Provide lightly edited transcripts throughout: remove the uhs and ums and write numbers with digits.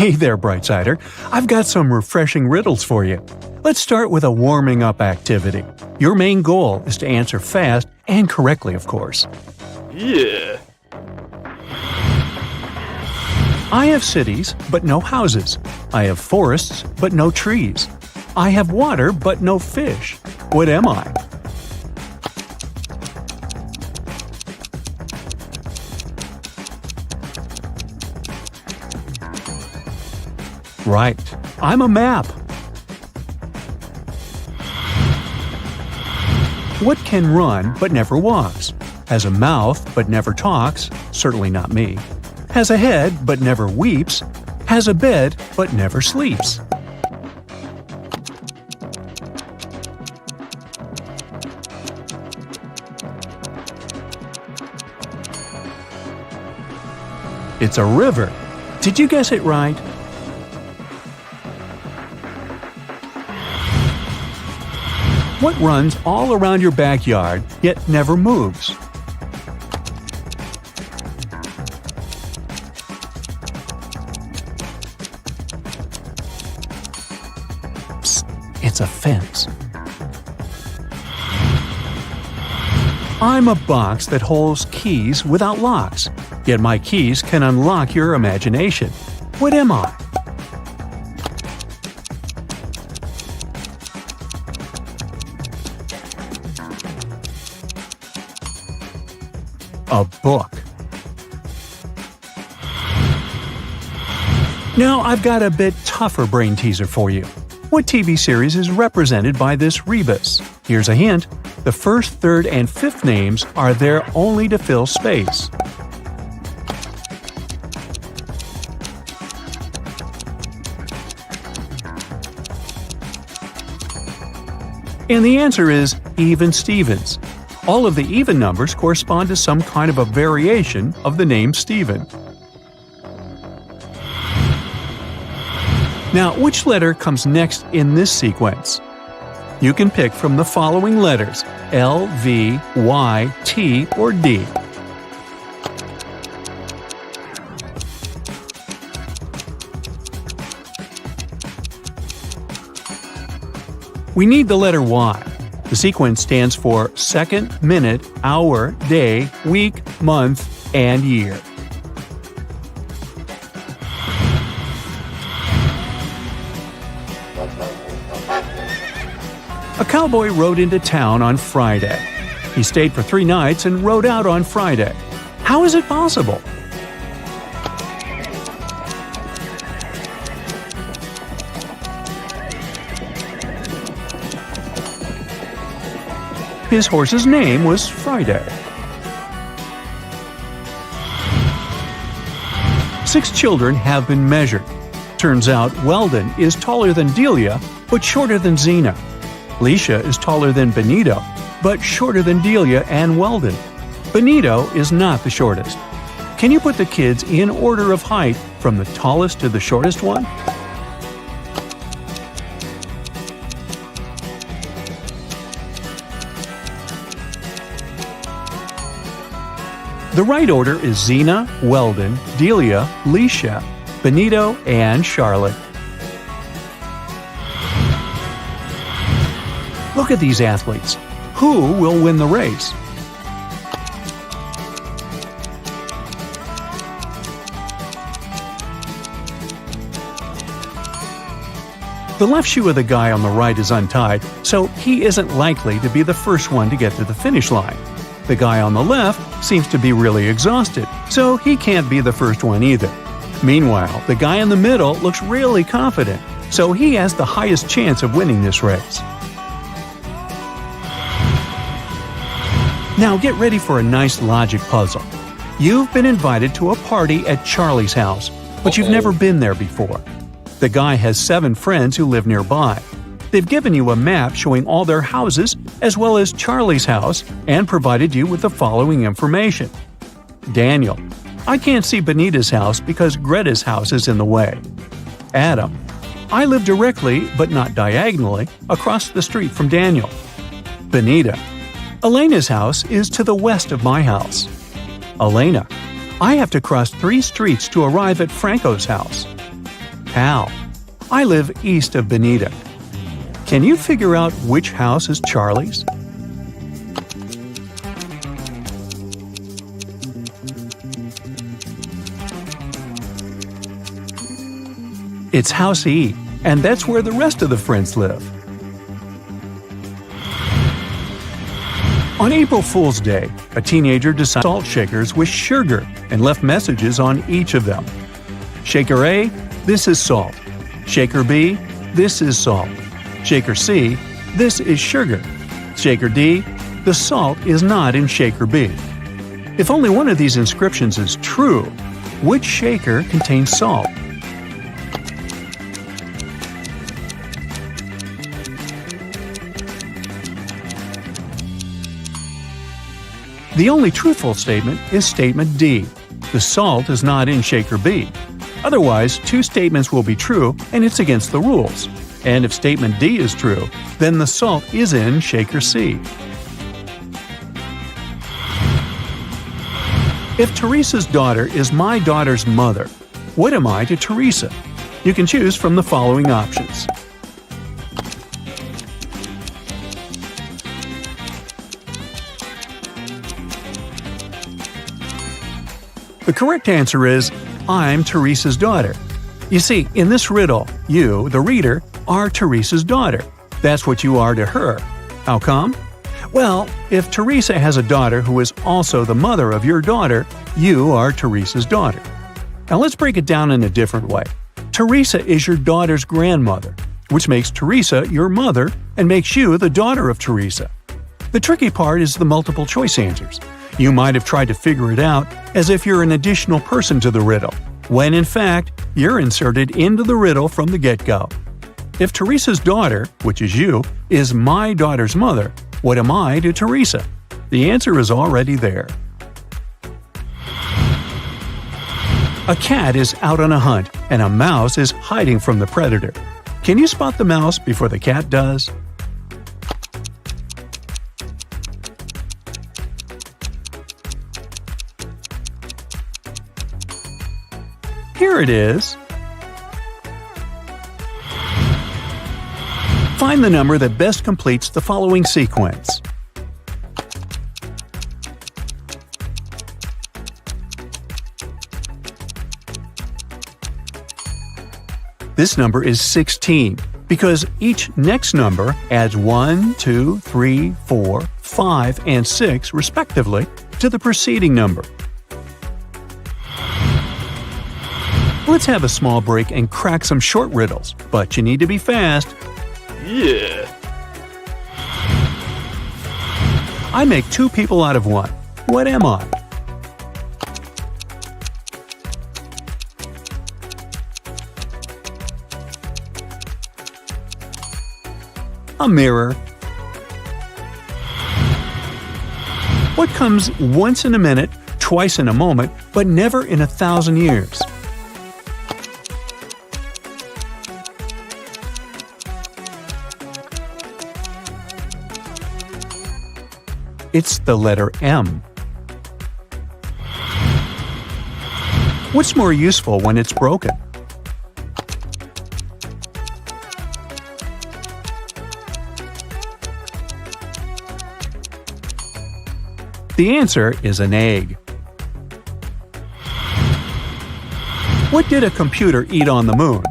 Hey there, Brightsider. I've got some refreshing riddles for you. Let's start with a warming-up activity. Your main goal is to answer fast and correctly, of course. Yeah. I have cities, but no houses. I have forests, but no trees. I have water, but no fish. What am I? Right. I'm a map. What can run but never walks? Has a mouth but never talks? Certainly not me. Has a head but never weeps? Has a bed but never sleeps? It's a river. Did you guess it right? What runs all around your backyard, yet never moves? Psst, it's a fence. I'm a box that holds keys without locks, yet my keys can unlock your imagination. What am I? A book. Now I've got a bit tougher brain teaser for you. What TV series is represented by this rebus? Here's a hint. The first, third, and fifth names are there only to fill space. And the answer is Even Stevens. All of the even numbers correspond to some kind of a variation of the name Stephen. Now, which letter comes next in this sequence? You can pick from the following letters: L, V, Y, T, or D. We need the letter Y. The sequence stands for second, minute, hour, day, week, month, and year. A cowboy rode into town on Friday. He stayed for 3 nights and rode out on Friday. How is it possible? His horse's name was Friday. 6 children have been measured. Turns out Weldon is taller than Delia, but shorter than Zena. Leisha is taller than Benito, but shorter than Delia and Weldon. Benito is not the shortest. Can you put the kids in order of height from the tallest to the shortest one? The right order is Zena, Weldon, Delia, Leisha, Benito, and Charlotte. Look at these athletes. Who will win the race? The left shoe of the guy on the right is untied, so he isn't likely to be the first one to get to the finish line. The guy on the left seems to be really exhausted, so he can't be the first one either. Meanwhile, the guy in the middle looks really confident, so he has the highest chance of winning this race. Now get ready for a nice logic puzzle. You've been invited to a party at Charlie's house, but you've never been there before. The guy has 7 friends who live nearby. They've given you a map showing all their houses as well as Charlie's house and provided you with the following information. Daniel: I can't see Benita's house because Greta's house is in the way. Adam: I live directly, but not diagonally, across the street from Daniel. Benita: Elena's house is to the west of my house. Elena: I have to cross 3 streets to arrive at Franco's house. Hal. I live east of Benita. Can you figure out which house is Charlie's? It's House E, and that's where the rest of the friends live. On April Fool's Day, a teenager decided salt shakers with sugar and left messages on each of them. Shaker A, this is salt. Shaker B, this is salt. Shaker C, this is sugar. Shaker D, the salt is not in Shaker B. If only one of these inscriptions is true, which shaker contains salt? The only truthful statement is statement D. The salt is not in Shaker B. Otherwise, two statements will be true and it's against the rules. And if statement D is true, then the salt is in Shaker C. If Teresa's daughter is my daughter's mother, what am I to Teresa? You can choose from the following options. The correct answer is, I'm Teresa's daughter. You see, in this riddle, you, the reader, are Teresa's daughter. That's what you are to her. How come? Well, if Teresa has a daughter who is also the mother of your daughter, you are Teresa's daughter. Now let's break it down in a different way. Teresa is your daughter's grandmother, which makes Teresa your mother and makes you the daughter of Teresa. The tricky part is the multiple choice answers. You might have tried to figure it out as if you're an additional person to the riddle, when in fact, you're inserted into the riddle from the get-go. If Teresa's daughter, which is you, is my daughter's mother, what am I to Teresa? The answer is already there. A cat is out on a hunt, and a mouse is hiding from the predator. Can you spot the mouse before the cat does? Here it is. Find the number that best completes the following sequence. This number is 16 because each next number adds 1, 2, 3, 4, 5, and 6 respectively to the preceding number. Let's have a small break and crack some short riddles, but you need to be fast. Yeah. I make two people out of one. What am I? A mirror. What comes once in a minute, twice in a moment, but never in 1,000 years? It's the letter M. What's more useful when it's broken? The answer is an egg. What did a computer eat on the moon?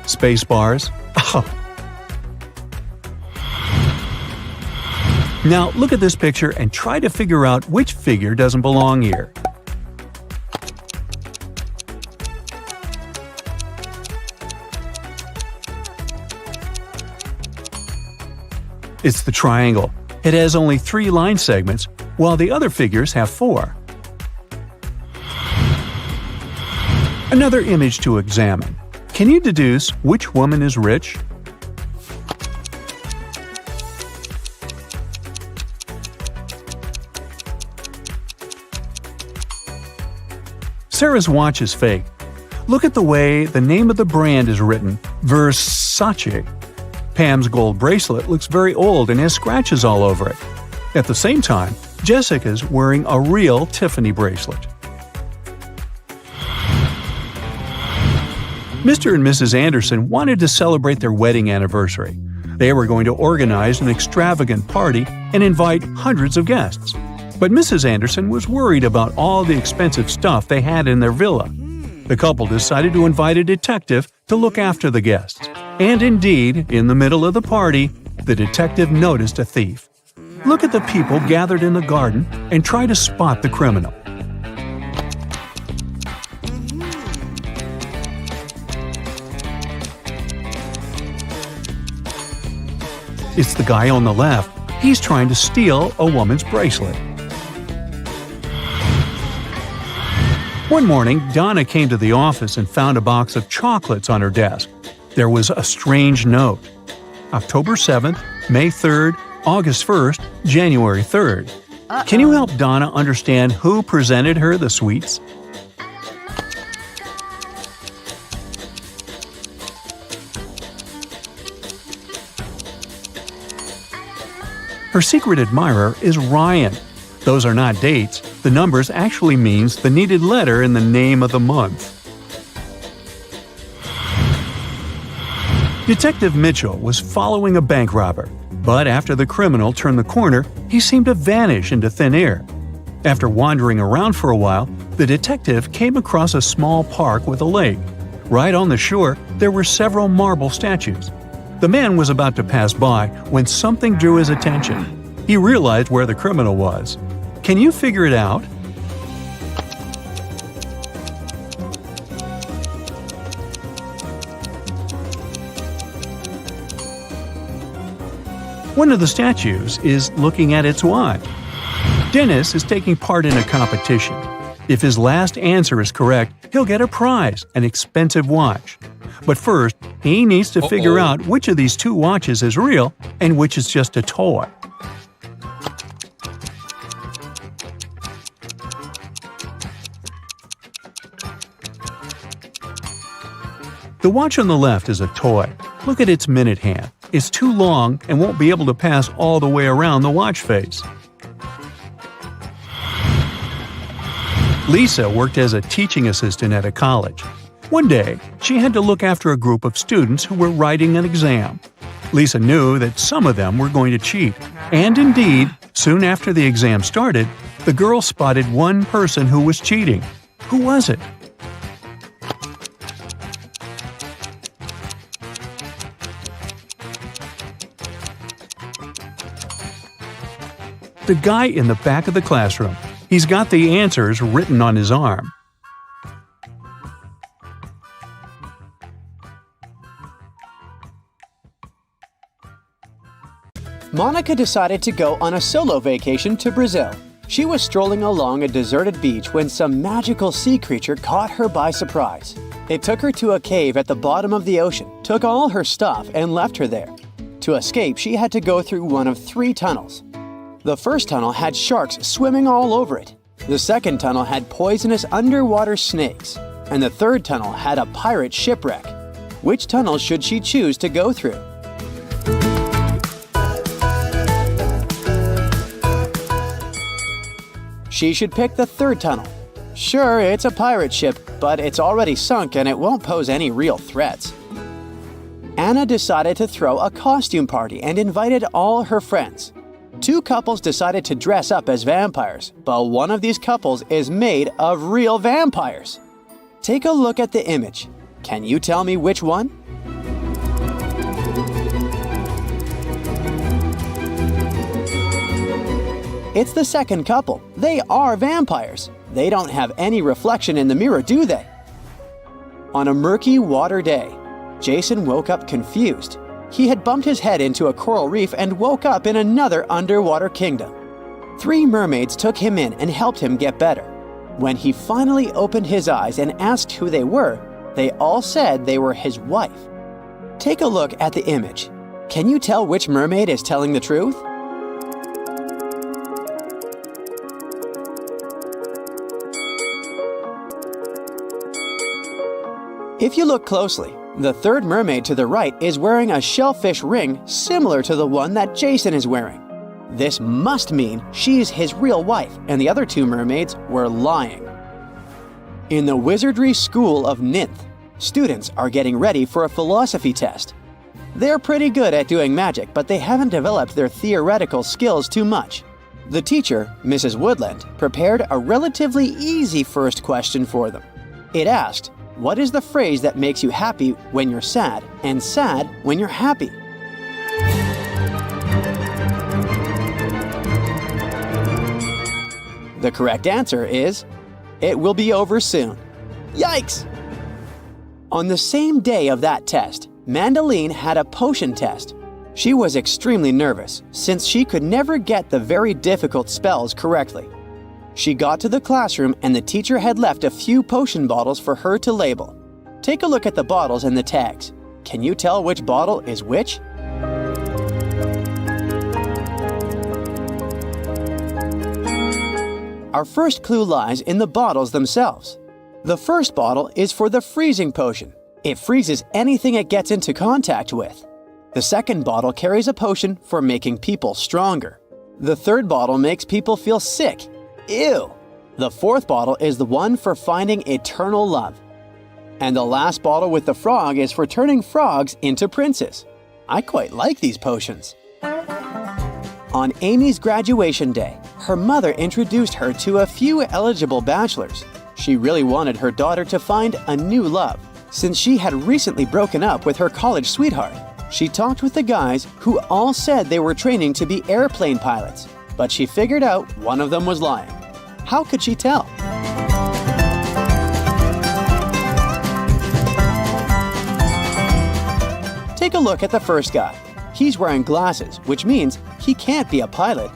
Space bars. Oh. Now look at this picture and try to figure out which figure doesn't belong here. It's the triangle. It has only 3 line segments, while the other figures have 4. Another image to examine. Can you deduce which woman is rich? Sarah's watch is fake. Look at the way the name of the brand is written, Versace. Pam's gold bracelet looks very old and has scratches all over it. At the same time, Jessica's wearing a real Tiffany bracelet. Mr. and Mrs. Anderson wanted to celebrate their wedding anniversary. They were going to organize an extravagant party and invite hundreds of guests. But Mrs. Anderson was worried about all the expensive stuff they had in their villa. The couple decided to invite a detective to look after the guests. And indeed, in the middle of the party, the detective noticed a thief. Look at the people gathered in the garden and try to spot the criminal. It's the guy on the left. He's trying to steal a woman's bracelet. One morning, Donna came to the office and found a box of chocolates on her desk. There was a strange note. October 7th, May 3rd, August 1st, January 3rd. Can you help Donna understand who presented her the sweets? Her secret admirer is Ryan. Those are not dates. The numbers actually means the needed letter in the name of the month. Detective Mitchell was following a bank robber, but after the criminal turned the corner, he seemed to vanish into thin air. After wandering around for a while, the detective came across a small park with a lake. Right on the shore, there were several marble statues. The man was about to pass by when something drew his attention. He realized where the criminal was. Can you figure it out? One of the statues is looking at its watch. Dennis is taking part in a competition. If his last answer is correct, he'll get a prize, an expensive watch. But first, he needs to figure out which of these two watches is real and which is just a toy. The watch on the left is a toy. Look at its minute hand. It's too long and won't be able to pass all the way around the watch face. Lisa worked as a teaching assistant at a college. One day, she had to look after a group of students who were writing an exam. Lisa knew that some of them were going to cheat, and indeed, soon after the exam started, the girl spotted one person who was cheating. Who was it? The guy in the back of the classroom. He's got the answers written on his arm. Monica decided to go on a solo vacation to Brazil. She was strolling along a deserted beach when some magical sea creature caught her by surprise. It took her to a cave at the bottom of the ocean, took all her stuff, and left her there. To escape, she had to go through one of 3 tunnels. The first tunnel had sharks swimming all over it. The second tunnel had poisonous underwater snakes. And the third tunnel had a pirate shipwreck. Which tunnel should she choose to go through? She should pick the third tunnel. Sure, it's a pirate ship, but it's already sunk and it won't pose any real threats. Anna decided to throw a costume party and invited all her friends. 2 couples decided to dress up as vampires, but one of these couples is made of real vampires. Take a look at the image. Can you tell me which one? It's the second couple. They are vampires. They don't have any reflection in the mirror, do they? On a murky water day, Jason woke up confused. He had bumped his head into a coral reef and woke up in another underwater kingdom. 3 mermaids took him in and helped him get better. When he finally opened his eyes and asked who they were, they all said they were his wife. Take a look at the image. Can you tell which mermaid is telling the truth? If you look closely, the third mermaid to the right is wearing a shellfish ring similar to the one that Jason is wearing. This must mean she's his real wife and the other two mermaids were lying. In the Wizardry School of Ninth, students are getting ready for a philosophy test. They're pretty good at doing magic, but they haven't developed their theoretical skills too much. The teacher, Mrs. Woodland, prepared a relatively easy first question for them. It asked, "What is the phrase that makes you happy when you're sad and sad when you're happy?" The correct answer is, "It will be over soon." Yikes! On the same day of that test, Mandeline had a potion test. She was extremely nervous since she could never get the very difficult spells correctly. She got to the classroom and the teacher had left a few potion bottles for her to label. Take a look at the bottles and the tags. Can you tell which bottle is which? Our first clue lies in the bottles themselves. The first bottle is for the freezing potion. It freezes anything it gets into contact with. The second bottle carries a potion for making people stronger. The third bottle makes people feel sick. Ew! The fourth bottle is the one for finding eternal love. And the last bottle with the frog is for turning frogs into princes. I quite like these potions. On Amy's graduation day, her mother introduced her to a few eligible bachelors. She really wanted her daughter to find a new love, since she had recently broken up with her college sweetheart. She talked with the guys who all said they were training to be airplane pilots, but she figured out one of them was lying. How could she tell? Take a look at the first guy. He's wearing glasses, which means he can't be a pilot.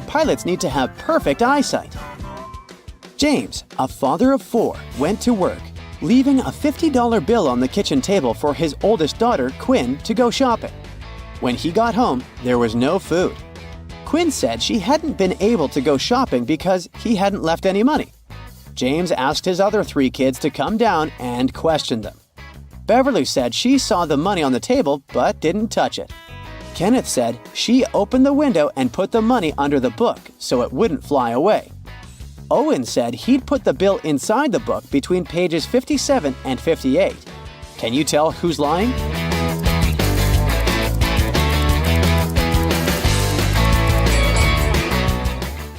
Pilots need to have perfect eyesight. James, a father of 4, went to work, leaving a $50 bill on the kitchen table for his oldest daughter, Quinn, to go shopping. When he got home, there was no food. Quinn said she hadn't been able to go shopping because he hadn't left any money. James asked his other 3 kids to come down and question them. Beverly said she saw the money on the table but didn't touch it. Kenneth said she opened the window and put the money under the book so it wouldn't fly away. Owen said he'd put the bill inside the book between pages 57 and 58. Can you tell who's lying?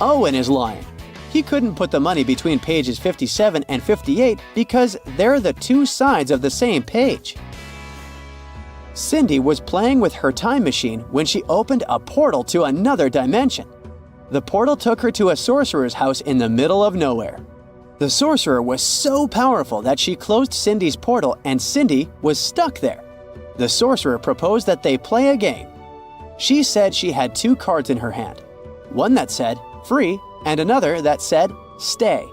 Owen is lying. He couldn't put the money between pages 57 and 58 because they're the 2 sides of the same page. Cindy was playing with her time machine when she opened a portal to another dimension. The portal took her to a sorcerer's house in the middle of nowhere. The sorcerer was so powerful that she closed Cindy's portal and Cindy was stuck there. The sorcerer proposed that they play a game. She said she had 2 cards in her hand, one that said free and another that said stay.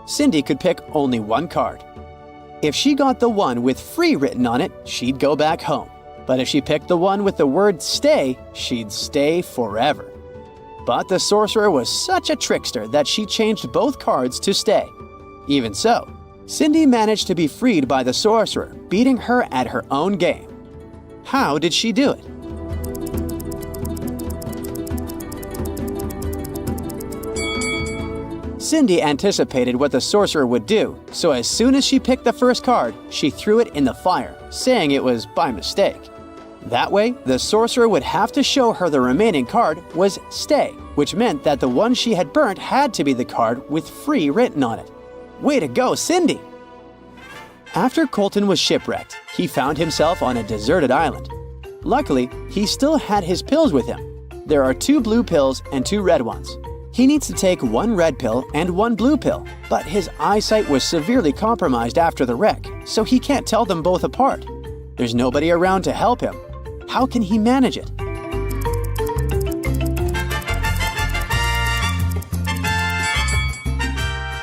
Cindy could pick only one card. If she got the one with free written on it, she'd go back home. But if she picked the one with the word stay, she'd stay forever. But the sorcerer was such a trickster that she changed both cards to stay. Even so, Cindy managed to be freed by the sorcerer, beating her at her own game. How did she do it? Cindy anticipated what the sorcerer would do, so as soon as she picked the first card, she threw it in the fire, saying it was by mistake. That way, the sorcerer would have to show her the remaining card was stay, which meant that the one she had burnt had to be the card with free written on it. Way to go, Cindy! After Colton was shipwrecked, he found himself on a deserted island. Luckily, he still had his pills with him. There are 2 blue pills and 2 red ones. He needs to take 1 red pill and 1 blue pill, but his eyesight was severely compromised after the wreck, so he can't tell them both apart. There's nobody around to help him. How can he manage it?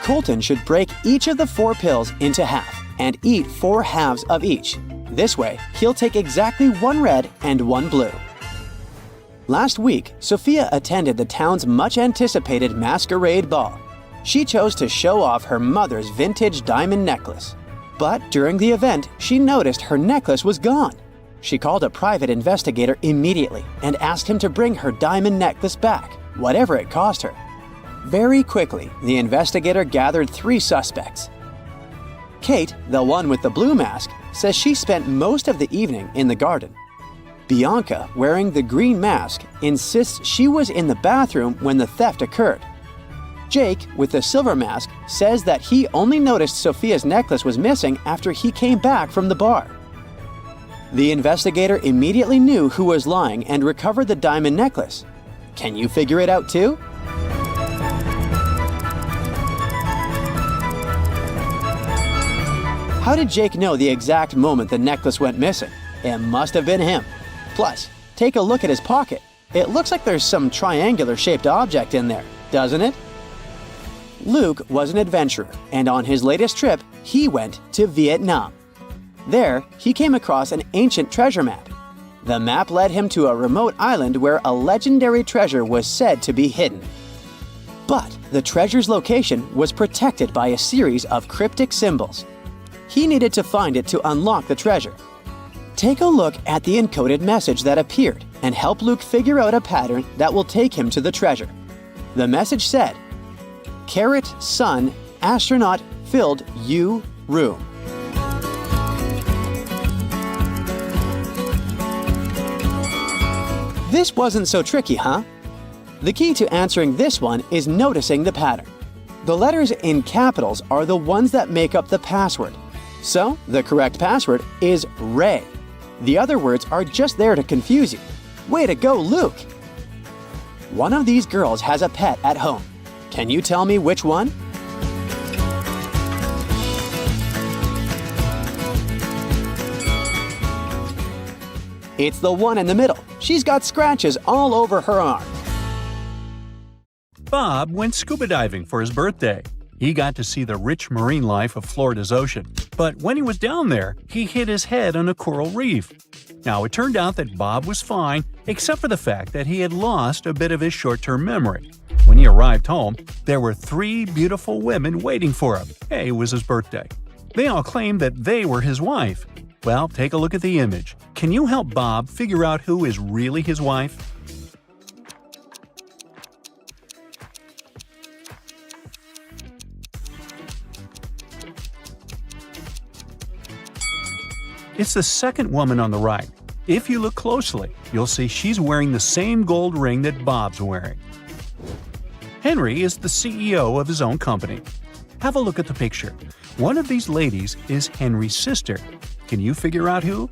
Colton should break each of the 4 pills into half and eat 4 halves of each. This way, he'll take exactly 1 red and 1 blue. Last week, Sophia attended the town's much-anticipated masquerade ball. She chose to show off her mother's vintage diamond necklace. But during the event, she noticed her necklace was gone. she called a private investigator immediately and asked him to bring her diamond necklace back, whatever it cost her. Very quickly, the investigator gathered 3 suspects. Kate, the one with the blue mask, says she spent most of the evening in the garden. Bianca, wearing the green mask, insists she was in the bathroom when the theft occurred. Jake, with the silver mask, says that he only noticed Sophia's necklace was missing after he came back from the bar. The investigator immediately knew who was lying and recovered the diamond necklace. Can you figure it out too? How did Jake know the exact moment the necklace went missing? It must have been him. Plus, take a look at his pocket. It looks like there's some triangular-shaped object in there, doesn't it? Luke was an adventurer, and on his latest trip, he went to Vietnam. There, he came across an ancient treasure map. The map led him to a remote island where a legendary treasure was said to be hidden. But the treasure's location was protected by a series of cryptic symbols. He needed to find it to unlock the treasure. Take a look at the encoded message that appeared and help Luke figure out a pattern that will take him to the treasure. The message said, "Carrot, sun, astronaut, filled, you, room." This wasn't so tricky, huh? The key to answering this one is noticing the pattern. The letters in capitals are the ones that make up the password. So, the correct password is Ray. The other words are just there to confuse you. Way to go, Luke! One of these girls has a pet at home. Can you tell me which one? It's the one in the middle. She's got scratches all over her arm. Bob went scuba diving for his birthday. He got to see the rich marine life of Florida's ocean, but when he was down there, he hit his head on a coral reef. Now, it turned out that Bob was fine, except for the fact that he had lost a bit of his short-term memory. When he arrived home, there were 3 beautiful women waiting for him. Hey, it was his birthday. They all claimed that they were his wife. Well, take a look at the image. Can you help Bob figure out who is really his wife? It's the second woman on the right. If you look closely, you'll see she's wearing the same gold ring that Bob's wearing. Henry is the CEO of his own company. Have a look at the picture. One of these ladies is Henry's sister. Can you figure out who?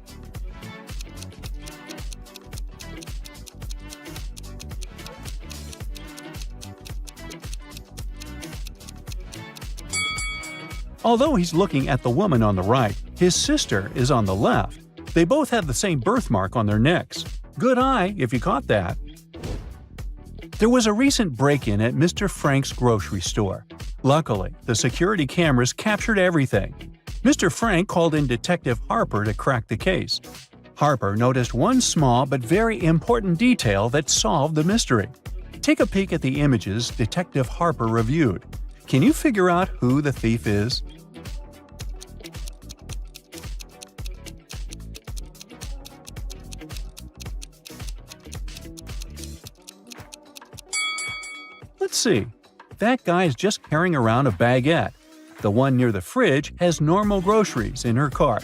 Although he's looking at the woman on the right, his sister is on the left. They both have the same birthmark on their necks. Good eye, if you caught that. There was a recent break-in at Mr. Frank's grocery store. Luckily, the security cameras captured everything. Mr. Frank called in Detective Harper to crack the case. Harper noticed one small but very important detail that solved the mystery. Take a peek at the images Detective Harper reviewed. Can you figure out who the thief is? Let's see. That guy is just carrying around a baguette. The one near the fridge has normal groceries in her cart.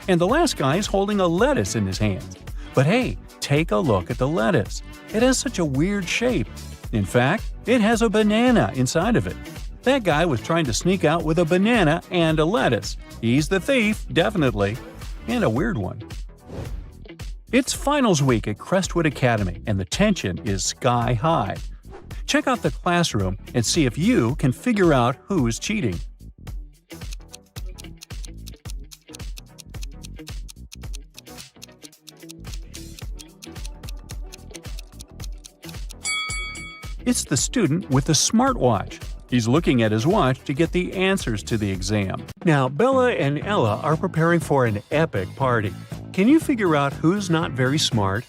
And the last guy is holding a lettuce in his hands. But hey, take a look at the lettuce. It has such a weird shape. In fact, it has a banana inside of it. That guy was trying to sneak out with a banana and a lettuce. He's the thief, definitely. And a weird one. It's finals week at Crestwood Academy, and the tension is sky high. Check out the classroom and see if you can figure out who is cheating. It's the student with the smartwatch. He's looking at his watch to get the answers to the exam. Now, Bella and Ella are preparing for an epic party. Can you figure out who's not very smart?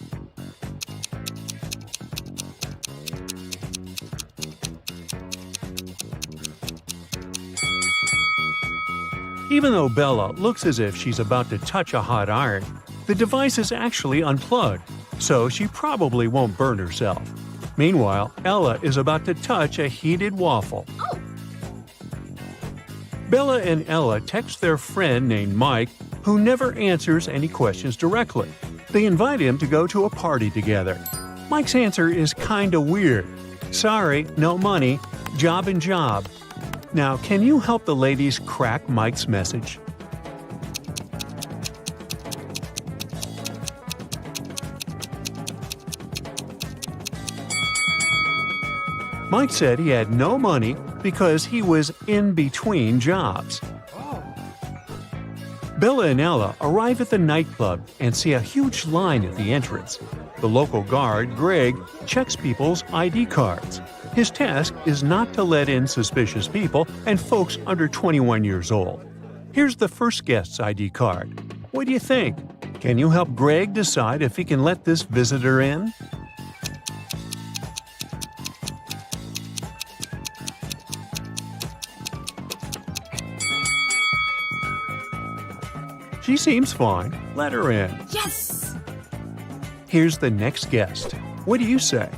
Even though Bella looks as if she's about to touch a hot iron, The device is actually unplugged, so she probably won't burn herself. Meanwhile, Ella is about to touch a heated waffle. Bella and Ella text their friend named Mike, who never answers any questions directly. They invite him to go to a party together. Mike's answer is kinda weird. Sorry, no money, job and job. Now, can you help the ladies crack Mike's message? Mike said he had no money because he was in between jobs. Bella and Ella arrive at the nightclub and see a huge line at the entrance. The local guard, Greg, checks people's ID cards. His task is not to let in suspicious people and folks under 21 years old. Here's the first guest's ID card. What do you think? Can you help Greg decide if he can let this visitor in? She seems fine. Let her in. Yes! Here's the next guest. What do you say?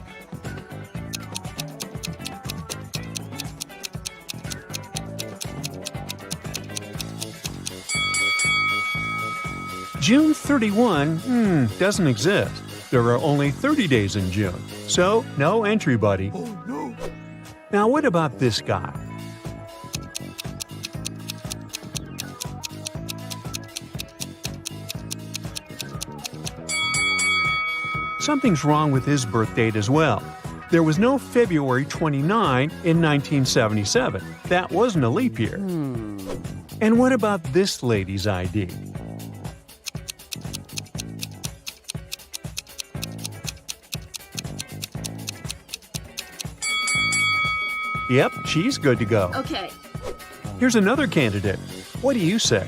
June 31, doesn't exist. There are only 30 days in June, so no entry, buddy. Oh no! Now what about this guy? Something's wrong with his birth date as well. There was no February 29 in 1977. That wasn't a leap year. And what about this lady's ID? Yep, she's good to go. Okay. Here's another candidate. What do you say?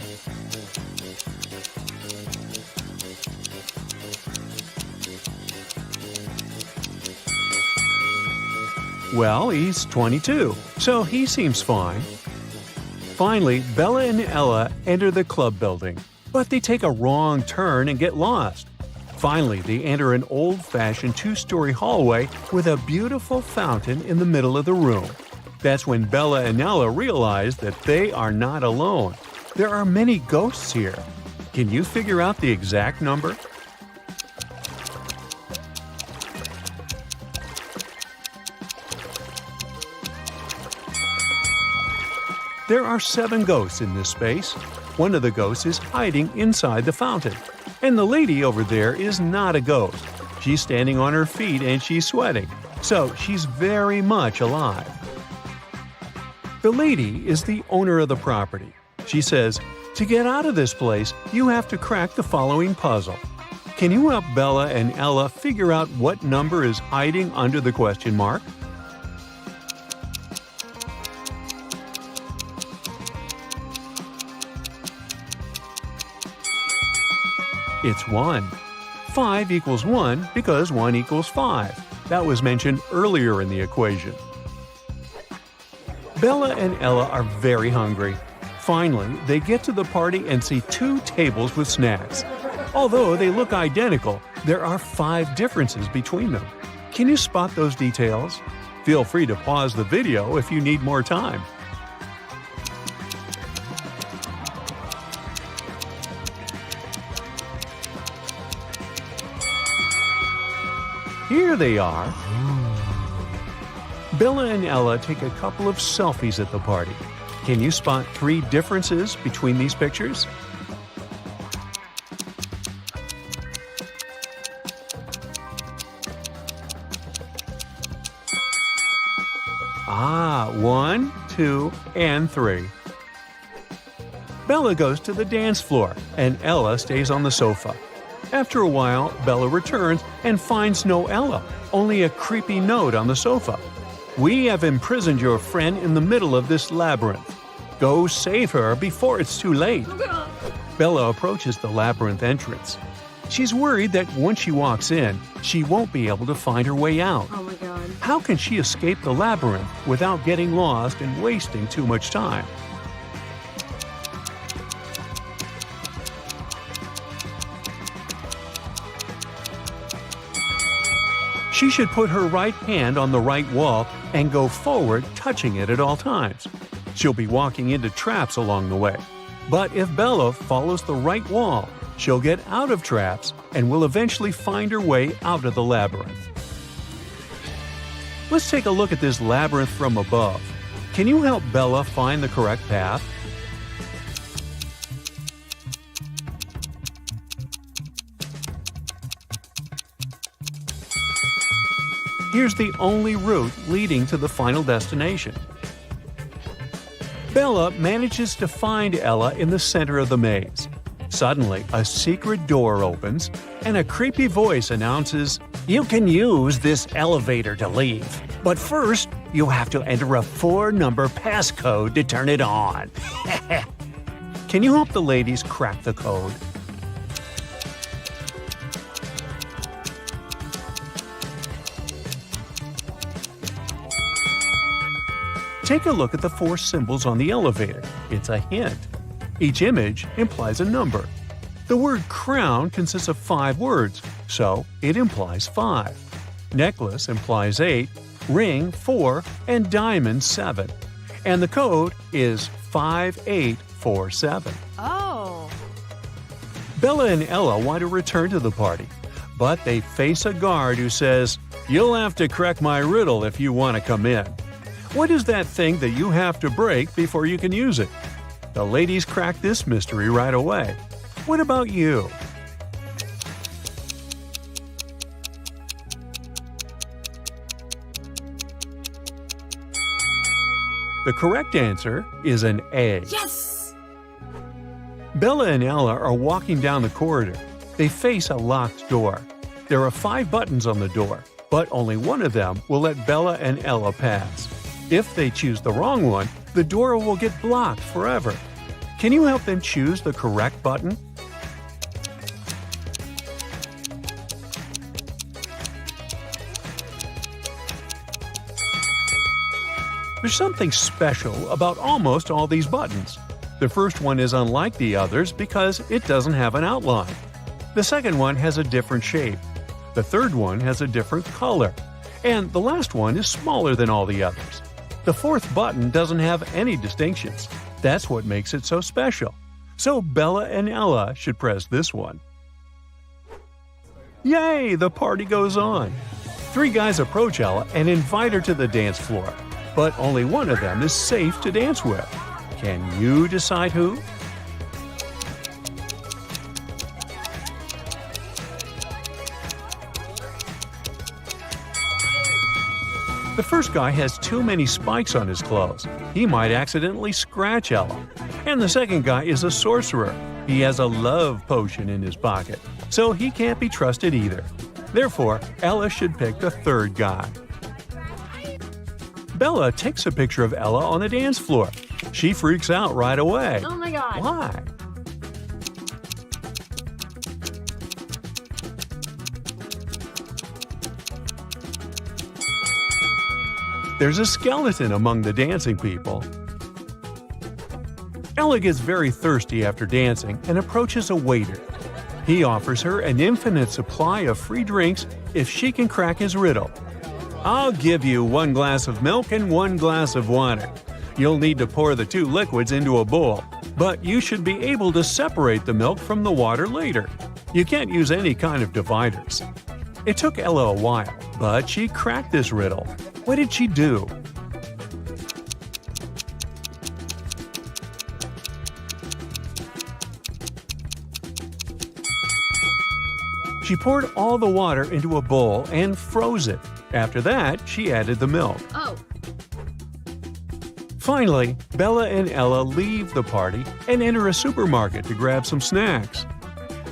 Well, he's 22, so he seems fine. Finally, Bella and Ella enter the club building, but they take a wrong turn and get lost. Finally, they enter an old-fashioned two-story hallway with a beautiful fountain in the middle of the room. That's when Bella and Ella realize that they are not alone. There are many ghosts here. Can you figure out the exact number? There are 7 ghosts in this space. One of the ghosts is hiding inside the fountain. And the lady over there is not a ghost. She's standing on her feet and she's sweating. So she's very much alive. The lady is the owner of the property. She says, "To get out of this place, you have to crack the following puzzle." Can you help Bella and Ella figure out what number is hiding under the question mark? It's 1. 5 equals 1 because 1 equals 5. That was mentioned earlier in the equation. Bella and Ella are very hungry. Finally, they get to the party and see 2 tables with snacks. Although they look identical, there are 5 differences between them. Can you spot those details? Feel free to pause the video if you need more time. Here they are. Bella and Ella take a couple of selfies at the party. Can you spot 3 differences between these pictures? Ah, 1, 2, and 3. Bella goes to the dance floor, and Ella stays on the sofa. After a while, Bella returns and finds no Ella, only a creepy note on the sofa. "We have imprisoned your friend in the middle of this labyrinth. Go save her before it's too late." Bella approaches the labyrinth entrance. She's worried that once she walks in, she won't be able to find her way out. Oh my god. How can she escape the labyrinth without getting lost and wasting too much time? She should put her right hand on the right wall and go forward, touching it at all times. She'll be walking into traps along the way. But if Bella follows the right wall, she'll get out of traps and will eventually find her way out of the labyrinth. Let's take a look at this labyrinth from above. Can you help Bella find the correct path? Here's the only route leading to the final destination. Bella manages to find Ella in the center of the maze. Suddenly, a secret door opens, and a creepy voice announces, "You can use this elevator to leave, but first, you have to enter a 4-number passcode to turn it on." Can you help the ladies crack the code? Take a look at the 4 symbols on the elevator. It's a hint. Each image implies a number. The word crown consists of 5 words, so it implies 5. Necklace implies 8, ring 4, and diamond 7. And the code is 5847. Oh. Bella and Ella want to return to the party, but they face a guard who says, "You'll have to crack my riddle if you want to come in." What is that thing that you have to break before you can use it? The ladies crack this mystery right away. What about you? The correct answer is an A. Yes! Bella and Ella are walking down the corridor. They face a locked door. There are 5 buttons on the door, but only one of them will let Bella and Ella pass. If they choose the wrong one, the door will get blocked forever. Can you help them choose the correct button? There's something special about almost all these buttons. The first one is unlike the others because it doesn't have an outline. The second one has a different shape. The third one has a different color. And the last one is smaller than all the others. The fourth button doesn't have any distinctions. That's what makes it so special. So Bella and Ella should press this one. Yay! The party goes on. 3 guys approach Ella and invite her to the dance floor. But only one of them is safe to dance with. Can you decide who? The first guy has too many spikes on his clothes. He might accidentally scratch Ella. And the second guy is a sorcerer. He has a love potion in his pocket, so he can't be trusted either. Therefore, Ella should pick the third guy. Bella takes a picture of Ella on the dance floor. She freaks out right away. Oh my god. Why? There's a skeleton among the dancing people. Ella gets very thirsty after dancing and approaches a waiter. He offers her an infinite supply of free drinks if she can crack his riddle. "I'll give you 1 glass of milk and 1 glass of water. You'll need to pour the 2 liquids into a bowl, but you should be able to separate the milk from the water later. You can't use any kind of dividers." It took Ella a while, but she cracked this riddle. What did she do? She poured all the water into a bowl and froze it. After that, she added the milk. Oh. Finally, Bella and Ella leave the party and enter a supermarket to grab some snacks.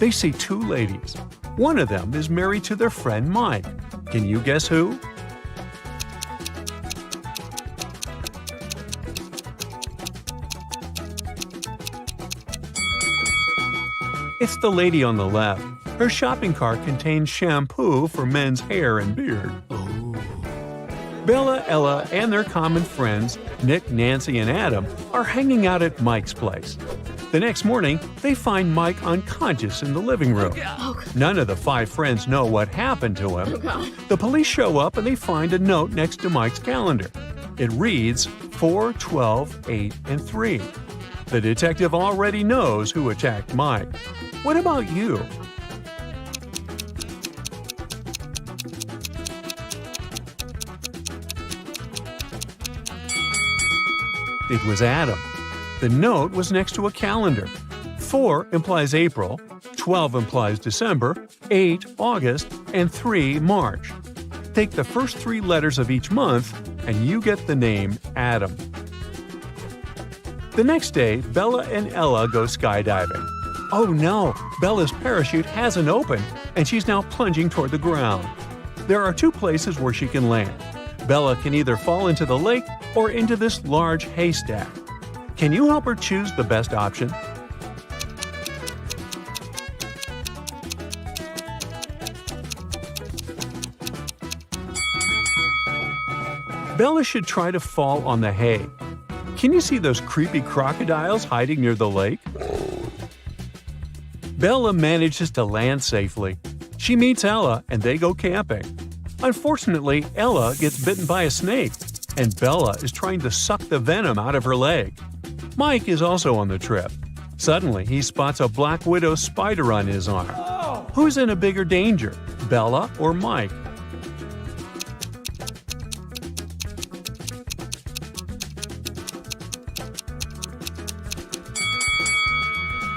They see 2 ladies. One of them is married to their friend Mike. Can you guess who? It's the lady on the left. Her shopping cart contains shampoo for men's hair and beard. Bella, Ella, and their common friends, Nick, Nancy, and Adam, are hanging out at Mike's place. The next morning, they find Mike unconscious in the living room. None of the 5 friends know what happened to him. The police show up and they find a note next to Mike's calendar. It reads 4, 12, 8, and 3. The detective already knows who attacked Mike. What about you? It was Adam. The note was next to a calendar. 4 implies April, 12 implies December, 8 August, and 3 March. Take the first 3 letters of each month, and you get the name Adam. The next day, Bella and Ella go skydiving. Oh no, Bella's parachute hasn't opened, and she's now plunging toward the ground. There are 2 places where she can land. Bella can either fall into the lake or into this large haystack. Can you help her choose the best option? Bella should try to fall on the hay. Can you see those creepy crocodiles hiding near the lake? Bella manages to land safely. She meets Ella and they go camping. Unfortunately, Ella gets bitten by a snake, and Bella is trying to suck the venom out of her leg. Mike is also on the trip. Suddenly, he spots a black widow spider on his arm. Who's in a bigger danger, Bella or Mike?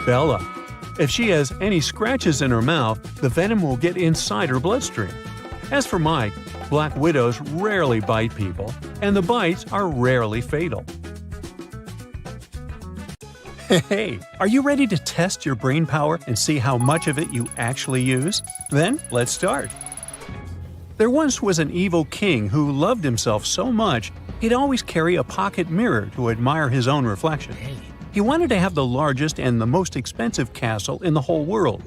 Bella. If she has any scratches in her mouth, the venom will get inside her bloodstream. As for Mike, black widows rarely bite people, and the bites are rarely fatal. Hey, are you ready to test your brain power and see how much of it you actually use? Then, let's start. There once was an evil king who loved himself so much, he'd always carry a pocket mirror to admire his own reflection. He wanted to have the largest and the most expensive castle in the whole world.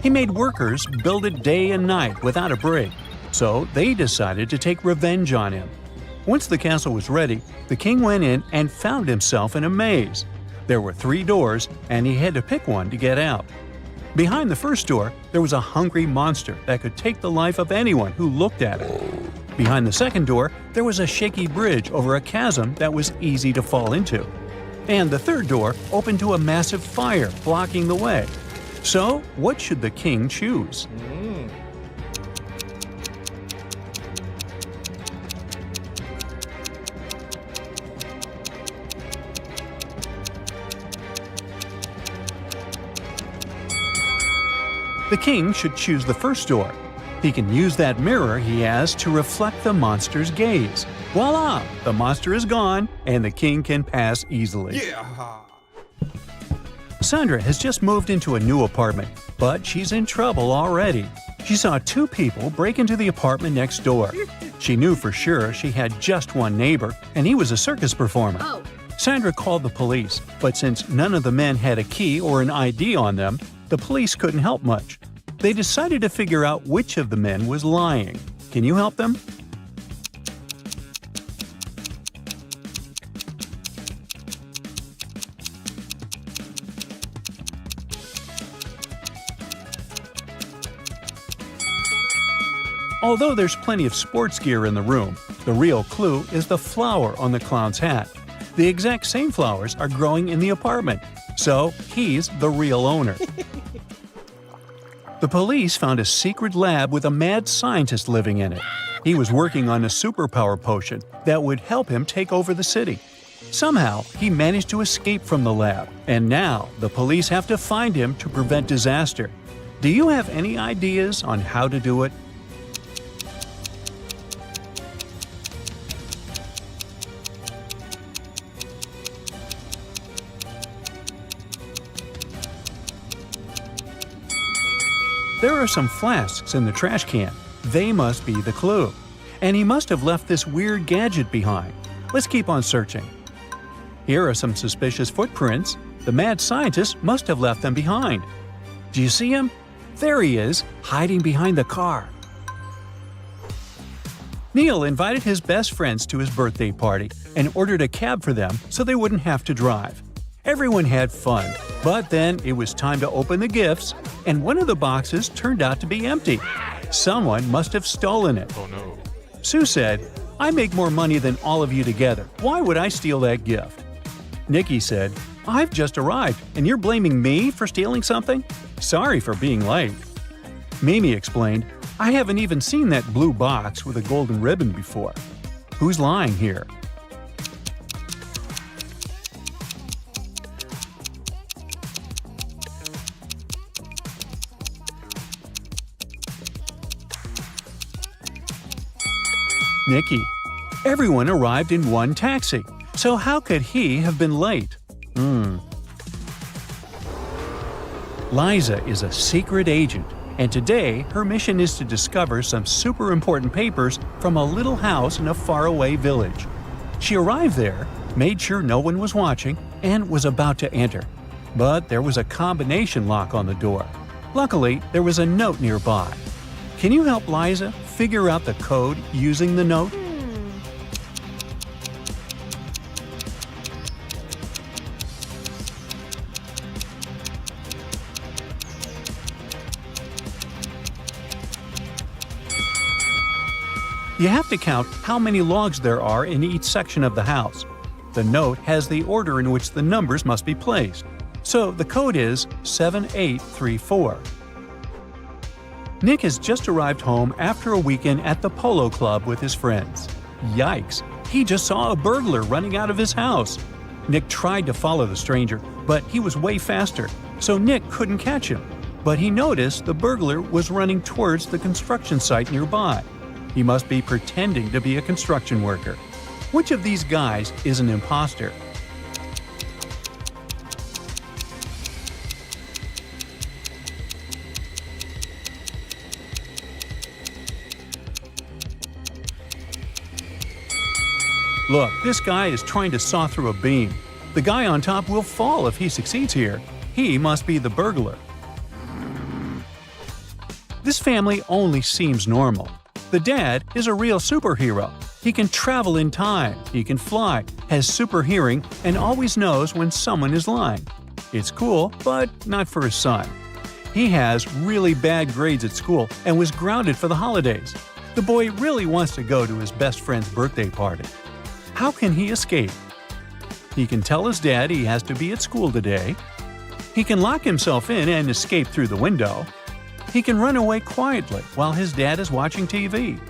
He made workers build it day and night without a break, so they decided to take revenge on him. Once the castle was ready, the king went in and found himself in a maze. There were 3 doors, and he had to pick one to get out. Behind the first door, there was a hungry monster that could take the life of anyone who looked at it. Behind the second door, there was a shaky bridge over a chasm that was easy to fall into. And the third door opened to a massive fire blocking the way. So, what should the king choose? The king should choose the first door. He can use that mirror he has to reflect the monster's gaze. Voila! The monster is gone, and the king can pass easily. Sandra has just moved into a new apartment, but she's in trouble already. She saw 2 people break into the apartment next door. She knew for sure she had just one neighbor, and he was a circus performer. Sandra called the police, but since none of the men had a key or an ID on them, the police couldn't help much. They decided to figure out which of the men was lying. Can you help them? Although there's plenty of sports gear in the room, the real clue is the flower on the clown's hat. The exact same flowers are growing in the apartment, so he's the real owner. The police found a secret lab with a mad scientist living in it. He was working on a superpower potion that would help him take over the city. Somehow, he managed to escape from the lab, and now the police have to find him to prevent disaster. Do you have any ideas on how to do it? There are some flasks in the trash can. They must be the clue. And he must have left this weird gadget behind. Let's keep on searching. Here are some suspicious footprints. The mad scientist must have left them behind. Do you see him? There he is, hiding behind the car. Neil invited his best friends to his birthday party and ordered a cab for them so they wouldn't have to drive. Everyone had fun, but then it was time to open the gifts, and one of the boxes turned out to be empty. Someone must have stolen it. Oh no. Sue said, "I make more money than all of you together. Why would I steal that gift?" Nikki said, "I've just arrived, and you're blaming me for stealing something? Sorry for being late." Mimi explained, "I haven't even seen that blue box with a golden ribbon before. Who's lying here?" Nikki. Everyone arrived in one taxi, so how could he have been late? Liza is a secret agent, and today her mission is to discover some super important papers from a little house in a faraway village. She arrived there, made sure no one was watching, and was about to enter. But there was a combination lock on the door. Luckily, there was a note nearby. Can you help Liza figure out the code using the note? You have to count how many logs there are in each section of the house. The note has the order in which the numbers must be placed. So the code is 7834. Nick has just arrived home after a weekend at the polo club with his friends. Yikes! He just saw a burglar running out of his house. Nick tried to follow the stranger, but he was way faster, so Nick couldn't catch him. But he noticed the burglar was running towards the construction site nearby. He must be pretending to be a construction worker. Which of these guys is an imposter? Look, this guy is trying to saw through a beam. The guy on top will fall if he succeeds here. He must be the burglar. This family only seems normal. The dad is a real superhero. He can travel in time, he can fly, has super hearing, and always knows when someone is lying. It's cool, but not for his son. He has really bad grades at school and was grounded for the holidays. The boy really wants to go to his best friend's birthday party. How can he escape? He can tell his dad he has to be at school today. He can lock himself in and escape through the window. He can run away quietly while his dad is watching TV.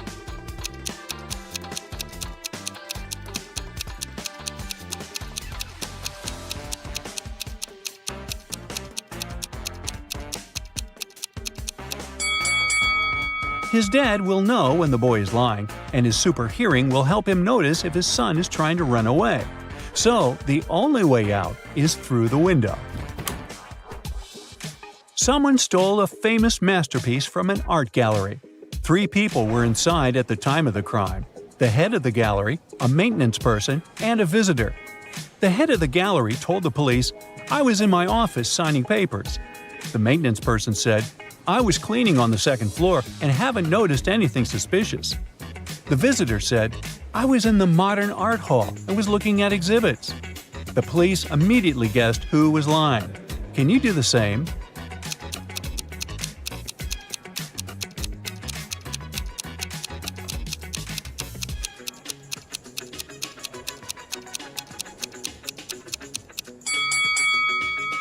His dad will know when the boy is lying, and his super hearing will help him notice if his son is trying to run away. So, the only way out is through the window. Someone stole a famous masterpiece from an art gallery. 3 people were inside at the time of the crime: the head of the gallery, a maintenance person, and a visitor. The head of the gallery told the police, "I was in my office signing papers." The maintenance person said, "I was cleaning on the second floor and haven't noticed anything suspicious." The visitor said, "I was in the modern art hall and was looking at exhibits." The police immediately guessed who was lying. Can you do the same?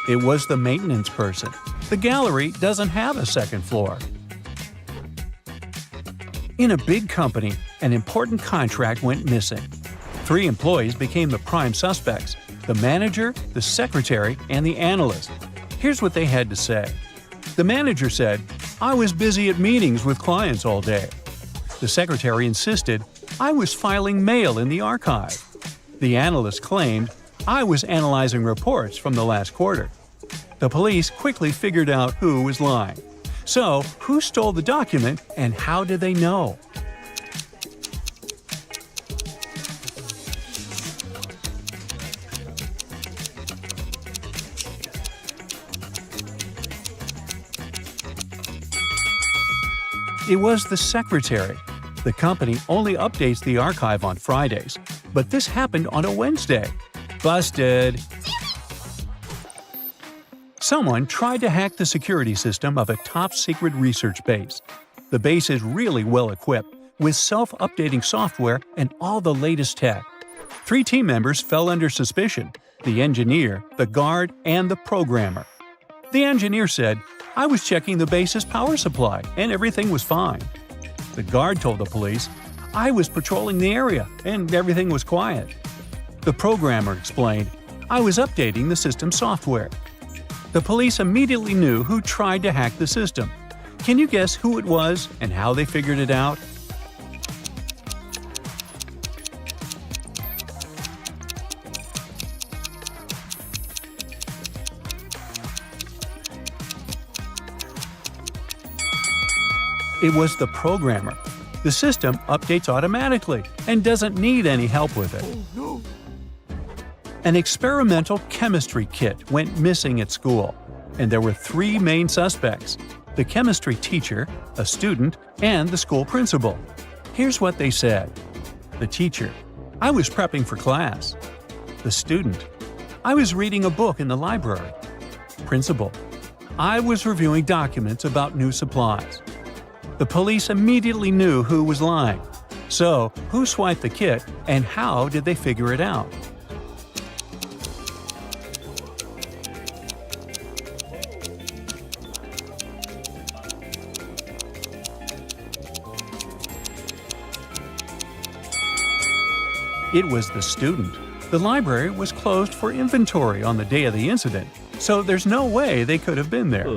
It was the maintenance person. The gallery doesn't have a second floor. In a big company, an important contract went missing. 3 employees became the prime suspects: the manager, the secretary, and the analyst. Here's what they had to say. The manager said, "I was busy at meetings with clients all day." The secretary insisted, "I was filing mail in the archive." The analyst claimed, "I was analyzing reports from the last quarter." The police quickly figured out who was lying. So, who stole the document and how did they know? It was the secretary. The company only updates the archive on Fridays, but this happened on a Wednesday. Busted! Someone tried to hack the security system of a top-secret research base. The base is really well equipped, with self-updating software and all the latest tech. 3 team members fell under suspicion: the engineer, the guard, and the programmer. The engineer said, "I was checking the base's power supply, and everything was fine." The guard told the police, "I was patrolling the area, and everything was quiet." The programmer explained, "I was updating the system's software." The police immediately knew who tried to hack the system. Can you guess who it was and how they figured it out? It was the programmer. The system updates automatically and doesn't need any help with it. An experimental chemistry kit went missing at school, and there were 3 main suspects: the chemistry teacher, a student, and the school principal. Here's what they said. The teacher: "I was prepping for class." The student: "I was reading a book in the library." Principal: "I was reviewing documents about new supplies." The police immediately knew who was lying. So, who swiped the kit, and how did they figure it out? It was the student. The library was closed for inventory on the day of the incident, so there's no way they could have been there.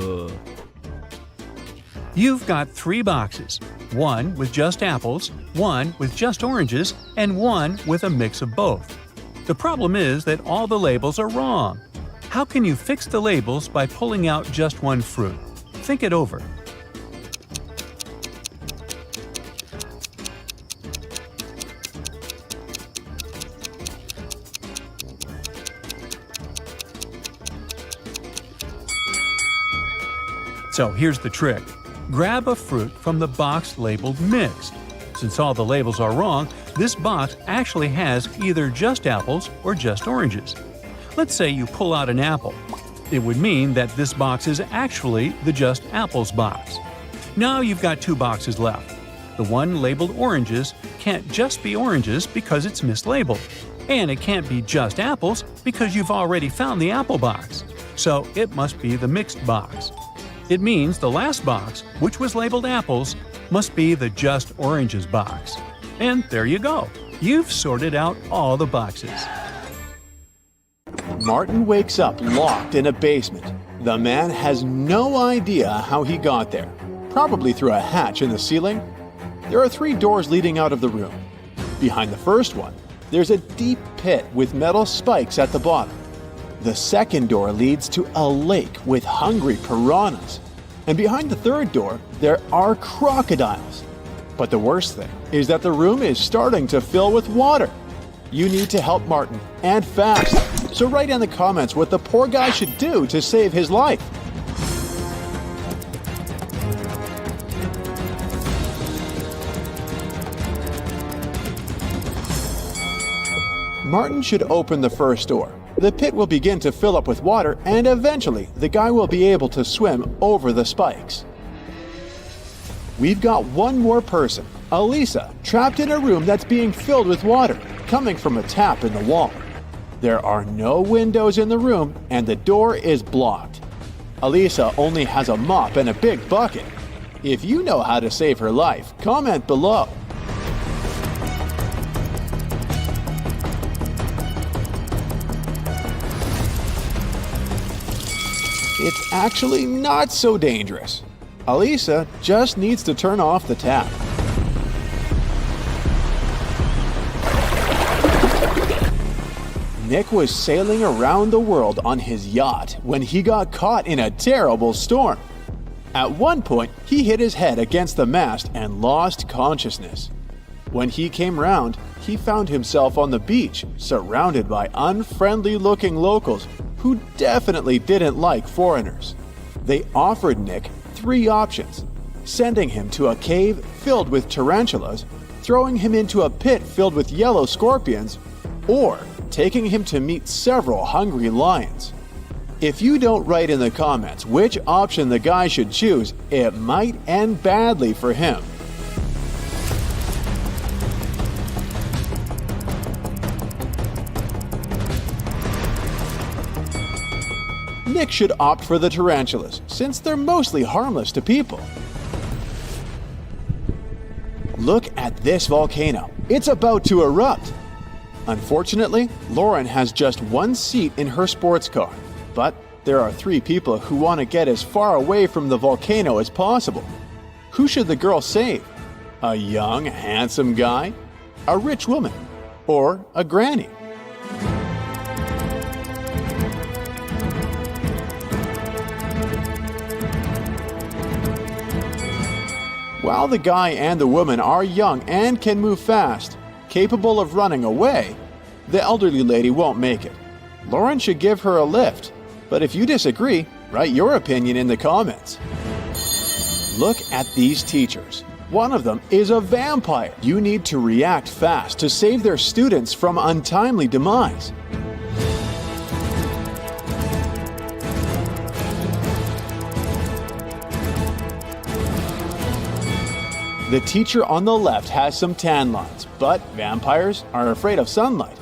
You've got 3 boxes, 1 with just apples, 1 with just oranges, and 1 with a mix of both. The problem is that all the labels are wrong. How can you fix the labels by pulling out just one fruit? Think it over. So here's the trick. Grab a fruit from the box labeled mixed. Since all the labels are wrong, this box actually has either just apples or just oranges. Let's say you pull out an apple. It would mean that this box is actually the just apples box. Now you've got 2 boxes left. The one labeled oranges can't just be oranges because it's mislabeled. And it can't be just apples because you've already found the apple box. So it must be the mixed box. It means the last box, which was labeled apples, must be the just oranges box. And there you go. You've sorted out all the boxes. Martin wakes up locked in a basement. The man has no idea how he got there. Probably through a hatch in the ceiling. There are 3 doors leading out of the room. Behind the first one, there's a deep pit with metal spikes at the bottom. The second door leads to a lake with hungry piranhas. And behind the third door, there are crocodiles. But the worst thing is that the room is starting to fill with water. You need to help Martin, and fast. So write in the comments what the poor guy should do to save his life. Martin should open the first door. The pit will begin to fill up with water, and eventually the guy will be able to swim over the spikes. We've got one more person, Elisa, trapped in a room that's being filled with water, coming from a tap in the wall. There are no windows in the room, and the door is blocked. Elisa only has a mop and a big bucket. If you know how to save her life, comment below. It's actually not so dangerous. Elisa just needs to turn off the tap. Nick was sailing around the world on his yacht when he got caught in a terrible storm. At one point, he hit his head against the mast and lost consciousness. When he came round, he found himself on the beach, surrounded by unfriendly-looking locals who definitely didn't like foreigners. They offered Nick 3 options: sending him to a cave filled with tarantulas, throwing him into a pit filled with yellow scorpions, or taking him to meet several hungry lions. If you don't write in the comments which option the guy should choose, it might end badly for him. Nick should opt for the tarantulas, since they're mostly harmless to people. Look at this volcano. It's about to erupt. Unfortunately, Lauren has just one seat in her sports car, but there are 3 people who want to get as far away from the volcano as possible. Who should the girl save? A young, handsome guy? A rich woman? Or a granny? While the guy and the woman are young and can move fast, capable of running away, the elderly lady won't make it. Lauren should give her a lift, but if you disagree, write your opinion in the comments. Look at these teachers. One of them is a vampire. You need to react fast to save their students from untimely demise. The teacher on the left has some tan lines, but vampires are afraid of sunlight.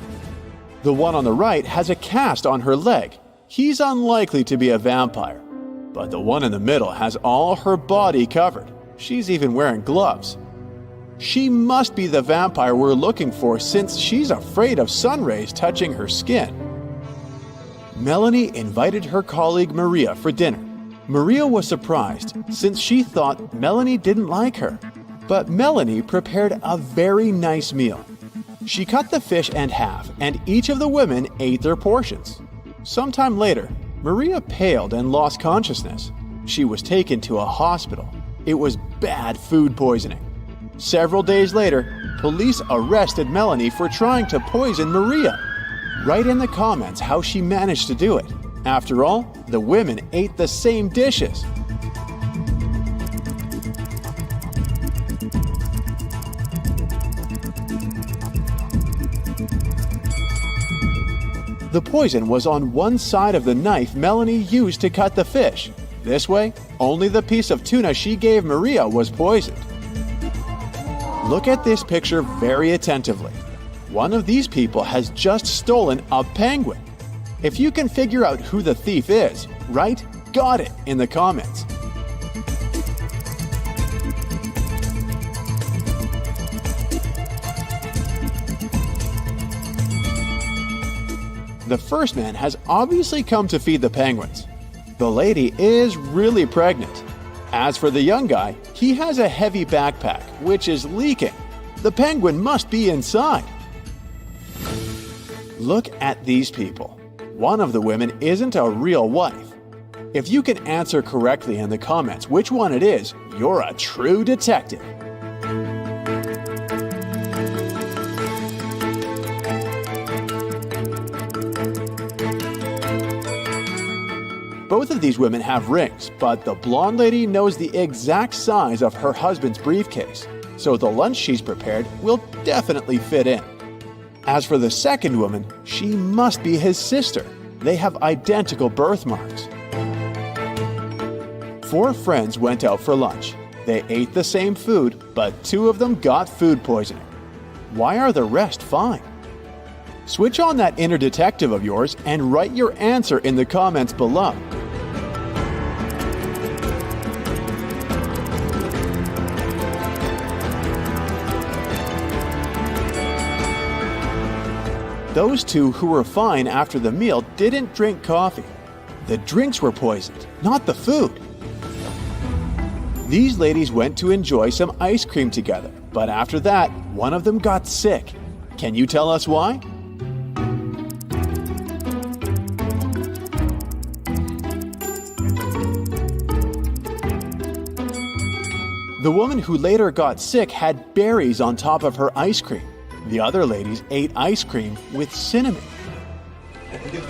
The one on the right has a cast on her leg. He's unlikely to be a vampire. But the one in the middle has all her body covered. She's even wearing gloves. She must be the vampire we're looking for since she's afraid of sun rays touching her skin. Melanie invited her colleague Maria for dinner. Maria was surprised since she thought Melanie didn't like her. But Melanie prepared a very nice meal. She cut the fish in half, and each of the women ate their portions. Sometime later, Maria paled and lost consciousness. She was taken to a hospital. It was bad food poisoning. Several days later, police arrested Melanie for trying to poison Maria. Write in the comments how she managed to do it. After all, the women ate the same dishes. The poison was on one side of the knife Melanie used to cut the fish. This way, only the piece of tuna she gave Maria was poisoned. Look at this picture very attentively. One of these people has just stolen a penguin. If you can figure out who the thief is, write "got it" in the comments. The first man has obviously come to feed the penguins. The lady is really pregnant. As for the young guy, he has a heavy backpack, which is leaking. The penguin must be inside. Look at these people. One of the women isn't a real wife. If you can answer correctly in the comments which one it is, you're a true detective. Both of these women have rings, but the blonde lady knows the exact size of her husband's briefcase, so the lunch she's prepared will definitely fit in. As for the second woman, she must be his sister. They have identical birthmarks. 4 friends went out for lunch. They ate the same food, but 2 of them got food poisoning. Why are the rest fine? Switch on that inner detective of yours and write your answer in the comments below. Those 2 who were fine after the meal didn't drink coffee. The drinks were poisoned, not the food. These ladies went to enjoy some ice cream together, but after that, one of them got sick. Can you tell us why? The woman who later got sick had berries on top of her ice cream. The other ladies ate ice cream with cinnamon.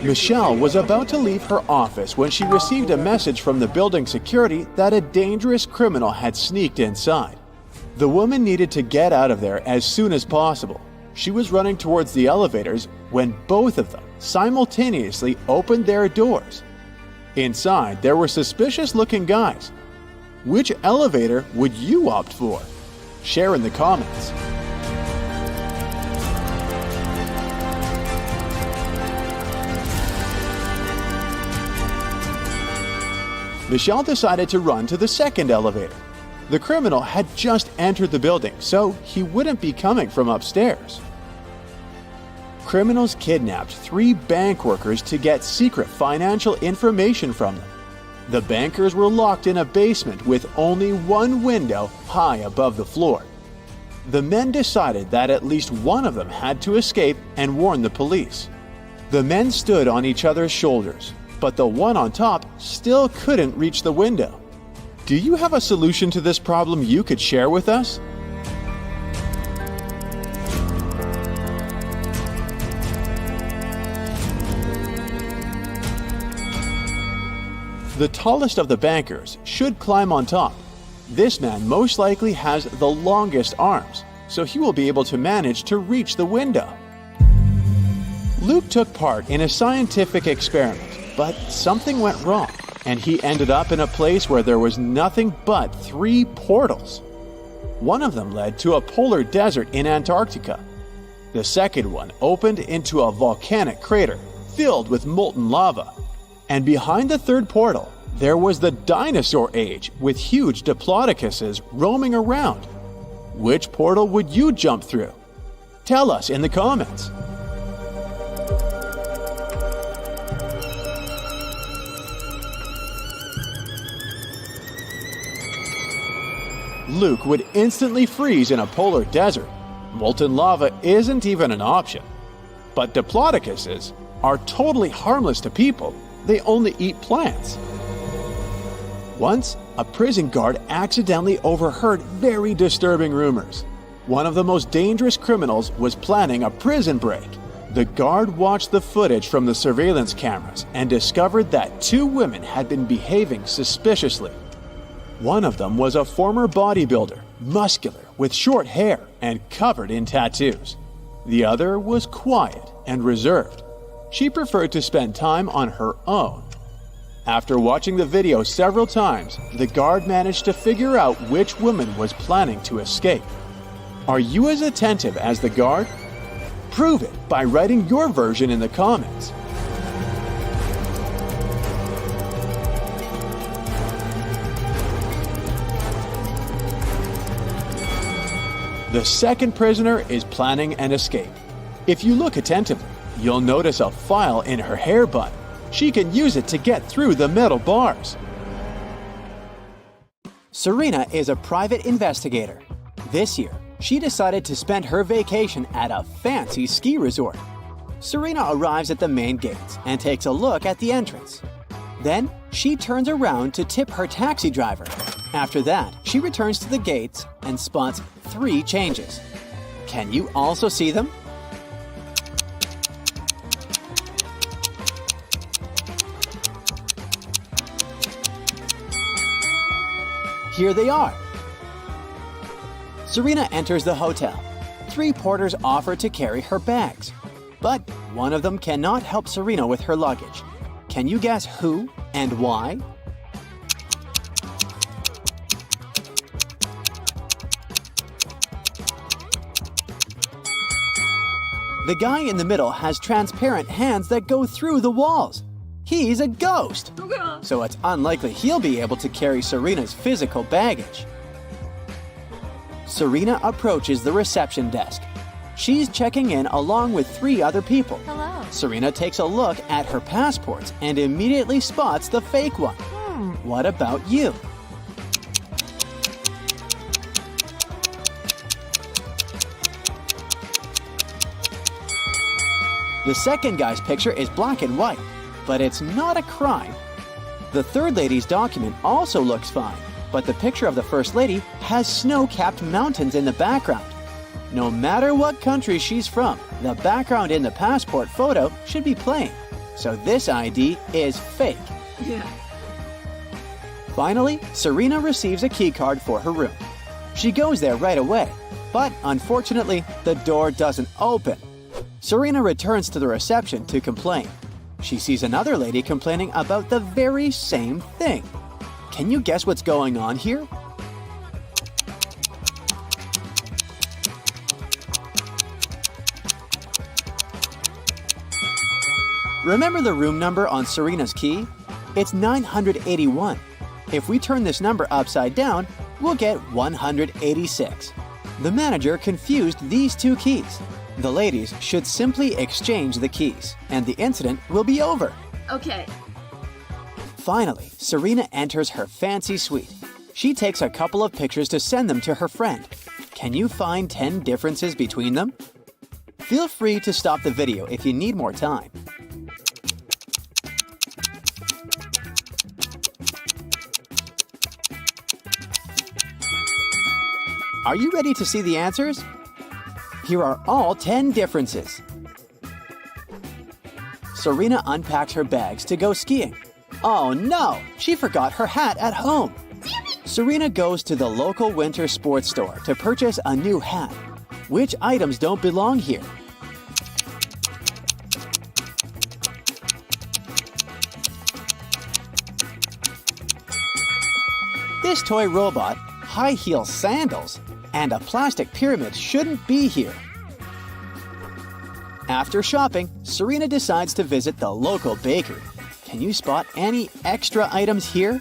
Michelle was about to leave her office when she received a message from the building security that a dangerous criminal had sneaked inside. The woman needed to get out of there as soon as possible. She was running towards the elevators when both of them simultaneously opened their doors. Inside, there were suspicious-looking guys. Which elevator would you opt for? Share in the comments. Michelle decided to run to the second elevator. The criminal had just entered the building, so he wouldn't be coming from upstairs. Criminals kidnapped 3 bank workers to get secret financial information from them. The bankers were locked in a basement with only one window high above the floor. The men decided that at least one of them had to escape and warn the police. The men stood on each other's shoulders, but the one on top still couldn't reach the window. Do you have a solution to this problem you could share with us? The tallest of the bankers should climb on top. This man most likely has the longest arms, so he will be able to manage to reach the window. Luke took part in a scientific experiment, but something went wrong, and he ended up in a place where there was nothing but 3 portals. One of them led to a polar desert in Antarctica. The second one opened into a volcanic crater filled with molten lava. And behind the third portal, there was the dinosaur age with huge diplodocuses roaming around. Which portal would you jump through? Tell us in the comments. Luke would instantly freeze in a polar desert. Molten lava isn't even an option. But diplodocuses are totally harmless to people. They only eat plants. Once, a prison guard accidentally overheard very disturbing rumors. One of the most dangerous criminals was planning a prison break. The guard watched the footage from the surveillance cameras and discovered that 2 women had been behaving suspiciously. One of them was a former bodybuilder, muscular, with short hair and covered in tattoos. The other was quiet and reserved. She preferred to spend time on her own. After watching the video several times, the guard managed to figure out which woman was planning to escape. Are you as attentive as the guard? Prove it by writing your version in the comments. The second prisoner is planning an escape. If you look attentively, you'll notice a file in her hair bun. She can use it to get through the metal bars. Serena is a private investigator. This year, she decided to spend her vacation at a fancy ski resort. Serena arrives at the main gates and takes a look at the entrance. Then, she turns around to tip her taxi driver. After that, she returns to the gates and spots 3 changes. Can you also see them? Here they are. Serena enters the hotel. 3 porters offer to carry her bags, but one of them cannot help Serena with her luggage. Can you guess who and why? The guy in the middle has transparent hands that go through the walls. He's a ghost, so it's unlikely he'll be able to carry Serena's physical baggage. Serena approaches the reception desk. She's checking in along with 3 other people. Hello. Serena takes a look at her passports and immediately spots the fake one. What about you? The second guy's picture is black and white, but it's not a crime. The third lady's document also looks fine, but the picture of the first lady has snow-capped mountains in the background. No matter what country she's from, the background in the passport photo should be plain, so this ID is fake. Yeah. Finally, Serena receives a keycard for her room. She goes there right away, but unfortunately, the door doesn't open. Serena returns to the reception to complain. She sees another lady complaining about the very same thing. Can you guess what's going on here? Remember the room number on Serena's key? It's 981. If we turn this number upside down, we'll get 186. The manager confused these two keys. The ladies should simply exchange the keys, and the incident will be over. Okay. Finally, Serena enters her fancy suite. She takes a couple of pictures to send them to her friend. Can you find 10 differences between them? Feel free to stop the video if you need more time. Are you ready to see the answers? Here are all 10 differences. Serena unpacks her bags to go skiing. Oh no, she forgot her hat at home. Serena goes to the local winter sports store to purchase a new hat. Which items don't belong here? This toy robot, high heel sandals, and a plastic pyramid shouldn't be here. After shopping, Serena decides to visit the local bakery. Can you spot any extra items here?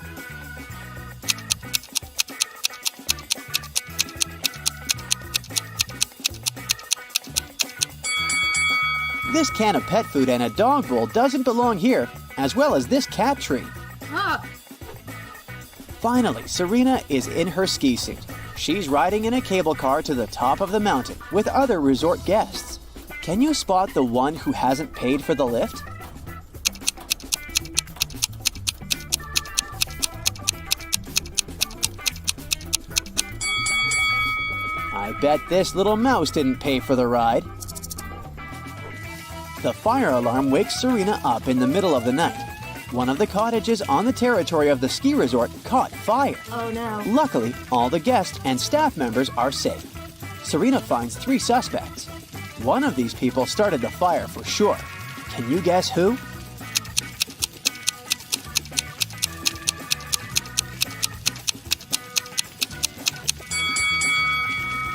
This can of pet food and a dog bowl doesn't belong here, as well as this cat tree. Finally, Serena is in her ski suit. She's riding in a cable car to the top of the mountain with other resort guests. Can you spot the one who hasn't paid for the lift? I bet this little mouse didn't pay for the ride. The fire alarm wakes Serena up in the middle of the night. One of the cottages on the territory of the ski resort caught fire. Oh no. Luckily, all the guests and staff members are safe. Serena finds 3 suspects. One of these people started the fire for sure. Can you guess who?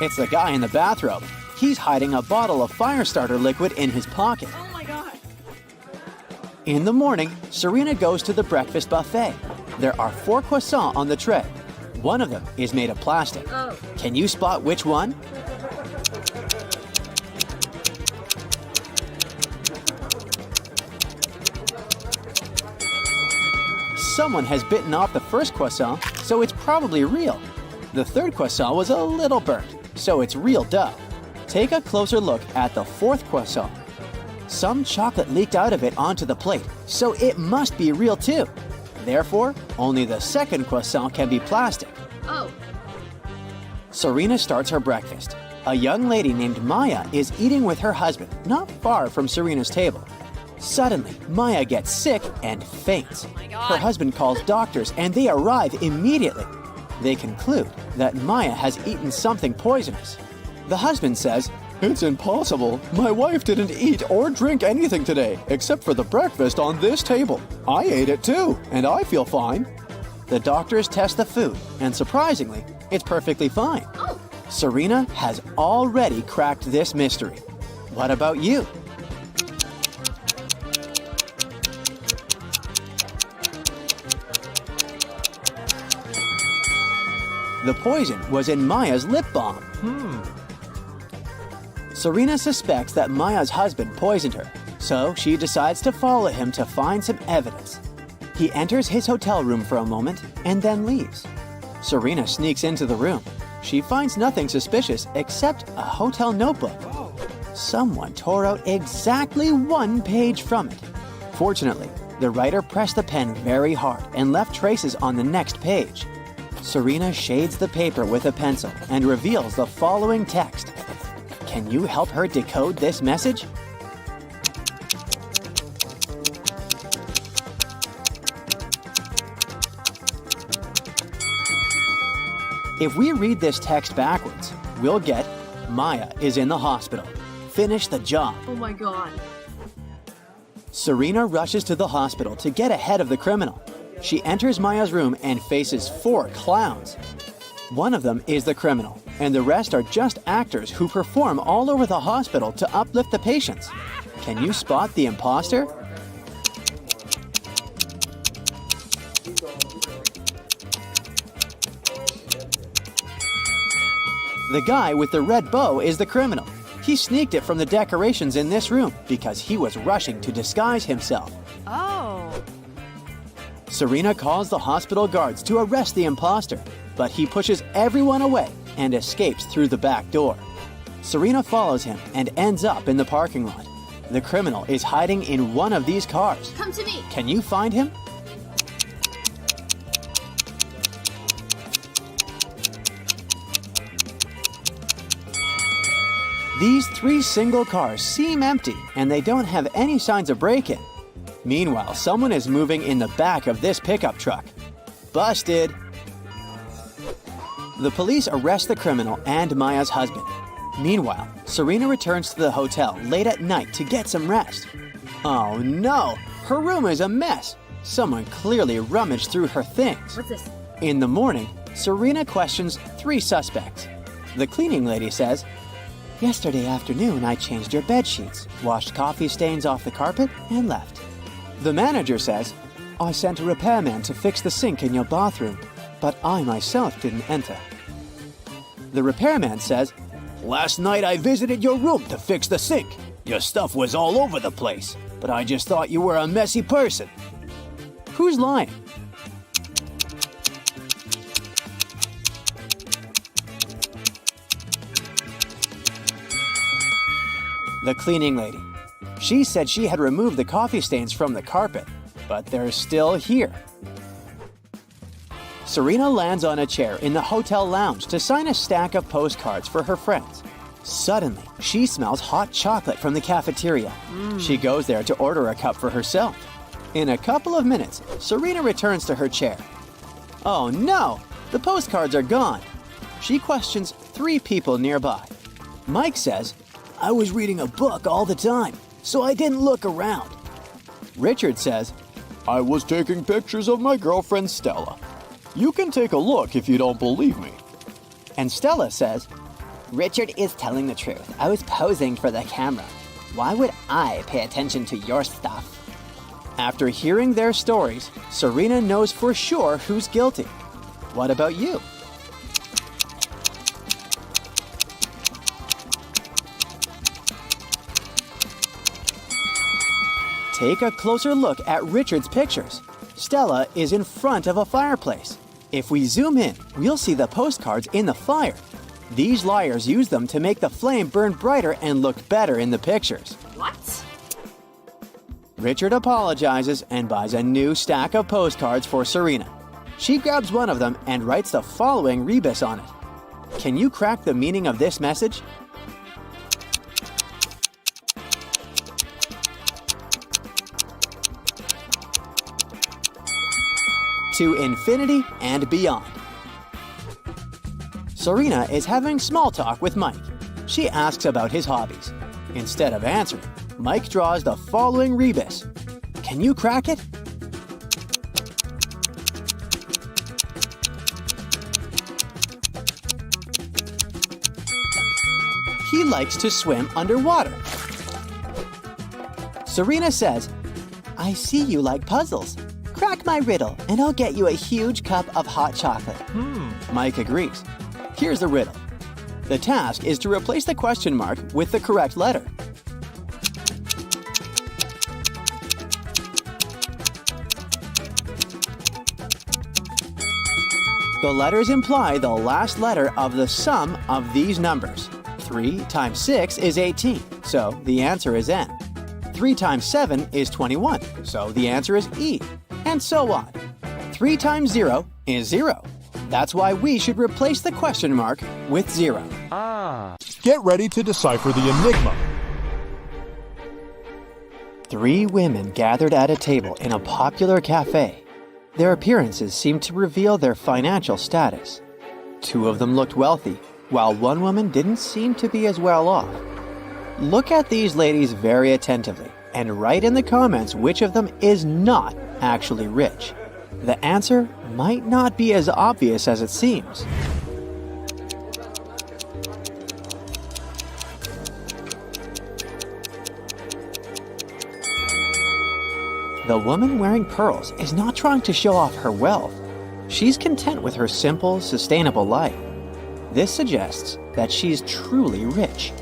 It's the guy in the bathrobe. He's hiding a bottle of fire starter liquid in his pocket. Oh my god. In the morning, Serena goes to the breakfast buffet. There are 4 croissants on the tray. One of them is made of plastic. Oh. Can you spot which one? Someone has bitten off the first croissant, so it's probably real. The third croissant was a little burnt, so it's real dough. Take a closer look at the 4th croissant. Some chocolate leaked out of it onto the plate, so it must be real too. Therefore, only the 2nd croissant can be plastic. Oh. Serena starts her breakfast. A young lady named Maya is eating with her husband, not far from Serena's table. Suddenly, Maya gets sick and faints. Her husband calls doctors and they arrive immediately. They conclude that Maya has eaten something poisonous. The husband says, "It's impossible. My wife didn't eat or drink anything today except for the breakfast on this table. I ate it too, and I feel fine." The doctors test the food, and surprisingly, it's perfectly fine. Oh. Serena has already cracked this mystery. What about you? The poison was in Maya's lip balm. Serena suspects that Maya's husband poisoned her, so she decides to follow him to find some evidence. He enters his hotel room for a moment and then leaves. Serena sneaks into the room. She finds nothing suspicious except a hotel notebook. Someone tore out exactly 1 page from it. Fortunately, the writer pressed the pen very hard and left traces on the next page. Serena shades the paper with a pencil and reveals the following text. Can you help her decode this message? If we read this text backwards, we'll get Maya is in the hospital. Finish the job. Oh my god. Serena rushes to the hospital to get ahead of the criminal. She enters Maya's room and faces 4 clowns. One of them is the criminal, and the rest are just actors who perform all over the hospital to uplift the patients. Can you spot the imposter? The guy with the red bow is the criminal. He sneaked it from the decorations in this room because he was rushing to disguise himself. Oh. Serena calls the hospital guards to arrest the imposter, but he pushes everyone away and escapes through the back door. Serena follows him and ends up in the parking lot. The criminal is hiding in one of these cars. Come to me. Can you find him? These 3 single cars seem empty and they don't have any signs of break-in. Meanwhile, someone is moving in the back of this pickup truck. Busted! The police arrest the criminal and Maya's husband. Meanwhile, Serena returns to the hotel late at night to get some rest. Oh no! Her room is a mess! Someone clearly rummaged through her things. What's this? In the morning, Serena questions 3 suspects. The cleaning lady says, "Yesterday afternoon, I changed your bed sheets, washed coffee stains off the carpet, and left." The manager says, "I sent a repairman to fix the sink in your bathroom, but I myself didn't enter." The repairman says, "Last night I visited your room to fix the sink. Your stuff was all over the place, but I just thought you were a messy person." Who's lying? The cleaning lady. She said she had removed the coffee stains from the carpet, but they're still here. Serena lands on a chair in the hotel lounge to sign a stack of postcards for her friends. Suddenly, she smells hot chocolate from the cafeteria. She goes there to order a cup for herself. In a couple of minutes, Serena returns to her chair. Oh no! The postcards are gone. She questions 3 people nearby. Mike says, "I was reading a book all the time, so I didn't look around." Richard says, "I was taking pictures of my girlfriend Stella. You can take a look if you don't believe me." And Stella says, "Richard is telling the truth. I was posing for the camera. Why would I pay attention to your stuff?" After hearing their stories, Serena knows for sure who's guilty. What about you? Take a closer look at Richard's pictures. Stella is in front of a fireplace. If we zoom in, we'll see the postcards in the fire. These liars use them to make the flame burn brighter and look better in the pictures. What? Richard apologizes and buys a new stack of postcards for Serena. She grabs one of them and writes the following rebus on it. Can you crack the meaning of this message? To infinity and beyond. Serena is having small talk with Mike. She asks about his hobbies. Instead of answering, Mike draws the following rebus. Can you crack it? He likes to swim underwater. Serena says, "I see you like puzzles. Crack my riddle and I'll get you a huge cup of hot chocolate." Mike agrees. Here's the riddle. The task is to replace the question mark with the correct letter. The letters imply the last letter of the sum of these numbers. 3 times 6 is 18, so the answer is N. 3 times 7 is 21, so the answer is E. And so on. 3 times 0 is 0. That's why we should replace the question mark with 0. Get ready to decipher the enigma. 3 women gathered at a table in a popular cafe. Their appearances seemed to reveal their financial status. 2 of them looked wealthy, while 1 woman didn't seem to be as well off. Look at these ladies very attentively. and write in the comments which of them is not actually rich. The answer might not be as obvious as it seems. The woman wearing pearls is not trying to show off her wealth. She's content with her simple, sustainable life. This suggests that she's truly rich.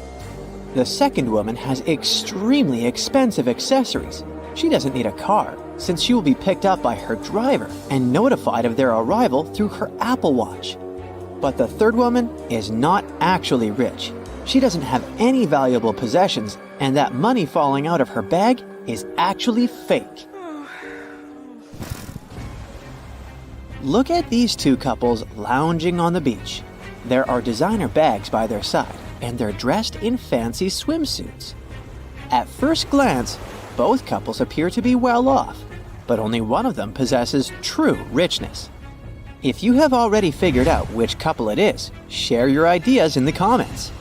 The second woman has extremely expensive accessories. She doesn't need a car, since she will be picked up by her driver and notified of their arrival through her Apple Watch. But the third woman is not actually rich. She doesn't have any valuable possessions, and that money falling out of her bag is actually fake. Look at these two couples lounging on the beach. There are designer bags by their side, and they're dressed in fancy swimsuits. At first glance, both couples appear to be well off, but only one of them possesses true richness. If you have already figured out which couple it is, share your ideas in the comments.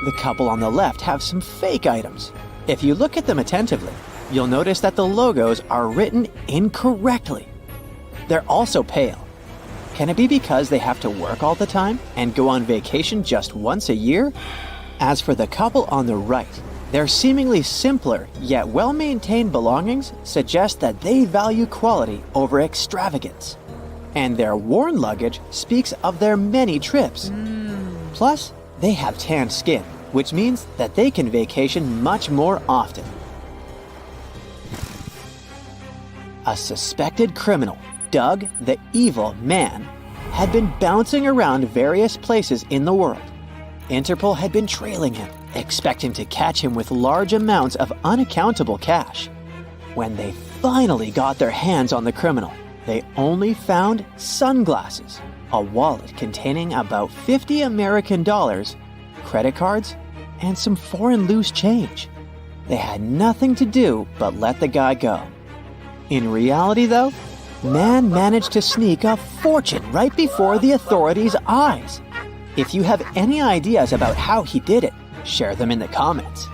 The couple on the left have some fake items. If you look at them attentively, you'll notice that the logos are written incorrectly. They're also pale. Can it be because they have to work all the time and go on vacation just once a year? As for the couple on the right, their seemingly simpler yet well-maintained belongings suggest that they value quality over extravagance. And their worn luggage speaks of their many trips. Plus, they have tanned skin, which means that they can vacation much more often. A suspected criminal, Doug the Evil Man, had been bouncing around various places in the world. Interpol had been trailing him, expecting to catch him with large amounts of unaccountable cash. When they finally got their hands on the criminal, they only found sunglasses, a wallet containing about $50 American, credit cards, and some foreign loose change. They had nothing to do but let the guy go. In reality, though, Man managed to sneak a fortune right before the authorities' eyes. If you have any ideas about how he did it, share them in the comments.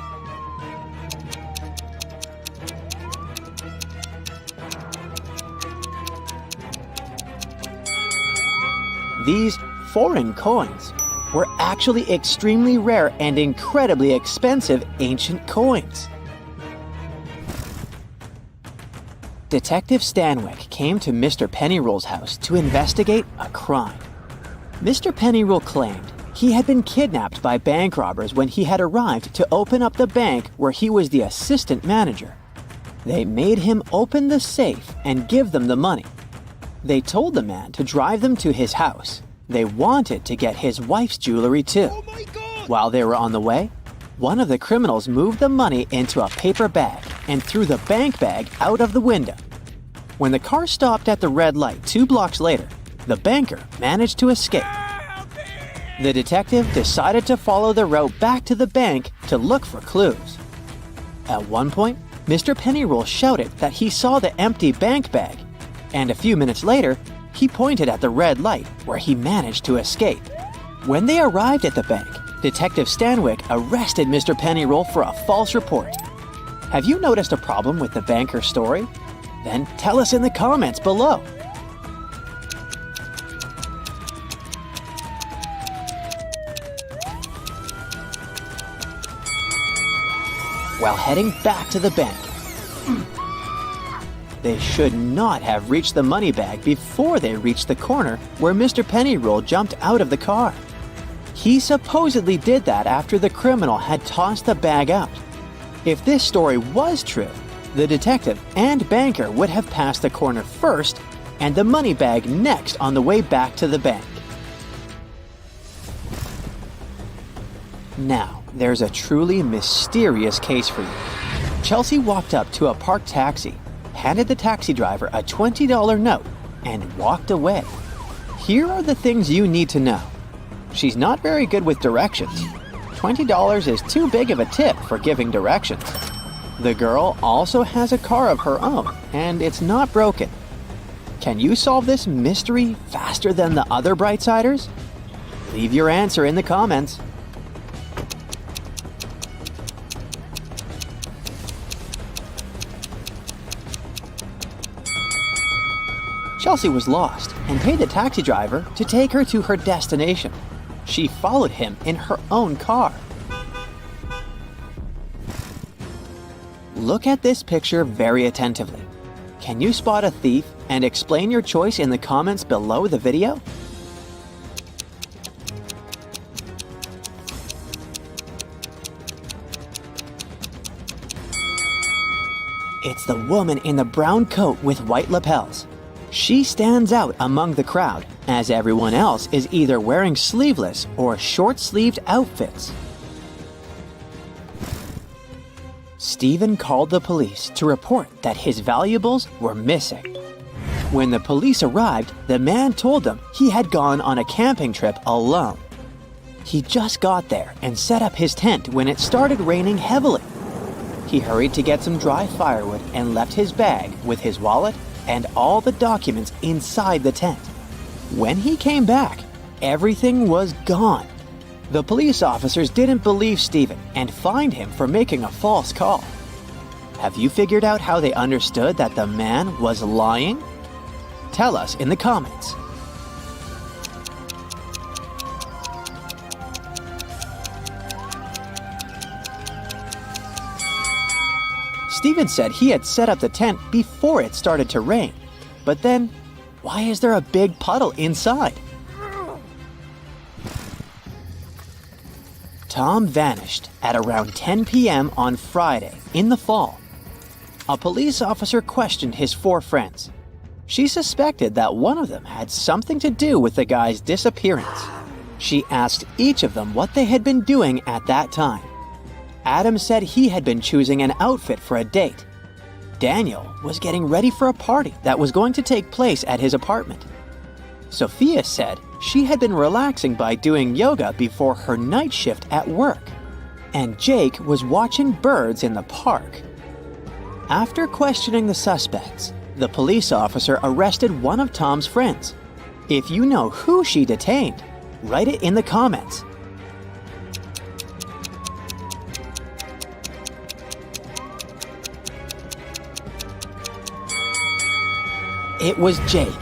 These foreign coins were actually extremely rare and incredibly expensive ancient coins. Detective Stanwyck came to Mr. Pennyroll's house to investigate a crime. Mr. Pennyroll claimed he had been kidnapped by bank robbers when he had arrived to open up the bank where he was the assistant manager. They made him open the safe and give them the money. They told the man to drive them to his house. They wanted to get his wife's jewelry too. Oh my God! While they were on the way, one of the criminals moved the money into a paper bag and threw the bank bag out of the window. When the car stopped at the red light 2 blocks later, the banker managed to escape. The detective decided to follow the route back to the bank to look for clues. At one point, Mr. Pennyroll shouted that he saw the empty bank bag, and a few minutes later, he pointed at the red light where he managed to escape. When they arrived at the bank, Detective Stanwyck arrested Mr. Pennyroll for a false report. Have you noticed a problem with the banker's story? Then tell us in the comments below. While heading back to the bank, they should not have reached the money bag before they reached the corner where Mr. Pennyroll jumped out of the car. He supposedly did that after the criminal had tossed the bag out. If this story was true, the detective and banker would have passed the corner first and the money bag next on the way back to the bank. Now, there's a truly mysterious case for you. Chelsea walked up to a parked taxi, handed the taxi driver a $20 note, and walked away. Here are the things you need to know. She's not very good with directions. $20 is too big of a tip for giving directions. The girl also has a car of her own, and it's not broken. Can you solve this mystery faster than the other Brightsiders? Leave your answer in the comments. Chelsea was lost and paid the taxi driver to take her to her destination. She followed him in her own car. Look at this picture very attentively. Can you spot a thief and explain your choice in the comments below the video? It's the woman in the brown coat with white lapels. She stands out among the crowd, as everyone else is either wearing sleeveless or short-sleeved outfits. Stephen called the police to report that his valuables were missing. When the police arrived, the man told them he had gone on a camping trip alone. He just got there and set up his tent when it started raining heavily. He hurried to get some dry firewood and left his bag with his wallet and all the documents inside the tent. When he came back, everything was gone. The police officers didn't believe Stephen and fined him for making a false call. Have you figured out how they understood that the man was lying? Tell us in the comments. Stephen said he had set up the tent before it started to rain. But then, why is there a big puddle inside? Tom vanished at around 10 p.m. on Friday in the fall. A police officer questioned his 4 friends. She suspected that one of them had something to do with the guy's disappearance. She asked each of them what they had been doing at that time. Adam said he had been choosing an outfit for a date. Daniel was getting ready for a party that was going to take place at his apartment. Sophia said she had been relaxing by doing yoga before her night shift at work. And Jake was watching birds in the park. After questioning the suspects, the police officer arrested one of Tom's friends. If you know who she detained, write it in the comments. It was Jake.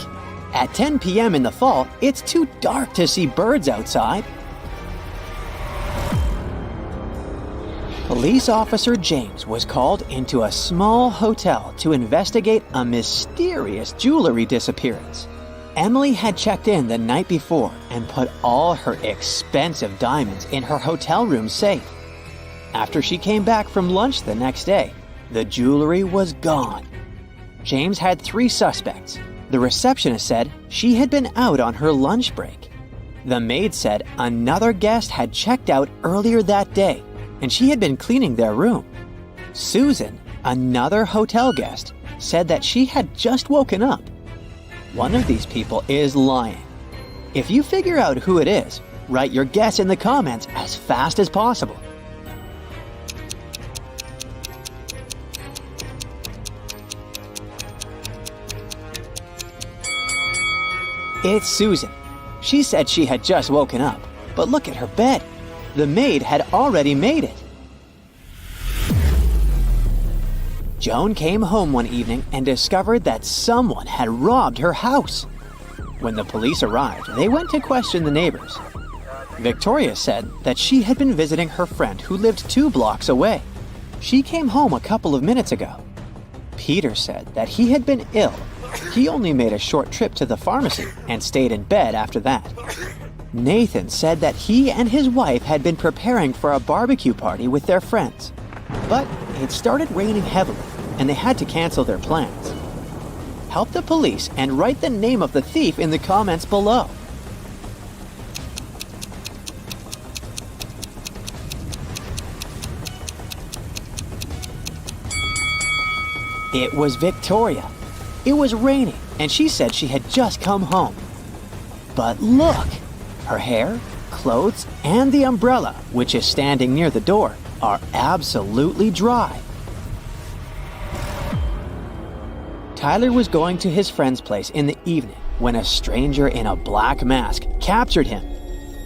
At 10 p.m. in the fall, it's too dark to see birds outside. Police officer James was called into a small hotel to investigate a mysterious jewelry disappearance. Emily had checked in the night before and put all her expensive diamonds in her hotel room safe. After she came back from lunch the next day, the jewelry was gone. James had 3 suspects. The receptionist said she had been out on her lunch break. The maid said another guest had checked out earlier that day, and she had been cleaning their room. Susan, another hotel guest, said that she had just woken up. One of these people is lying. If you figure out who it is, write your guess in the comments as fast as possible. It's Susan. She said she had just woken up, but look at her bed. The maid had already made it. Joan came home one evening and discovered that someone had robbed her house. When the police arrived, they went to question the neighbors. Victoria said that she had been visiting her friend who lived 2 blocks away. She came home a couple of minutes ago. Peter said that he had been ill. He only made a short trip to the pharmacy and stayed in bed after that. Nathan said that he and his wife had been preparing for a barbecue party with their friends. But it started raining heavily, and they had to cancel their plans. Help the police and write the name of the thief in the comments below. It was Victoria. It was raining, and she said she had just come home. But look! Her hair, clothes, and the umbrella, which is standing near the door, are absolutely dry. Tyler was going to his friend's place in the evening when a stranger in a black mask captured him.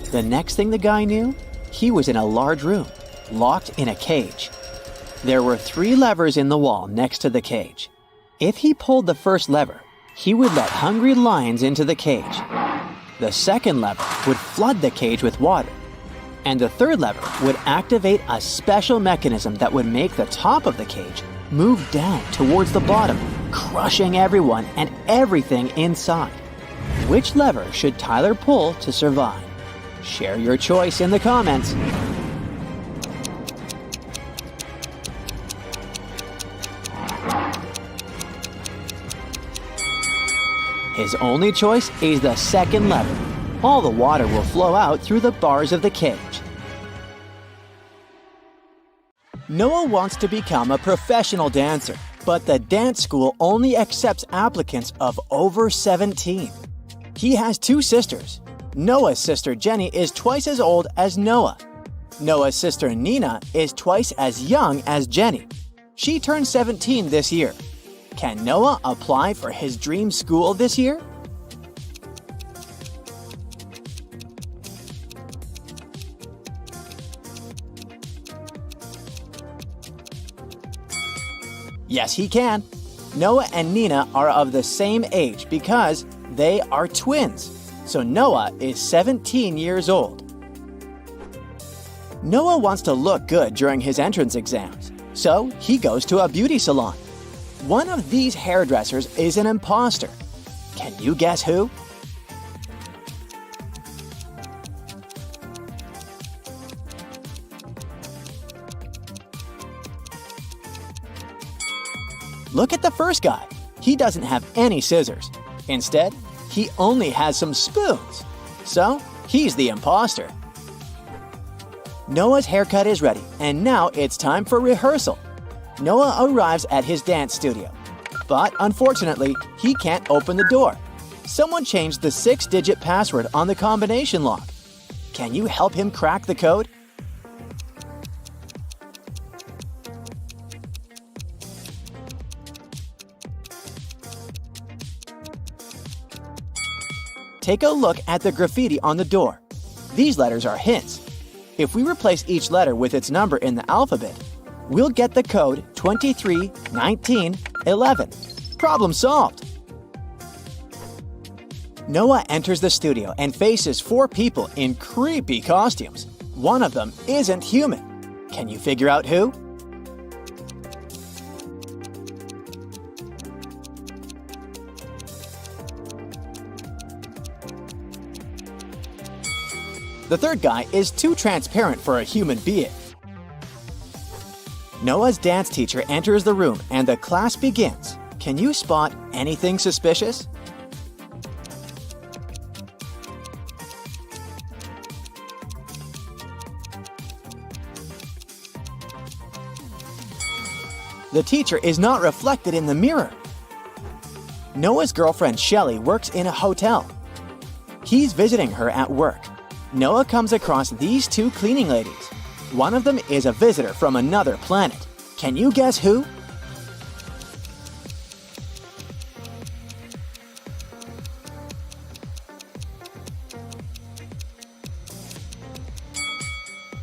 The next thing the guy knew, he was in a large room, locked in a cage. There were 3 levers in the wall next to the cage. If he pulled the first lever, he would let hungry lions into the cage. The second lever would flood the cage with water. And the third lever would activate a special mechanism that would make the top of the cage move down towards the bottom, crushing everyone and everything inside. Which lever should Tyler pull to survive? Share your choice in the comments. His only choice is the second lever. All the water will flow out through the bars of the cage. Noah wants to become a professional dancer, but the dance school only accepts applicants of over 17. He has 2 sisters. Noah's sister Jenny is twice as old as Noah. Noah's sister Nina is twice as young as Jenny. She turned 17 this year. Can Noah apply for his dream school this year? Yes, he can. Noah and Nina are of the same age because they are twins. So Noah is 17 years old. Noah wants to look good during his entrance exams, so he goes to a beauty salon. One of these hairdressers is an imposter. Can you guess who? Look at the first guy. He doesn't have any scissors. Instead, he only has some spoons. So, he's the imposter. Noah's haircut is ready, and now it's time for rehearsal. Noah arrives at his dance studio. But unfortunately, he can't open the door. Someone changed the 6-digit password on the combination lock. Can you help him crack the code? Take a look at the graffiti on the door. These letters are hints. If we replace each letter with its number in the alphabet, we'll get the code 231911. Problem solved! Noah enters the studio and faces 4 people in creepy costumes. One of them isn't human. Can you figure out who? The third guy is too transparent for a human being. Noah's dance teacher enters the room and the class begins. Can you spot anything suspicious? The teacher is not reflected in the mirror. Noah's girlfriend Shelly works in a hotel. He's visiting her at work. Noah comes across these 2 cleaning ladies. One of them is a visitor from another planet. Can you guess who?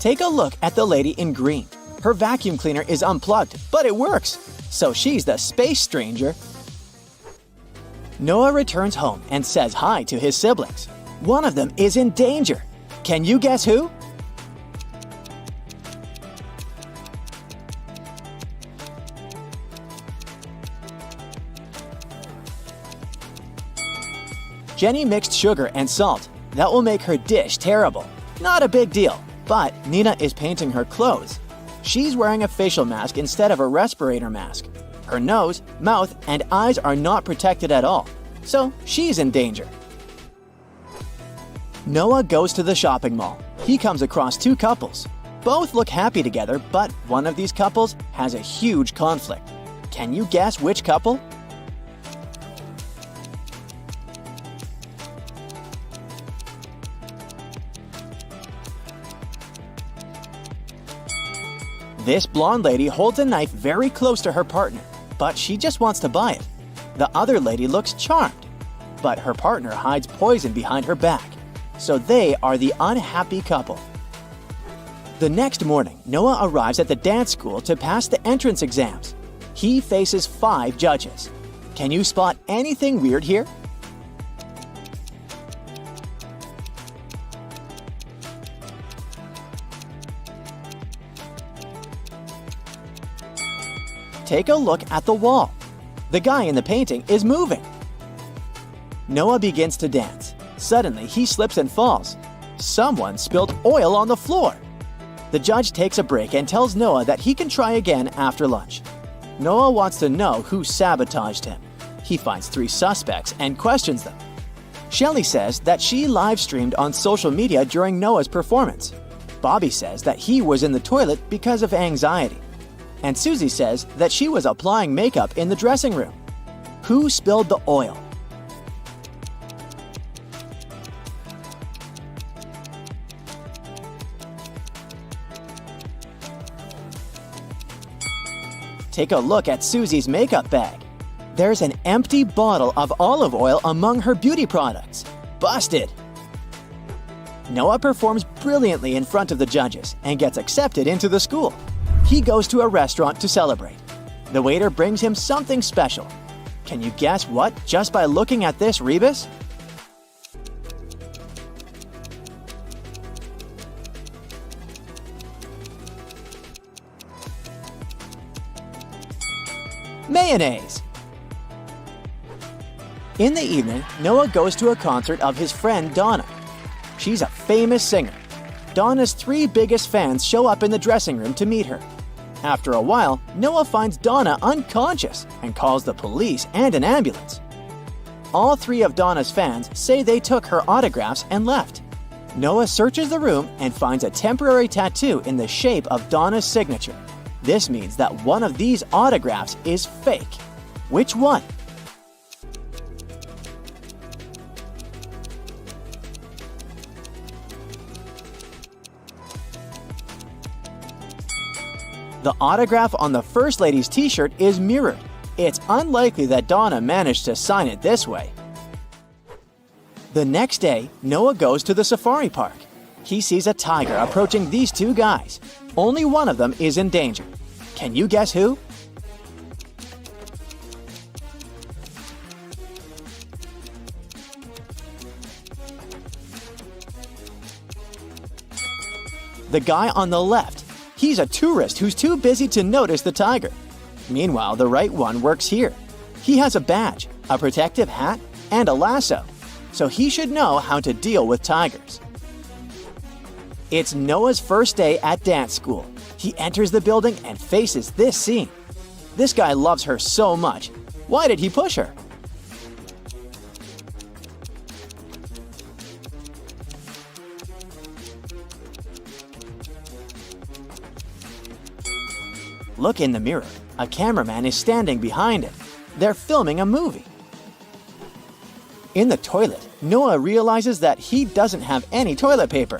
Take a look at the lady in green. Her vacuum cleaner is unplugged, but it works. So she's the space stranger. Noah returns home and says hi to his siblings. One of them is in danger. Can you guess who? Jenny mixed sugar and salt. That will make her dish terrible. Not a big deal, but Nina is painting her clothes. She's wearing a facial mask instead of a respirator mask. Her nose, mouth, and eyes are not protected at all, so she's in danger. Noah goes to the shopping mall. He comes across 2 couples. Both look happy together, but one of these couples has a huge conflict. Can you guess which couple? This blonde lady holds a knife very close to her partner, but she just wants to buy it. The other lady looks charmed, but her partner hides poison behind her back, so they are the unhappy couple. The next morning, Noah arrives at the dance school to pass the entrance exams. He faces 5 judges. Can you spot anything weird here? Take a look at the wall. The guy in the painting is moving. Noah begins to dance. Suddenly, he slips and falls. Someone spilled oil on the floor. The judge takes a break and tells Noah that he can try again after lunch. Noah wants to know who sabotaged him. He finds 3 suspects and questions them. Shelley says that she live-streamed on social media during Noah's performance. Bobby says that he was in the toilet because of anxiety. And Susie says that she was applying makeup in the dressing room. Who spilled the oil? Take a look at Susie's makeup bag. There's an empty bottle of olive oil among her beauty products. Busted! Noah performs brilliantly in front of the judges and gets accepted into the school. He goes to a restaurant to celebrate. The waiter brings him something special. Can you guess what just by looking at this rebus? Mayonnaise! In the evening, Noah goes to a concert of his friend Donna. She's a famous singer. Donna's 3 biggest fans show up in the dressing room to meet her. After a while, Noah finds Donna unconscious and calls the police and an ambulance. All 3 of Donna's fans say they took her autographs and left. Noah searches the room and finds a temporary tattoo in the shape of Donna's signature. This means that one of these autographs is fake. Which one? The autograph on the First Lady's t-shirt is mirrored. It's unlikely that Donna managed to sign it this way. The next day, Noah goes to the safari park. He sees a tiger approaching these 2 guys. Only one of them is in danger. Can you guess who? The guy on the left. He's a tourist who's too busy to notice the tiger. Meanwhile, the right one works here. He has a badge, a protective hat, and a lasso, so he should know how to deal with tigers. It's Noah's first day at dance school. He enters the building and faces this scene. This guy loves her so much. Why did he push her? Look in the mirror. A cameraman is standing behind it. They're filming a movie. In the toilet, Noah realizes that he doesn't have any toilet paper.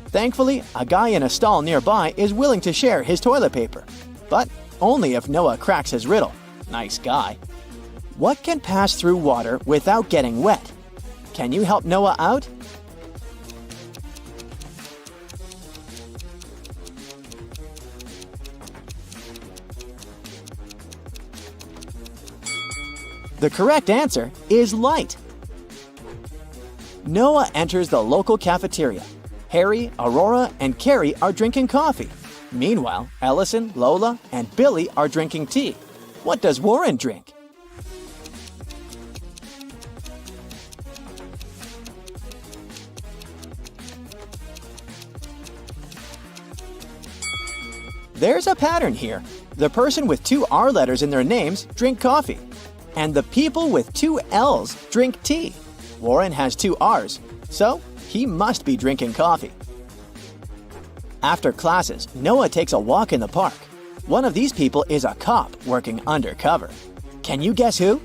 Thankfully, a guy in a stall nearby is willing to share his toilet paper. But only if Noah cracks his riddle. Nice guy. What can pass through water without getting wet? Can you help Noah out? The correct answer is light. Noah enters the local cafeteria. Harry, Aurora, and Carrie are drinking coffee. Meanwhile, Ellison, Lola, and Billy are drinking tea. What does Warren drink? There's a pattern here. The person with 2 R letters in their names drink coffee. And the people with 2 L's drink tea. Warren has 2 R's, so he must be drinking coffee. After classes, Noah takes a walk in the park. One of these people is a cop working undercover. Can you guess who?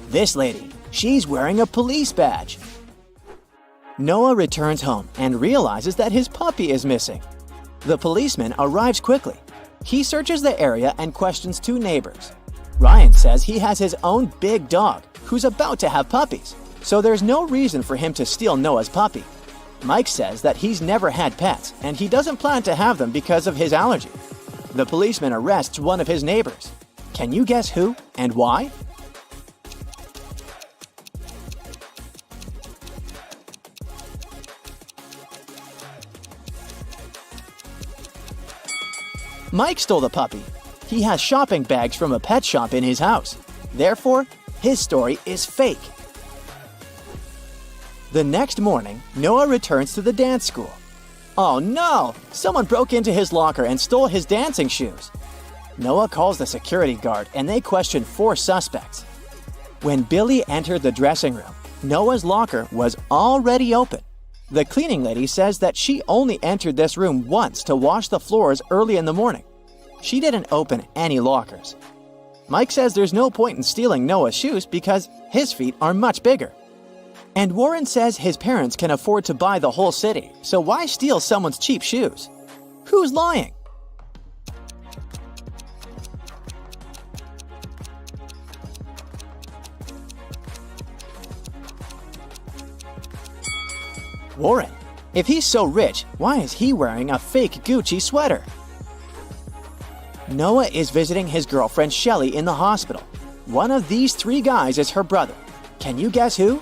This lady. She's wearing a police badge. Noah returns home and realizes that his puppy is missing. The policeman arrives quickly. He searches the area and questions 2 neighbors. Ryan says he has his own big dog who's about to have puppies, so there's no reason for him to steal Noah's puppy. Mike says that he's never had pets and he doesn't plan to have them because of his allergy. The policeman arrests one of his neighbors. Can you guess who and why? Mike stole the puppy. He has shopping bags from a pet shop in his house. Therefore, his story is fake. The next morning, Noah returns to the dance school. Oh no! Someone broke into his locker and stole his dancing shoes. Noah calls the security guard and they question 4 suspects. When Billy entered the dressing room, Noah's locker was already open. The cleaning lady says that she only entered this room once to wash the floors early in the morning. She didn't open any lockers. Mike says there's no point in stealing Noah's shoes because his feet are much bigger. And Warren says his parents can afford to buy the whole city, so why steal someone's cheap shoes? Who's lying? Warren. If he's so rich, why is he wearing a fake Gucci sweater? Noah is visiting his girlfriend Shelly in the hospital. One of these 3 guys is her brother. Can you guess who?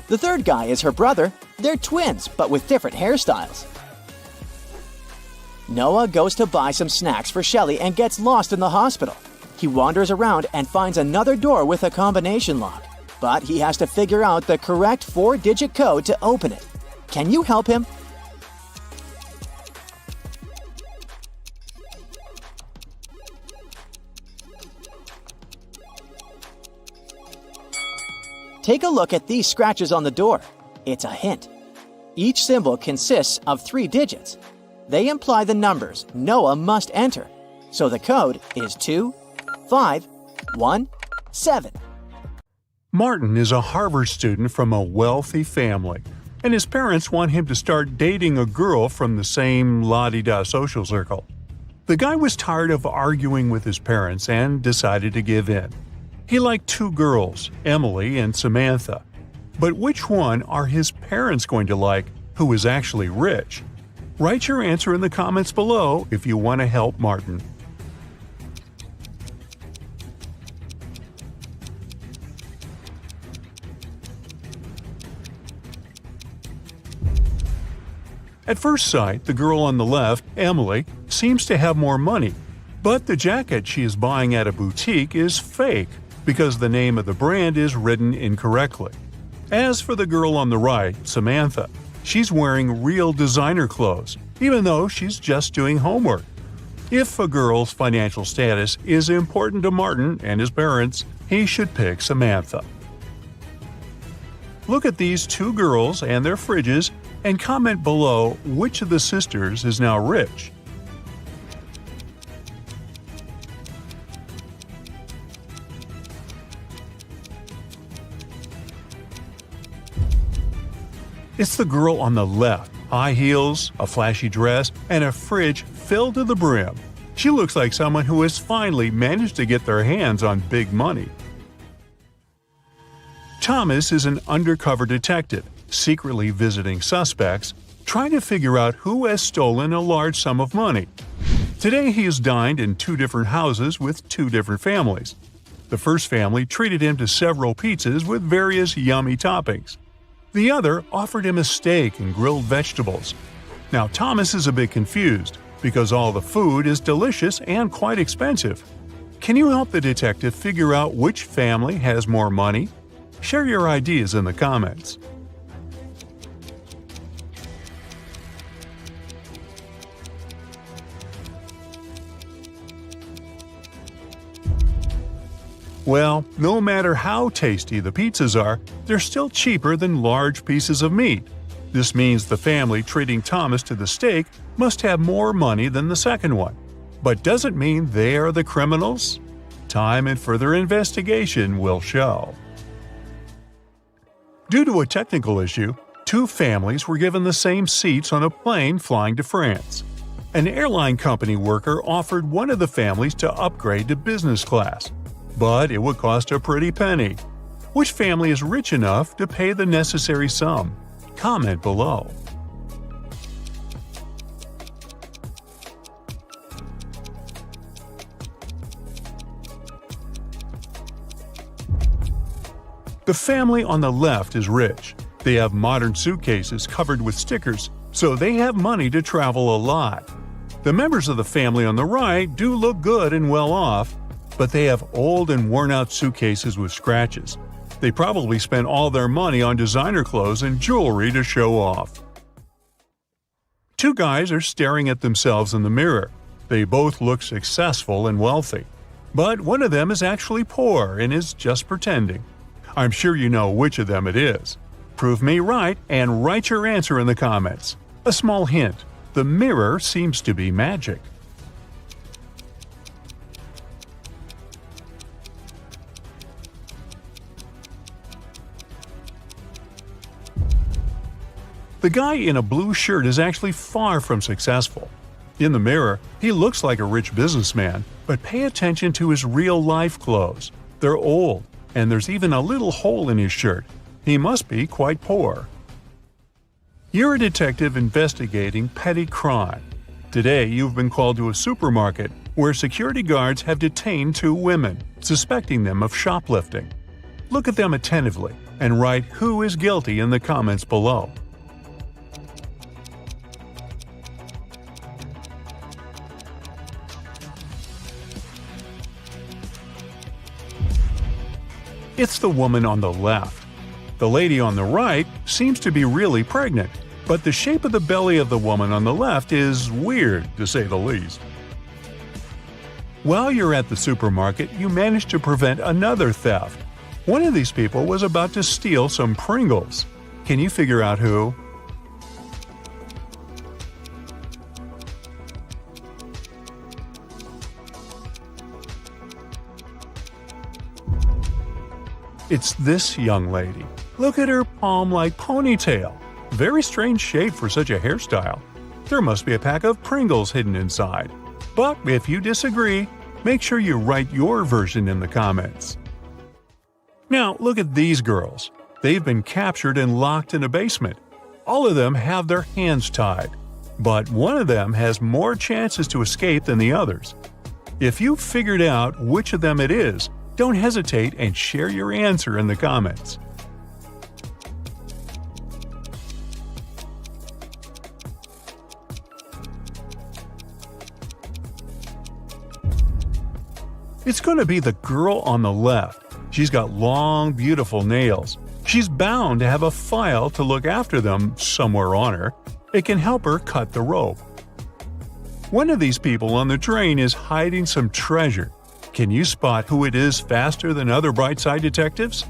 The 3rd guy is her brother. They're twins, but with different hairstyles. Noah goes to buy some snacks for Shelly and gets lost in the hospital. He wanders around and finds another door with a combination lock, but he has to figure out the correct 4-digit code to open it. Can you help him? Take a look at these scratches on the door. It's a hint. Each symbol consists of 3 digits. They imply the numbers Noah must enter. So the code is 2517. Martin is a Harvard student from a wealthy family, and his parents want him to start dating a girl from the same la-di-da social circle. The guy was tired of arguing with his parents and decided to give in. He liked 2 girls, Emily and Samantha. But which one are his parents going to like, who is actually rich? Write your answer in the comments below if you want to help Martin. At first sight, the girl on the left, Emily, seems to have more money, but the jacket she is buying at a boutique is fake because the name of the brand is written incorrectly. As for the girl on the right, Samantha, she's wearing real designer clothes, even though she's just doing homework. If a girl's financial status is important to Martin and his parents, he should pick Samantha. Look at these 2 girls and their fridges and comment below which of the sisters is now rich. It's the girl on the left. High heels, a flashy dress, and a fridge filled to the brim. She looks like someone who has finally managed to get their hands on big money. Thomas is an undercover detective, secretly visiting suspects, trying to figure out who has stolen a large sum of money. Today he has dined in 2 different houses with 2 different families. The first family treated him to several pizzas with various yummy toppings. The other offered him a steak and grilled vegetables. Now Thomas is a bit confused, because all the food is delicious and quite expensive. Can you help the detective figure out which family has more money? Share your ideas in the comments. Well, no matter how tasty the pizzas are, they're still cheaper than large pieces of meat. This means the family treating Thomas to the stake must have more money than the second one. But does it mean they are the criminals? Time and further investigation will show. Due to a technical issue, two families were given the same seats on a plane flying to France. An airline company worker offered one of the families to upgrade to business class, but it would cost a pretty penny. Which family is rich enough to pay the necessary sum? Comment below. The family on the left is rich. They have modern suitcases covered with stickers, so they have money to travel a lot. The members of the family on the right do look good and well off, but they have old and worn-out suitcases with scratches. They probably spent all their money on designer clothes and jewelry to show off. Two guys are staring at themselves in the mirror. They both look successful and wealthy. But one of them is actually poor and is just pretending. I'm sure you know which of them it is. Prove me right and write your answer in the comments. A small hint: the mirror seems to be magic. The guy in a blue shirt is actually far from successful. In the mirror, he looks like a rich businessman, but pay attention to his real-life clothes. They're old, and there's even a little hole in his shirt. He must be quite poor. You're a detective investigating petty crime. Today, you've been called to a supermarket where security guards have detained two women, suspecting them of shoplifting. Look at them attentively and write who is guilty in the comments below. It's the woman on the left. The lady on the right seems to be really pregnant, but the shape of the belly of the woman on the left is weird, to say the least. While you're at the supermarket, you manage to prevent another theft. One of these people was about to steal some Pringles. Can you figure out who? It's this young lady. Look at her palm-like ponytail. Very strange shape for such a hairstyle. There must be a pack of Pringles hidden inside. But if you disagree, make sure you write your version in the comments. Now look at these girls. They've been captured and locked in a basement. All of them have their hands tied, but one of them has more chances to escape than the others. If you've figured out which of them it is, don't hesitate and share your answer in the comments. It's going to be the girl on the left. She's got long, beautiful nails. She's bound to have a file to look after them somewhere on her. It can help her cut the rope. One of these people on the train is hiding some treasure. Can you spot who it is faster than other Brightside detectives?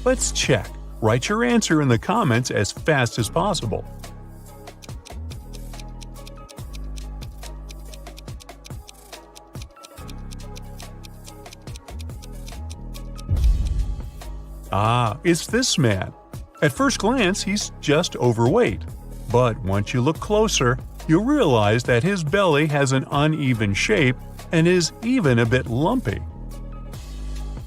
Let's check. Write your answer in the comments as fast as possible. It's this man. At first glance, he's just overweight. But once you look closer, you realize that his belly has an uneven shape and is even a bit lumpy.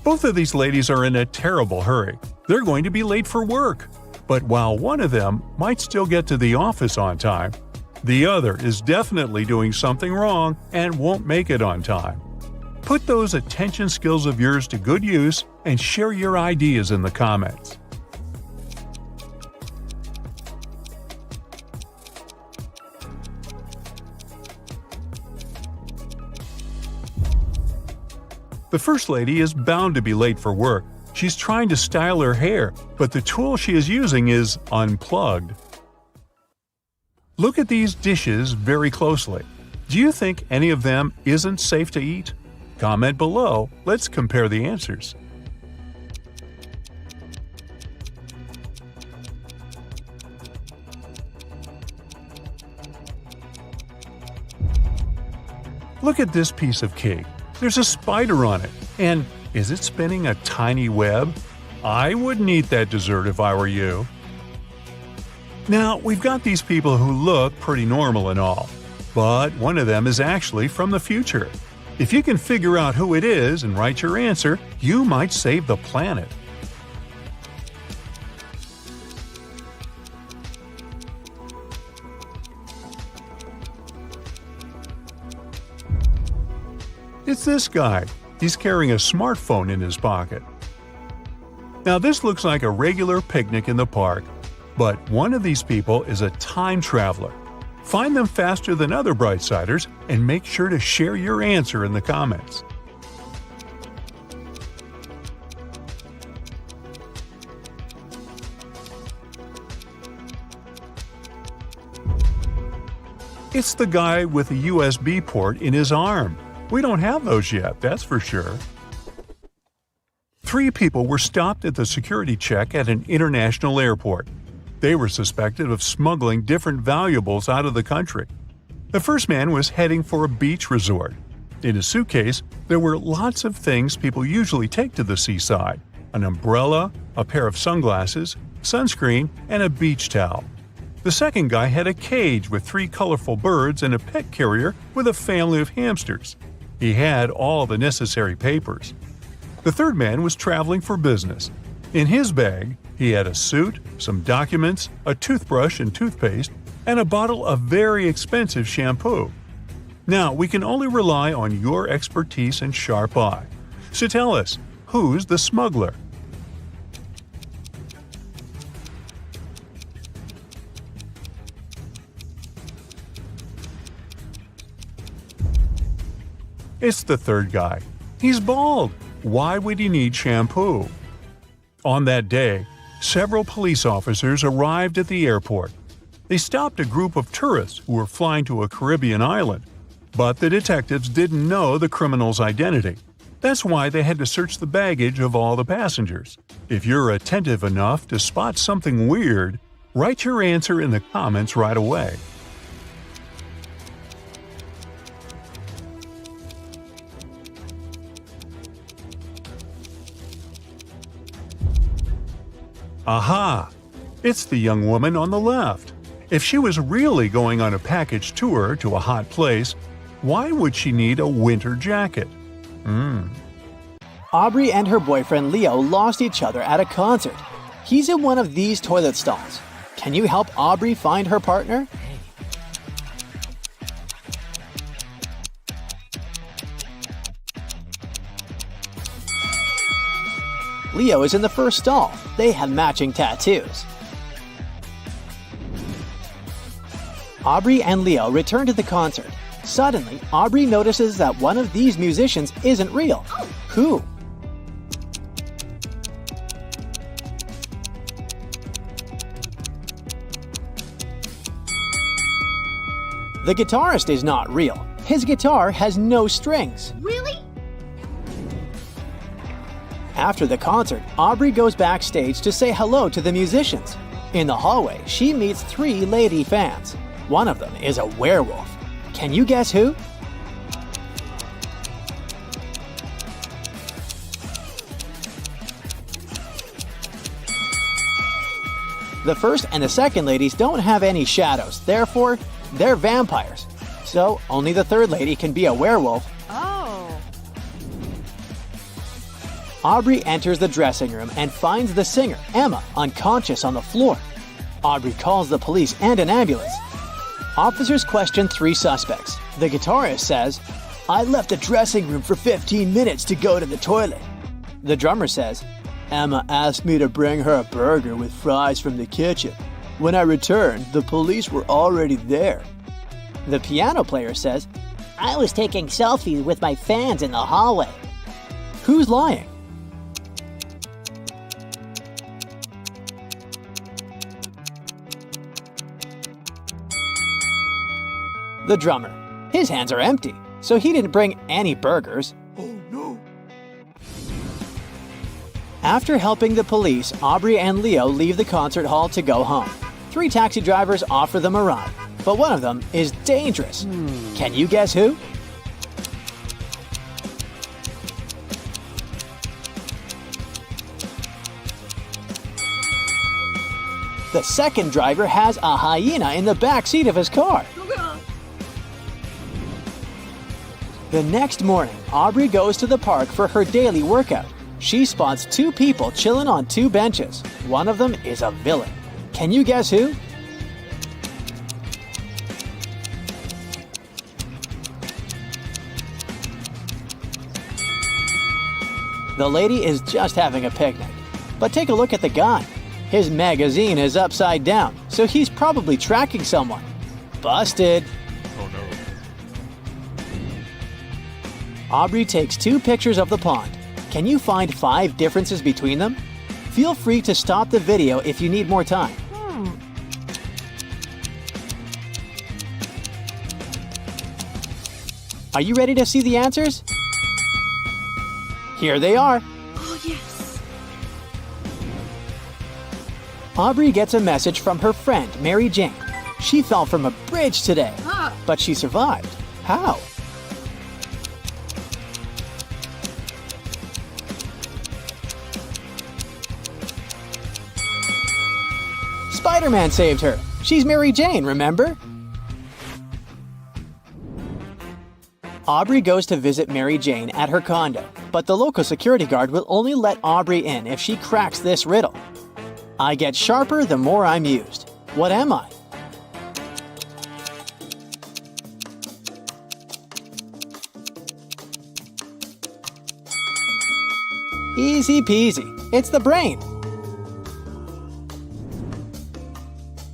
Both of these ladies are in a terrible hurry. They're going to be late for work. But while one of them might still get to the office on time, the other is definitely doing something wrong and won't make it on time. Put those attention skills of yours to good use and share your ideas in the comments. The first lady is bound to be late for work. She's trying to style her hair, but the tool she is using is unplugged. Look at these dishes very closely. Do you think any of them isn't safe to eat? Comment below. Let's compare the answers. Look at this piece of cake. There's a spider on it. And is it spinning a tiny web? I wouldn't eat that dessert if I were you. Now, we've got these people who look pretty normal and all, but one of them is actually from the future. If you can figure out who it is and write your answer, you might save the planet. It's this guy. He's carrying a smartphone in his pocket. Now this looks like a regular picnic in the park, but one of these people is a time traveler. Find them faster than other Brightsiders and make sure to share your answer in the comments. It's the guy with a USB port in his arm. We don't have those yet, that's for sure. 3 people were stopped at the security check at an international airport. They were suspected of smuggling different valuables out of the country. The first man was heading for a beach resort. In his suitcase, there were lots of things people usually take to the seaside: an umbrella, a pair of sunglasses, sunscreen, and a beach towel. The second guy had a cage with 3 colorful birds and a pet carrier with a family of hamsters. He had all the necessary papers. The third man was traveling for business. In his bag, he had a suit, some documents, a toothbrush and toothpaste, and a bottle of very expensive shampoo. Now, we can only rely on your expertise and sharp eye. So tell us, who's the smuggler? It's the third guy. He's bald. Why would he need shampoo? On that day, several police officers arrived at the airport. They stopped a group of tourists who were flying to a Caribbean island, but the detectives didn't know the criminal's identity. That's why they had to search the baggage of all the passengers. If you're attentive enough to spot something weird, write your answer in the comments right away. Aha! It's the young woman on the left. If she was really going on a package tour to a hot place, why would she need a winter jacket? Aubrey and her boyfriend Leo lost each other at a concert. He's in one of these toilet stalls. Can you help Aubrey find her partner? Leo is in the first stall. They have matching tattoos. Aubrey and Leo return to the concert. Suddenly, Aubrey notices that one of these musicians isn't real. Who? The guitarist is not real. His guitar has no strings. Really? After the concert, Aubrey goes backstage to say hello to the musicians. In the hallway, she meets 3 lady fans. One of them is a werewolf. Can you guess who? The first and the second ladies don't have any shadows, therefore, they're vampires. So, only the third lady can be a werewolf. Aubrey enters the dressing room and finds the singer, Emma, unconscious on the floor. Aubrey calls the police and an ambulance. Officers question 3 suspects. The guitarist says, "I left the dressing room for 15 minutes to go to the toilet." The drummer says, "Emma asked me to bring her a burger with fries from the kitchen. When I returned, the police were already there." The piano player says, "I was taking selfies with my fans in the hallway." Who's lying? The drummer. His hands are empty, so he didn't bring any burgers. Oh no! After helping the police, Aubrey and Leo leave the concert hall to go home. 3 taxi drivers offer them a ride, but one of them is dangerous. Can you guess who? The second driver has a hyena in the back seat of his car. The next morning, Aubrey goes to the park for her daily workout. She spots two people chilling on two benches. One of them is a villain. Can you guess who? The lady is just having a picnic. But take a look at the guy. His magazine is upside down, so he's probably tracking someone. Busted! Oh no. Aubrey takes two pictures of the pond. Can you find 5 differences between them? Feel free to stop the video if you need more time. Are you ready to see the answers? Here they are. Oh, yes. Aubrey gets a message from her friend, Mary Jane. She fell from a bridge today, but she survived. How? Spider-Man saved her. She's Mary Jane, remember? Aubrey goes to visit Mary Jane at her condo, but the local security guard will only let Aubrey in if she cracks this riddle. I get sharper the more I'm used. What am I? Easy peasy. It's the brain.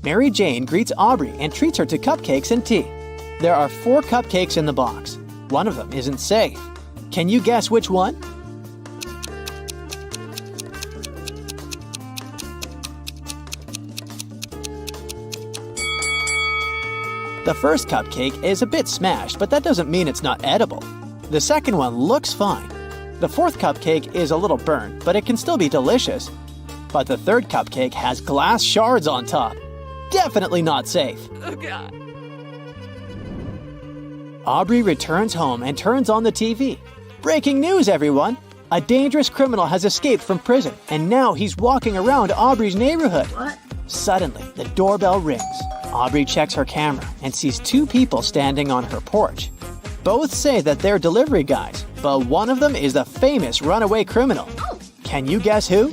Mary Jane greets Aubrey and treats her to cupcakes and tea. There are 4 cupcakes in the box. One of them isn't safe. Can you guess which one? The first cupcake is a bit smashed, but that doesn't mean it's not edible. The second one looks fine. The fourth cupcake is a little burnt, but it can still be delicious. But the third cupcake has glass shards on top. Definitely not safe. Oh, God. Aubrey returns home and turns on the TV. Breaking news, everyone! A dangerous criminal has escaped from prison, and now he's walking around Aubrey's neighborhood. What? Suddenly, the doorbell rings. Aubrey checks her camera and sees 2 people standing on her porch. Both say that they're delivery guys, but one of them is the famous runaway criminal. Oh. Can you guess who?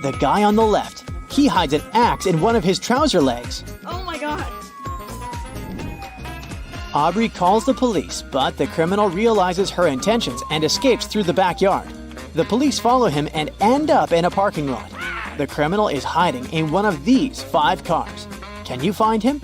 The guy on the left. He hides an axe in one of his trouser legs. Oh, my God. Aubrey calls the police, but the criminal realizes her intentions and escapes through the backyard. The police follow him and end up in a parking lot. The criminal is hiding in one of these 5 cars. Can you find him?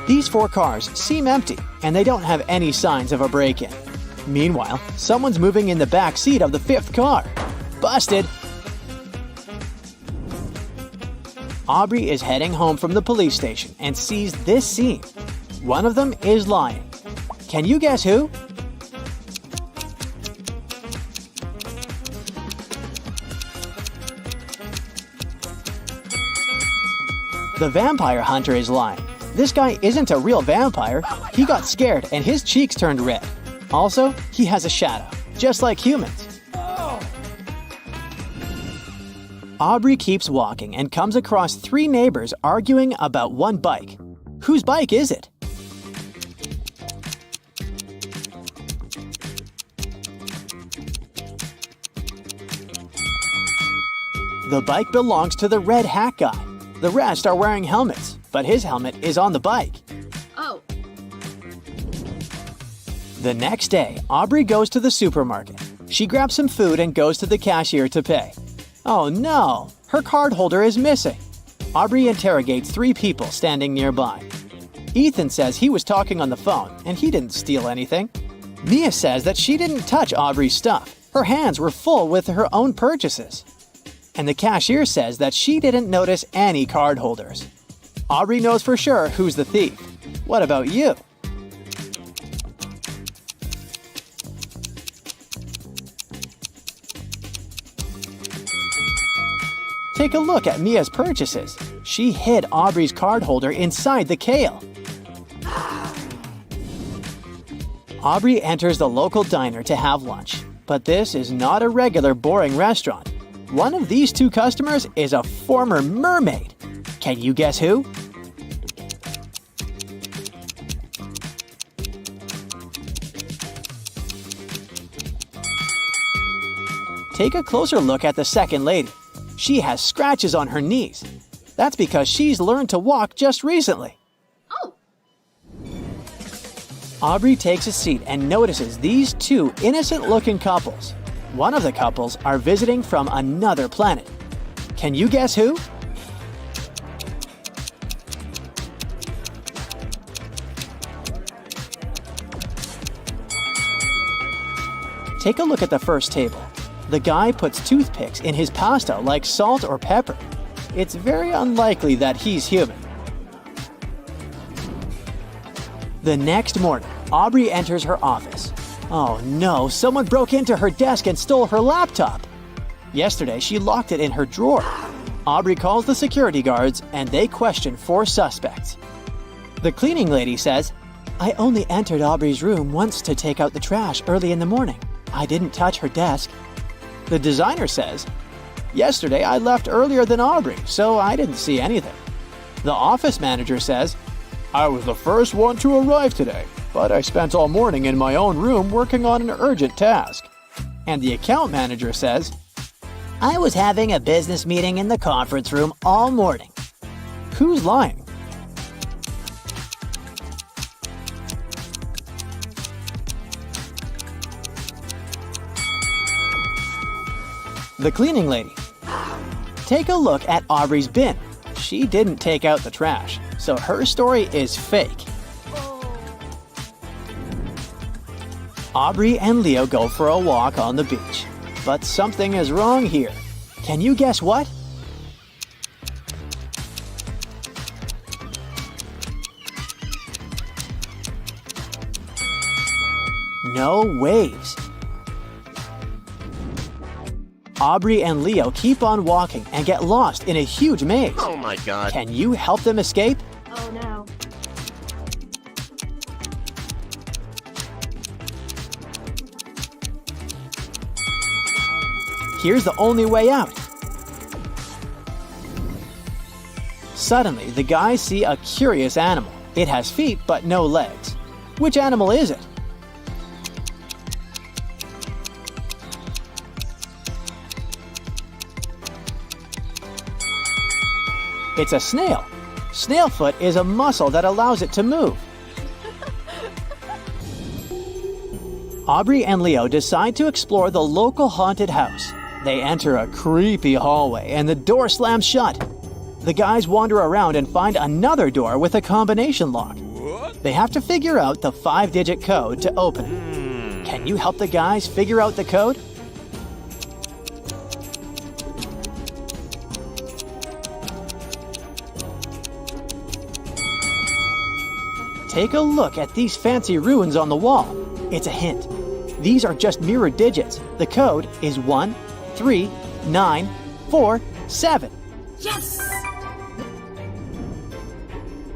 These 4 cars seem empty, and they don't have any signs of a break-in. Meanwhile, someone's moving in the back seat of the 5th car. Busted! Aubrey is heading home from the police station and sees this scene. One of them is lying. Can you guess who? The vampire hunter is lying. This guy isn't a real vampire. He got scared and his cheeks turned red. Also, he has a shadow, just like humans. Aubrey keeps walking and comes across 3 neighbors arguing about one bike. Whose bike is it? The bike belongs to the red hat guy. The rest are wearing helmets, but his helmet is on the bike. Oh. The next day, Aubrey goes to the supermarket. She grabs some food and goes to the cashier to pay. Oh no, her card holder is missing. Aubrey interrogates 3 people standing nearby. Ethan says he was talking on the phone and he didn't steal anything. Mia says that she didn't touch Aubrey's stuff. Her hands were full with her own purchases. And the cashier says that she didn't notice any card holders. Aubrey knows for sure who's the thief. What about you? Take a look at Mia's purchases. She hid Aubrey's card holder inside the kale. Aubrey enters the local diner to have lunch. But this is not a regular boring restaurant. One of these two customers is a former mermaid. Can you guess who? Take a closer look at the second lady. She has scratches on her knees. That's because she's learned to walk just recently. Oh. Aubrey takes a seat and notices these two innocent-looking couples. One of the couples are visiting from another planet. Can you guess who? Take a look at the first table. The guy puts toothpicks in his pasta like salt or pepper. It's very unlikely that he's human. The next morning, Aubrey enters her office. Oh no, someone broke into her desk and stole her laptop. Yesterday, she locked it in her drawer. Aubrey calls the security guards and they question 4 suspects. The cleaning lady says, "I only entered Aubrey's room once to take out the trash early in the morning. I didn't touch her desk." The designer says, "Yesterday I left earlier than Aubrey, so I didn't see anything." The office manager says, "I was the first one to arrive today, but I spent all morning in my own room working on an urgent task." And the account manager says, "I was having a business meeting in the conference room all morning." Who's lying? The cleaning lady. Take a look at Aubrey's bin. She didn't take out the trash, so her story is fake. Aubrey and Leo go for a walk on the beach. But something is wrong here. Can you guess what? No waves. Aubrey and Leo keep on walking and get lost in a huge maze. Oh my god. Can you help them escape? Oh no. Here's the only way out. Suddenly, the guys see a curious animal. It has feet but no legs. Which animal is it? It's a snail. Snail foot is a muscle that allows it to move. Aubrey and Leo decide to explore the local haunted house. They enter a creepy hallway and the door slams shut. The guys wander around and find another door with a combination lock. They have to figure out the 5-digit code to open it. Can you help the guys figure out the code? Take a look at these fancy runes on the wall. It's a hint. These are just mirror digits. The code is 1, 3, 9, 4, 7. Yes!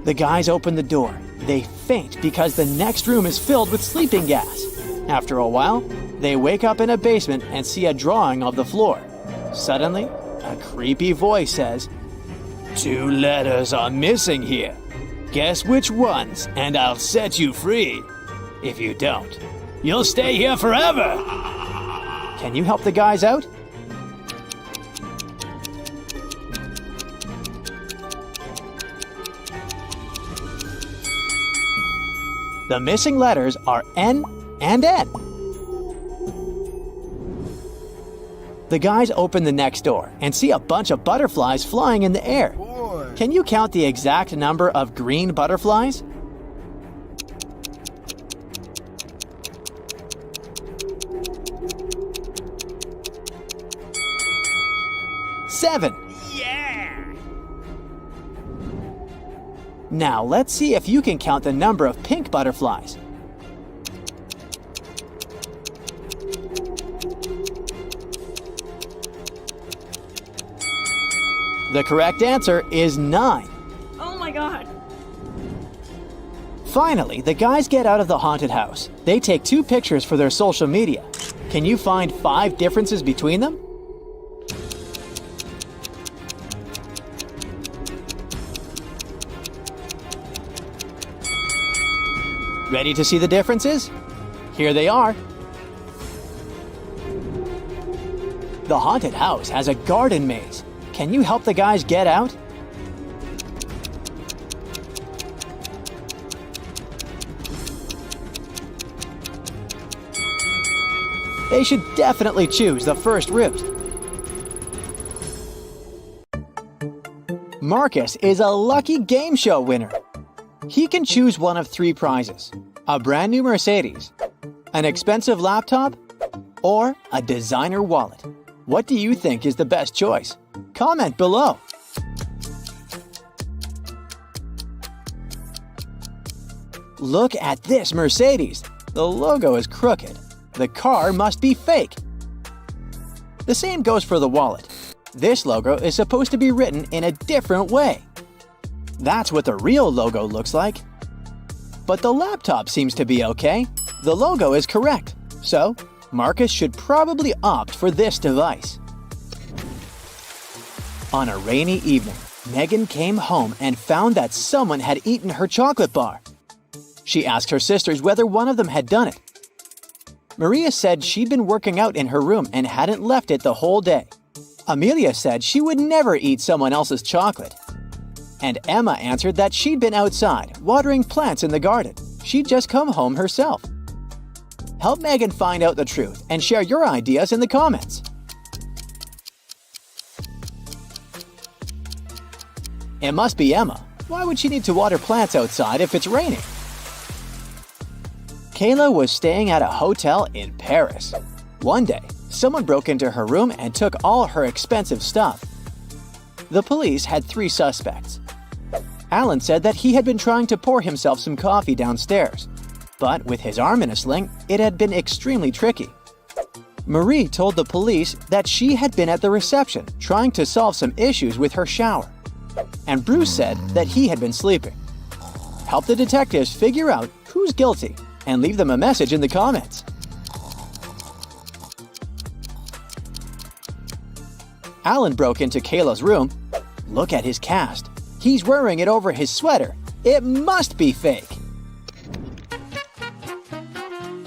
The guys open the door. They faint because the next room is filled with sleeping gas. After a while, they wake up in a basement and see a drawing of the floor. Suddenly, a creepy voice says, "2 letters are missing here. Guess which ones, and I'll set you free. If you don't, you'll stay here forever." Can you help the guys out? The missing letters are N and N. The guys open the next door and see a bunch of butterflies flying in the air. Can you count the exact number of green butterflies? Seven. Yeah! Now let's see if you can count the number of pink butterflies. The correct answer is 9. Oh my god. Finally, the guys get out of the haunted house. They take 2 pictures for their social media. Can you find 5 differences between them? Ready to see the differences? Here they are. The haunted house has a garden maze. Can you help the guys get out? They should definitely choose the first route. Marcus is a lucky game show winner. He can choose one of 3 prizes: a brand new Mercedes, an expensive laptop, or a designer wallet. What do you think is the best choice? Comment below. Look at this Mercedes. The logo is crooked. The car must be fake. The same goes for the wallet. This logo is supposed to be written in a different way. That's what the real logo looks like. But the laptop seems to be okay. The logo is correct. So, Marcus should probably opt for this device. On a rainy evening, Megan came home and found that someone had eaten her chocolate bar. She asked her sisters whether one of them had done it. Maria said she'd been working out in her room and hadn't left it the whole day. Amelia said she would never eat someone else's chocolate. And Emma answered that she'd been outside, watering plants in the garden. She'd just come home herself. Help Megan find out the truth and share your ideas in the comments. It must be Emma. Why would she need to water plants outside if it's raining? Kayla was staying at a hotel in Paris. One day, someone broke into her room and took all her expensive stuff. The police had 3 suspects. Alan said that he had been trying to pour himself some coffee downstairs, but with his arm in a sling, it had been extremely tricky. Marie told the police that she had been at the reception trying to solve some issues with her shower, and Bruce said that he had been sleeping. Help the detectives figure out who's guilty and leave them a message in the comments. Alan broke into Kayla's room. Look at his cast. He's wearing it over his sweater. It must be fake.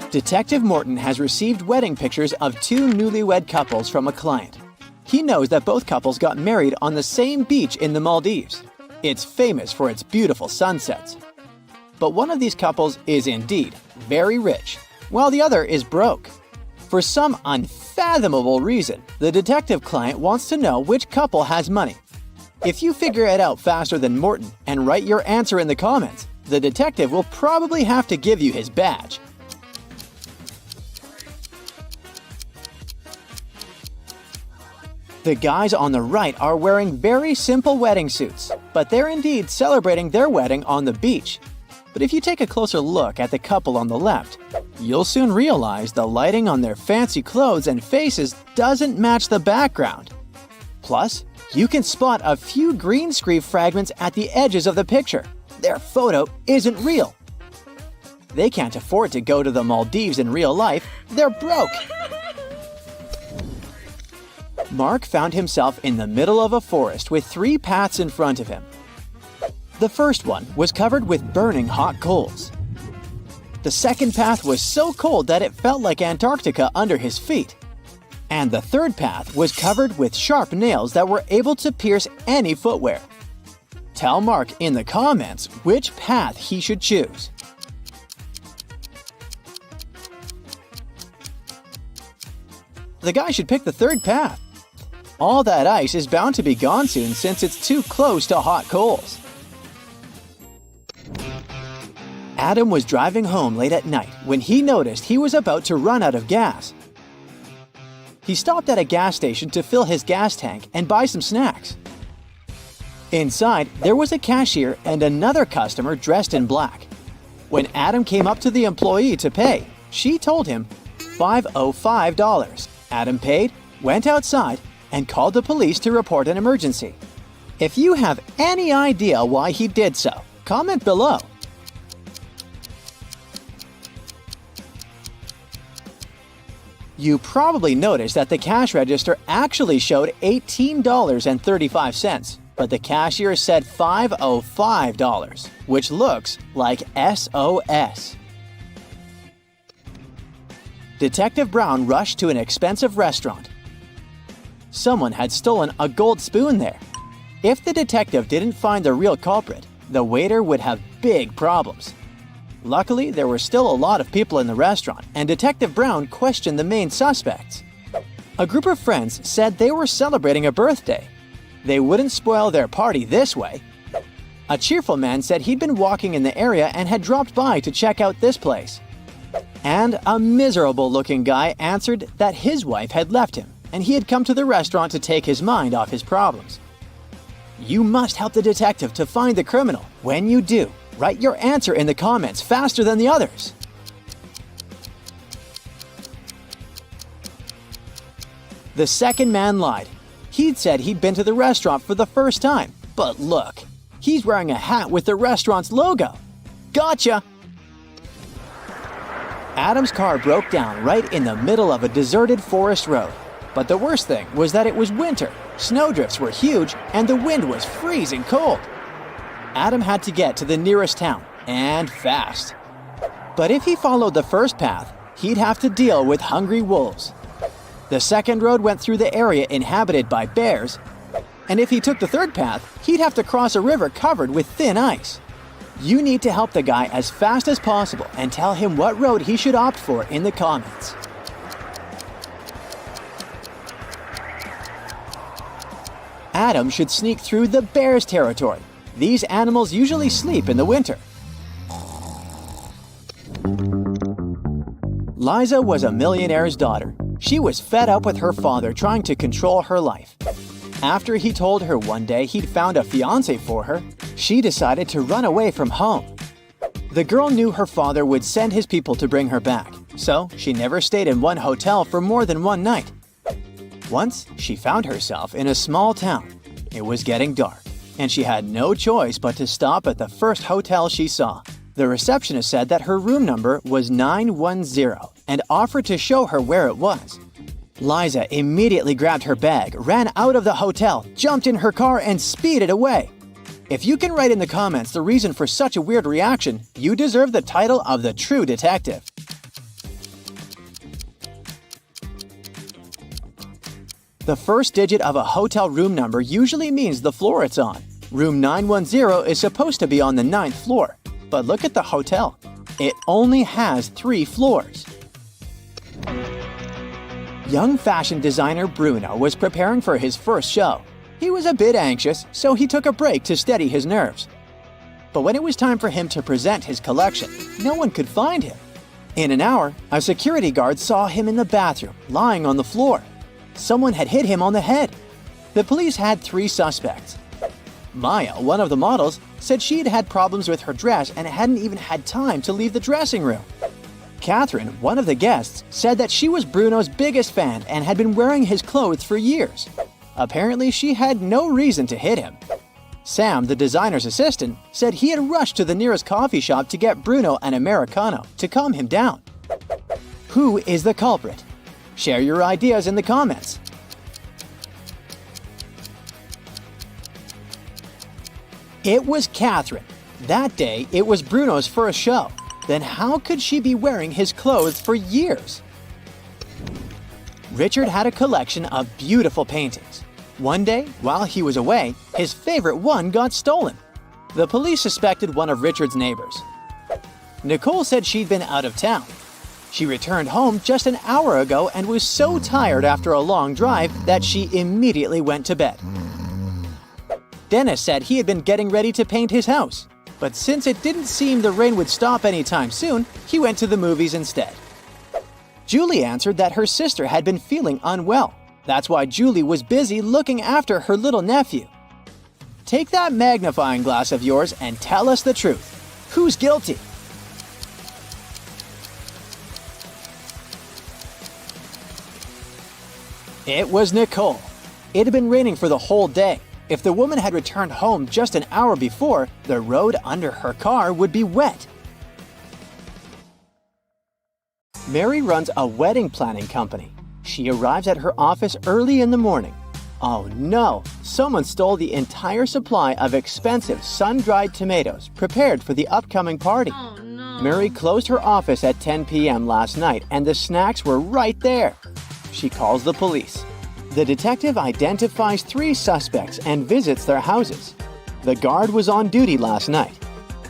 Detective Morton has received wedding pictures of 2 newlywed couples from a client. He knows that both couples got married on the same beach in the Maldives. It's famous for its beautiful sunsets. But one of these couples is indeed very rich, while the other is broke. For some unfathomable reason, the detective client wants to know which couple has money. If you figure it out faster than Morton and write your answer in the comments, the detective will probably have to give you his badge. The guys on the right are wearing very simple wedding suits, but they're indeed celebrating their wedding on the beach. But if you take a closer look at the couple on the left, you'll soon realize the lighting on their fancy clothes and faces doesn't match the background. Plus, you can spot a few green screen fragments at the edges of the picture. Their photo isn't real. They can't afford to go to the Maldives in real life. They're broke. Mark found himself in the middle of a forest with 3 paths in front of him. The first one was covered with burning hot coals. The second path was so cold that it felt like Antarctica under his feet. And the third path was covered with sharp nails that were able to pierce any footwear. Tell Mark in the comments which path he should choose. The guy should pick the third path. All that ice is bound to be gone soon since it's too close to hot coals. Adam was driving home late at night when he noticed he was about to run out of gas. He stopped at a gas station to fill his gas tank and buy some snacks. Inside, there was a cashier and another customer dressed in black. When Adam came up to the employee to pay, she told him $505. Adam paid, went outside, and called the police to report an emergency. If you have any idea why he did so, comment below. You probably noticed that the cash register actually showed $18.35, but the cashier said $505, which looks like SOS. Detective Brown rushed to an expensive restaurant. Someone had stolen a gold spoon there. If the detective didn't find the real culprit, the waiter would have big problems. Luckily, there were still a lot of people in the restaurant, and Detective Brown questioned the main suspects. A group of friends said they were celebrating a birthday. They wouldn't spoil their party this way. A cheerful man said he'd been walking in the area and had dropped by to check out this place. And a miserable-looking guy answered that his wife had left him, and he had come to the restaurant to take his mind off his problems. You must help the detective to find the criminal. When you do, write your answer in the comments faster than the others. The second man lied. He'd said he'd been to the restaurant for the first time, but look, he's wearing a hat with the restaurant's logo. Gotcha! Adam's car broke down right in the middle of a deserted forest road. But the worst thing was that it was winter, snowdrifts were huge, and the wind was freezing cold. Adam had to get to the nearest town, and fast. But if he followed the first path, he'd have to deal with hungry wolves. The second road went through the area inhabited by bears, and if he took the third path, he'd have to cross a river covered with thin ice. You need to help the guy as fast as possible and tell him what road he should opt for in the comments. Adam should sneak through the bear's territory. These animals usually sleep in the winter. Liza was a millionaire's daughter. She was fed up with her father trying to control her life. After he told her one day he'd found a fiancé for her, she decided to run away from home. The girl knew her father would send his people to bring her back, so she never stayed in one hotel for more than one night. Once, she found herself in a small town. It was getting dark, and she had no choice but to stop at the first hotel she saw. The receptionist said that her room number was 910 and offered to show her where it was. Liza immediately grabbed her bag, ran out of the hotel, jumped in her car, and speeded away. If you can write in the comments the reason for such a weird reaction, you deserve the title of the true detective. The first digit of a hotel room number usually means the floor it's on. Room 910 is supposed to be on the 9th floor, but look at the hotel. It only has 3 floors. Young fashion designer Bruno was preparing for his first show. He was a bit anxious, so he took a break to steady his nerves. But when it was time for him to present his collection, no one could find him. In an hour, a security guard saw him in the bathroom, lying on the floor. Someone had hit him on the head. The police had 3 suspects. Maya, one of the models, said she had had problems with her dress and hadn't even had time to leave the dressing room. Catherine, one of the guests, said that she was Bruno's biggest fan and had been wearing his clothes for years. Apparently, she had no reason to hit him. Sam, the designer's assistant, said he had rushed to the nearest coffee shop to get Bruno an Americano to calm him down. Who is the culprit? Share your ideas in the comments. It was Catherine. That day, it was Bruno's first show. Then how could she be wearing his clothes for years? Richard had a collection of beautiful paintings. One day, while he was away, his favorite one got stolen. The police suspected one of Richard's neighbors. Nicole said she'd been out of town. She returned home just an hour ago and was so tired after a long drive that she immediately went to bed. Dennis said he had been getting ready to paint his house, but since it didn't seem the rain would stop anytime soon, he went to the movies instead. Julie answered that her sister had been feeling unwell. That's why Julie was busy looking after her little nephew. Take that magnifying glass of yours and tell us the truth. Who's guilty? It was Nicole. It had been raining for the whole day. If the woman had returned home just an hour before, the road under her car would be wet. Mary runs a wedding planning company. She arrives at her office early in the morning. Oh no! Someone stole the entire supply of expensive sun-dried tomatoes prepared for the upcoming party. Oh no. Mary closed her office at 10 p.m. last night and the snacks were right there. She calls the police. The detective identifies 3 suspects and visits their houses. The guard was on duty last night.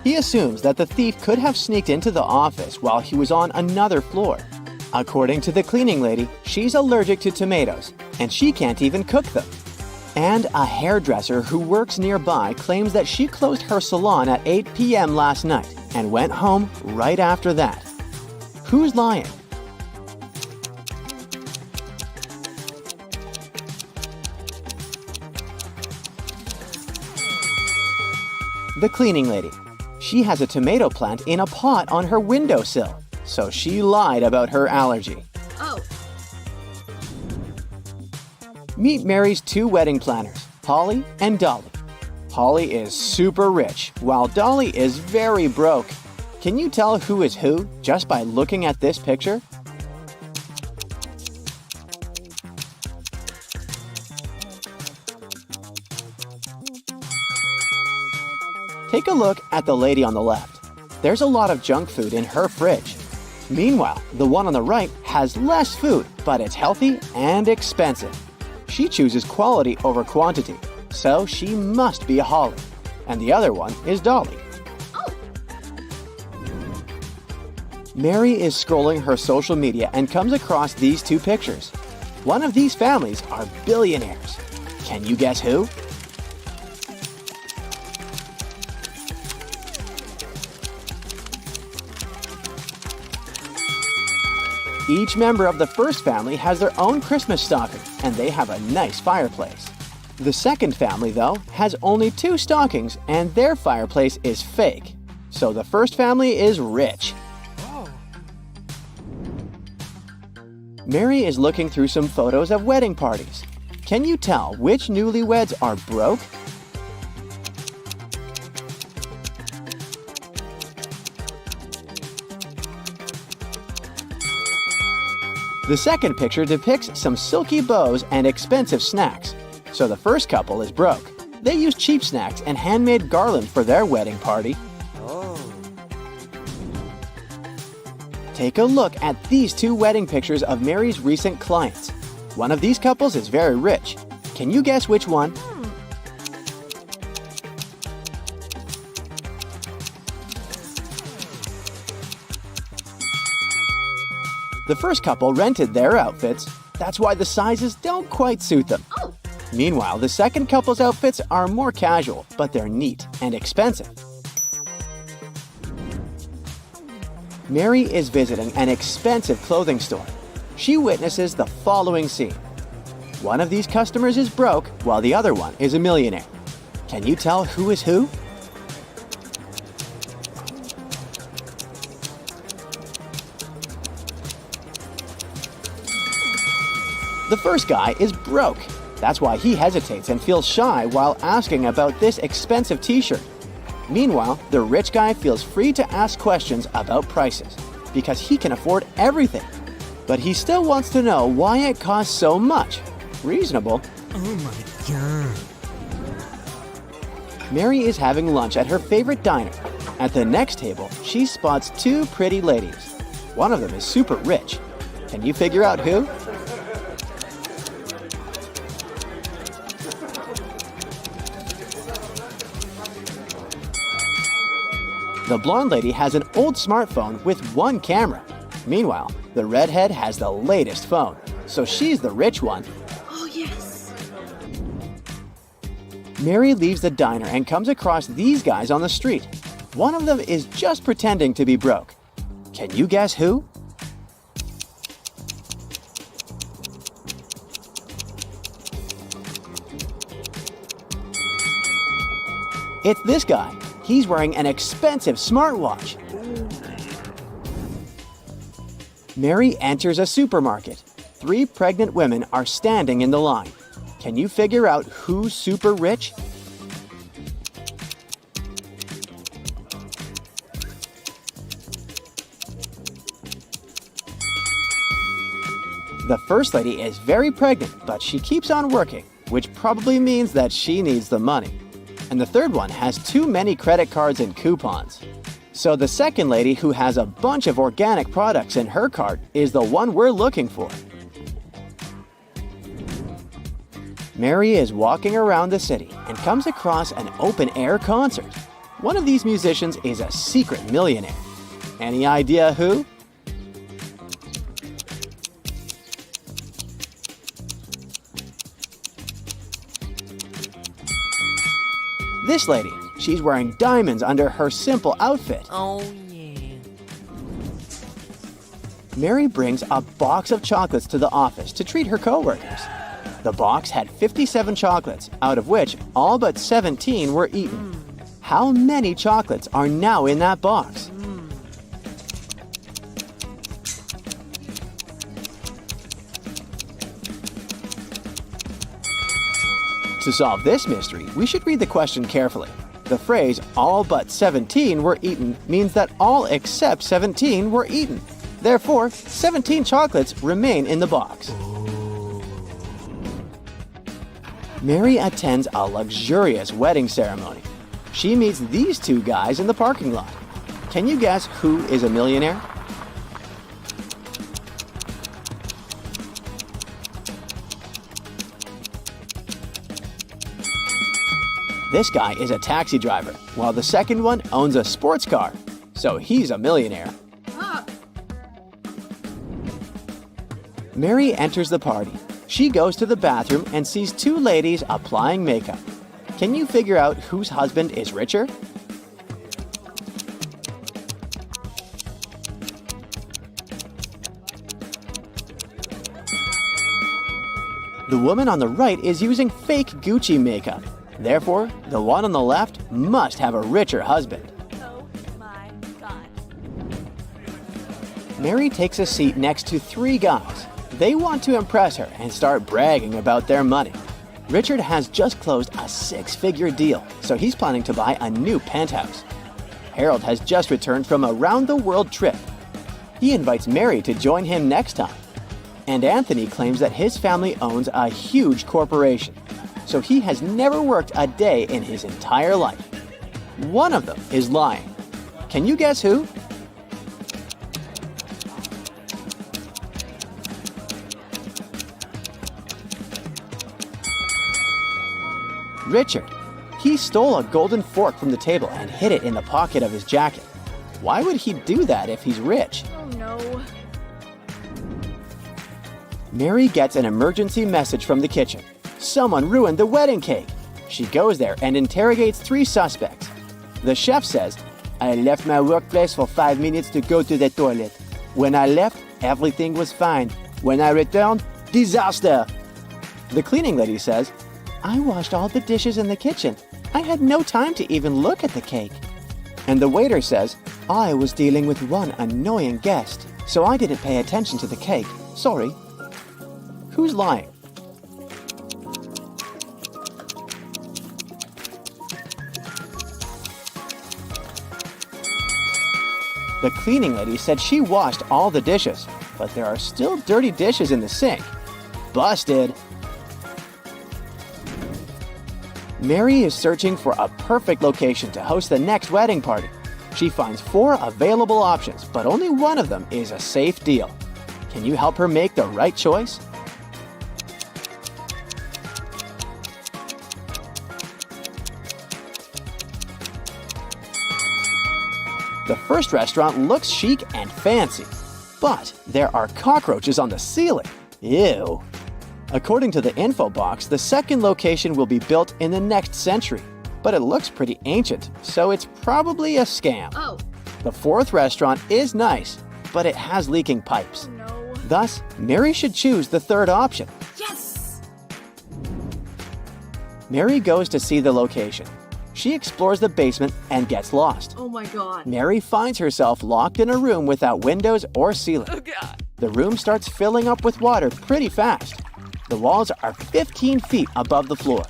He assumes that the thief could have sneaked into the office while he was on another floor. According to the cleaning lady, she's allergic to tomatoes, and she can't even cook them. And a hairdresser who works nearby claims that she closed her salon at 8 p.m. last night and went home right after that. Who's lying? The cleaning lady. She has a tomato plant in a pot on her windowsill, so she lied about her allergy. Oh. Meet Mary's 2 wedding planners, Polly and Dolly. Polly is super rich, while Dolly is very broke. Can you tell who is who just by looking at this picture? Take a look at the lady on the left. There's a lot of junk food in her fridge. Meanwhile, the one on the right has less food, but it's healthy and expensive. She chooses quality over quantity, so she must be Holly. And the other one is Dolly. Oh. Mary is scrolling her social media and comes across these 2 pictures. One of these families are billionaires. Can you guess who? Each member of the first family has their own Christmas stocking, and they have a nice fireplace. The second family, though, has only 2 stockings, and their fireplace is fake. So the first family is rich. Mary is looking through some photos of wedding parties. Can you tell which newlyweds are broke? The second picture depicts some silky bows and expensive snacks. So the first couple is broke. They use cheap snacks and handmade garland for their wedding party. Take a look at these 2 wedding pictures of Mary's recent clients. One of these couples is very rich. Can you guess which one? The first couple rented their outfits. That's why the sizes don't quite suit them. Oh. Meanwhile, the second couple's outfits are more casual, but they're neat and expensive. Mary is visiting an expensive clothing store. She witnesses the following scene. One of these customers is broke, while the other one is a millionaire. Can you tell who is who? The first guy is broke. That's why he hesitates and feels shy while asking about this expensive t-shirt. Meanwhile, the rich guy feels free to ask questions about prices because he can afford everything. But he still wants to know why it costs so much. Reasonable. Oh my god. Mary is having lunch at her favorite diner. At the next table, she spots 2 pretty ladies. One of them is super rich. Can you figure out who? The blonde lady has an old smartphone with 1 camera. Meanwhile, the redhead has the latest phone, so she's the rich one. Oh, yes. Mary leaves the diner and comes across these guys on the street. One of them is just pretending to be broke. Can you guess who? It's this guy. He's wearing an expensive smartwatch. Mary enters a supermarket. 3 pregnant women are standing in the line. Can you figure out who's super rich? The first lady is very pregnant, but she keeps on working, which probably means that she needs the money. And the third one has too many credit cards and coupons. So the second lady, who has a bunch of organic products in her cart, is the one we're looking for. Mary is walking around the city and comes across an open-air concert. One of these musicians is a secret millionaire. Any idea who? This lady. She's wearing diamonds under her simple outfit. Oh, yeah. Mary brings a box of chocolates to the office to treat her coworkers. The box had 57 chocolates, out of which all but 17 were eaten. How many chocolates are now in that box? To solve this mystery, we should read the question carefully. The phrase, all but 17 were eaten, means that all except 17 were eaten. Therefore, 17 chocolates remain in the box. Mary attends a luxurious wedding ceremony. She meets these two guys in the parking lot. Can you guess who is a millionaire? This guy is a taxi driver, while the second one owns a sports car. So he's a millionaire. Ah. Mary enters the party. She goes to the bathroom and sees two ladies applying makeup. Can you figure out whose husband is richer? The woman on the right is using fake Gucci makeup. Therefore, the one on the left must have a richer husband. Oh my god. Mary takes a seat next to three guys. They want to impress her and start bragging about their money. Richard has just closed a 6-figure deal, so he's planning to buy a new penthouse. Harold has just returned from a round-the-world trip. He invites Mary to join him next time. And Anthony claims that his family owns a huge corporation, so he has never worked a day in his entire life. One of them is lying. Can you guess who? Richard. He stole a golden fork from the table and hid it in the pocket of his jacket. Why would he do that if he's rich? Oh no. Mary gets an emergency message from the kitchen. Someone ruined the wedding cake. She goes there and interrogates 3 suspects. The chef says, I left my workplace for 5 minutes to go to the toilet. When I left, everything was fine. When I returned, disaster. The cleaning lady says, I washed all the dishes in the kitchen. I had no time to even look at the cake. And the waiter says, I was dealing with one annoying guest, so I didn't pay attention to the cake. Sorry. Who's lying? The cleaning lady said she washed all the dishes, but there are still dirty dishes in the sink. Busted! Mary is searching for a perfect location to host the next wedding party. She finds 4 available options, but only one of them is a safe deal. Can you help her make the right choice? The first restaurant looks chic and fancy, but there are cockroaches on the ceiling. Ew. According to the info box, the second location will be built in the next century, but it looks pretty ancient, so it's probably a scam. Oh. The fourth restaurant is nice, but it has leaking pipes. No. Thus, Mary should choose the third option. Yes! Mary goes to see the location. She explores the basement and gets lost. Oh my god. Mary finds herself locked in a room without windows or ceiling. Oh god. The room starts filling up with water pretty fast. The walls are 15 feet above the floor.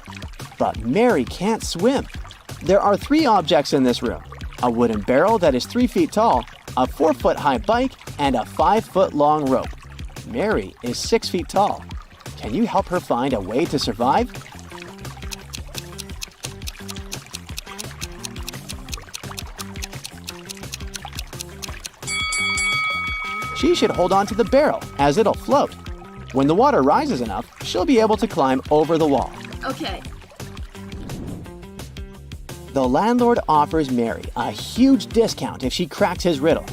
But Mary can't swim. There are 3 objects in this room: a wooden barrel that is 3 feet tall, a 4-foot-high bike, and a 5-foot-long rope. Mary is 6 feet tall. Can you help her find a way to survive? She should hold on to the barrel, as it'll float. When the water rises enough, she'll be able to climb over the wall. Okay. The landlord offers Mary a huge discount if she cracks his riddle.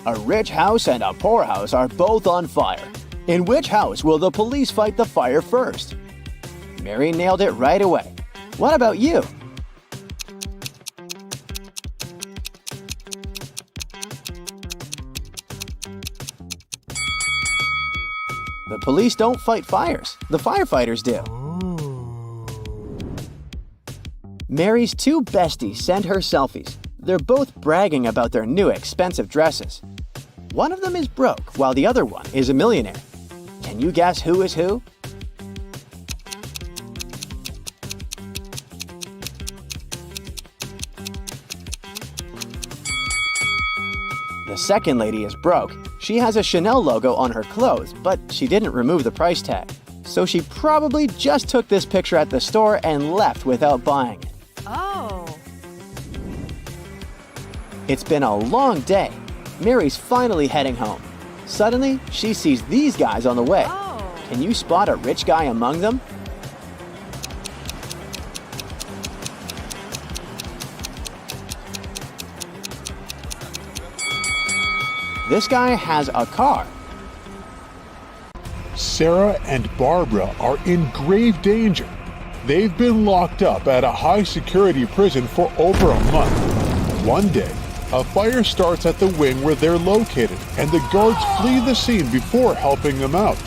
A rich house and a poor house are both on fire. In which house will the police fight the fire first? Mary nailed it right away. What about you? The police don't fight fires. The firefighters do. Mary's 2 besties send her selfies. They're both bragging about their new expensive dresses. One of them is broke, while the other one is a millionaire. Can you guess who is who? The second lady is broke. She has a Chanel logo on her clothes, but she didn't remove the price tag. So she probably just took this picture at the store and left without buying it. Oh. It's been a long day. Mary's finally heading home. Suddenly, she sees these guys on the way. Oh. Can you spot a rich guy among them? This guy has a car. Sarah and Barbara are in grave danger. They've been locked up at a high-security prison for over a month. One day, a fire starts at the wing where they're located, and the guards flee the scene before helping them out.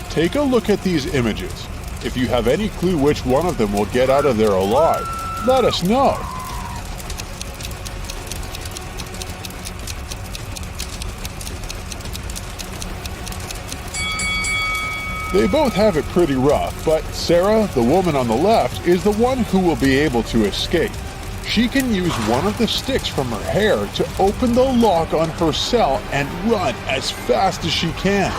Take a look at these images. If you have any clue which one of them will get out of there alive, let us know. They both have it pretty rough, but Sarah, the woman on the left, is the one who will be able to escape. She can use one of the sticks from her hair to open the lock on her cell and run as fast as she can.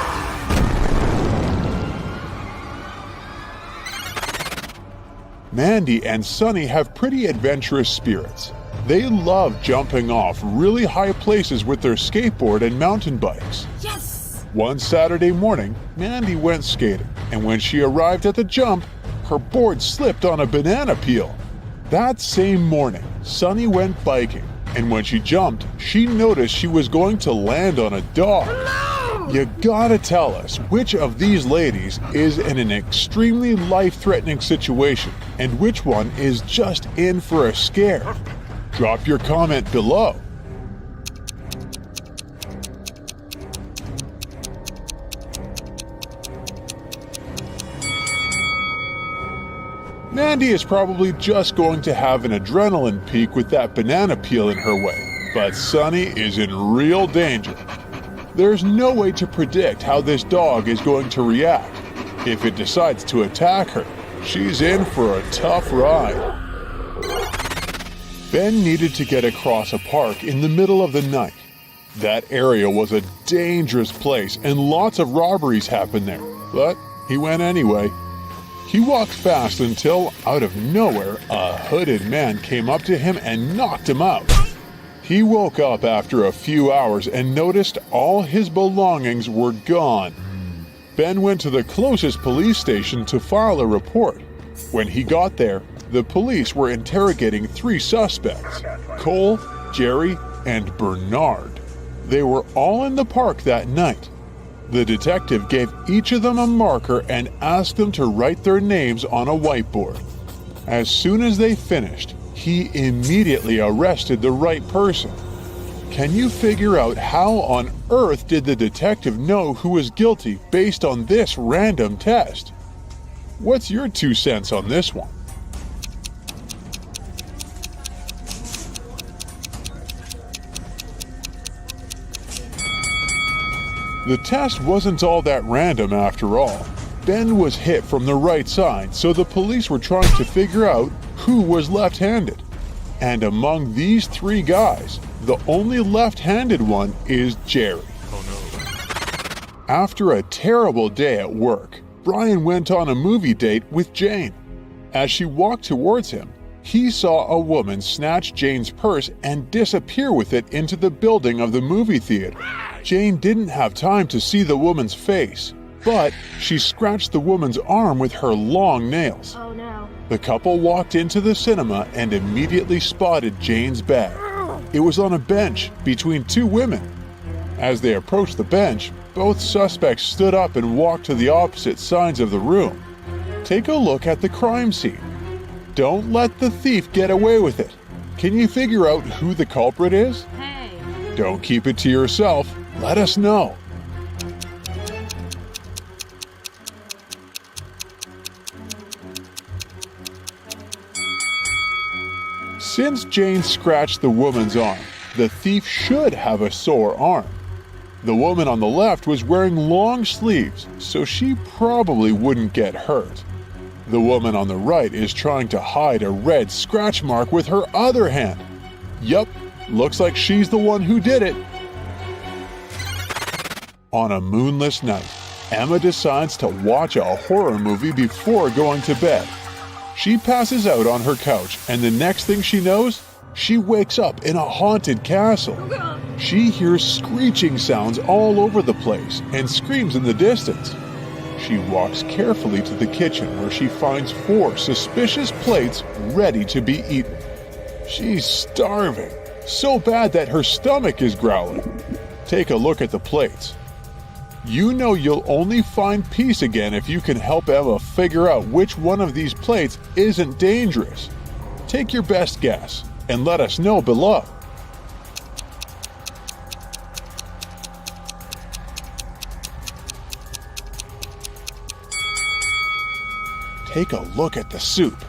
Mandy and Sunny have pretty adventurous spirits. They love jumping off really high places with their skateboard and mountain bikes. Yes! One Saturday morning, Mandy went skating, and when she arrived at the jump, her board slipped on a banana peel. That same morning, Sunny went biking, and when she jumped, she noticed she was going to land on a dog. No! You gotta tell us which of these ladies is in an extremely life-threatening situation, and which one is just in for a scare. Drop your comment below. Mandy is probably just going to have an adrenaline peak with that banana peel in her way, but Sunny is in real danger. There's no way to predict how this dog is going to react. If it decides to attack her, she's in for a tough ride. Ben needed to get across a park in the middle of the night. That area was a dangerous place and lots of robberies happened there, but he went anyway. He walked fast until, out of nowhere, a hooded man came up to him and knocked him out. He woke up after a few hours and noticed all his belongings were gone. Ben went to the closest police station to file a report. When he got there, the police were interrogating 3 suspects: Cole, Jerry, and Bernard. They were all in the park that night. The detective gave each of them a marker and asked them to write their names on a whiteboard. As soon as they finished, he immediately arrested the right person. Can you figure out how on earth did the detective know who was guilty based on this random test? What's your 2 cents on this one? The test wasn't all that random after all. Ben was hit from the right side, so the police were trying to figure out who was left-handed. And among these three guys, the only left-handed one is Jerry. After a terrible day at work, Brian went on a movie date with Jane. As she walked towards him, he saw a woman snatch Jane's purse and disappear with it into the building of the movie theater. Jane didn't have time to see the woman's face, but she scratched the woman's arm with her long nails. Oh no. The couple walked into the cinema and immediately spotted Jane's bag. It was on a bench between two women. As they approached the bench, both suspects stood up and walked to the opposite sides of the room. Take a look at the crime scene. Don't let the thief get away with it. Can you figure out who the culprit is? Hey. Don't keep it to yourself. Let us know. Since Jane scratched the woman's arm, the thief should have a sore arm. The woman on the left was wearing long sleeves, so she probably wouldn't get hurt. The woman on the right is trying to hide a red scratch mark with her other hand. Yup, looks like she's the one who did it. On a moonless night, Emma decides to watch a horror movie before going to bed. She passes out on her couch, and the next thing she knows, she wakes up in a haunted castle. She hears screeching sounds all over the place and screams in the distance. She walks carefully to the kitchen where she finds 4 suspicious plates ready to be eaten. She's starving, so bad that her stomach is growling. Take a look at the plates. You know you'll only find peace again if you can help Emma figure out which one of these plates isn't dangerous. Take your best guess and let us know below. Take a look at the soup.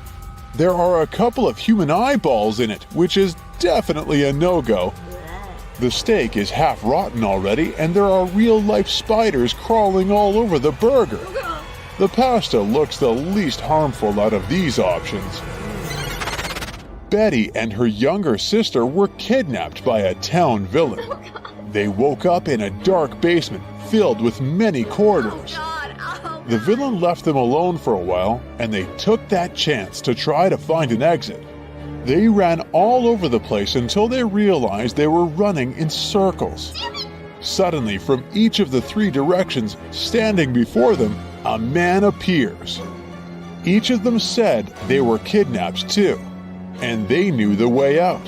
There are a couple of human eyeballs in it, which is definitely a no-go. The steak is half rotten already, and there are real-life spiders crawling all over the burger. The pasta looks the least harmful out of these options. Betty and her younger sister were kidnapped by a town villain. They woke up in a dark basement filled with many corridors. The villain left them alone for a while, and they took that chance to try to find an exit. They ran all over the place until they realized they were running in circles. Suddenly, from each of the 3 directions, standing before them, a man appears. Each of them said they were kidnapped too, and they knew the way out.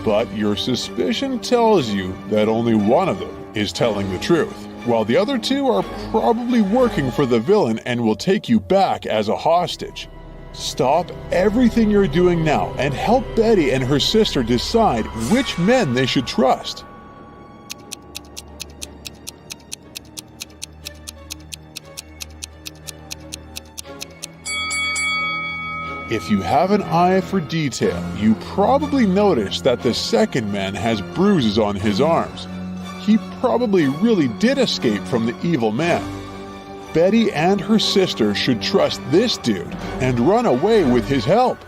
But your suspicion tells you that only one of them is telling the truth, while the other 2 are probably working for the villain and will take you back as a hostage. Stop everything you're doing now and help Betty and her sister decide which men they should trust. If you have an eye for detail, you probably noticed that the second man has bruises on his arms. He probably really did escape from the evil man. Betty and her sister should trust this dude and run away with his help.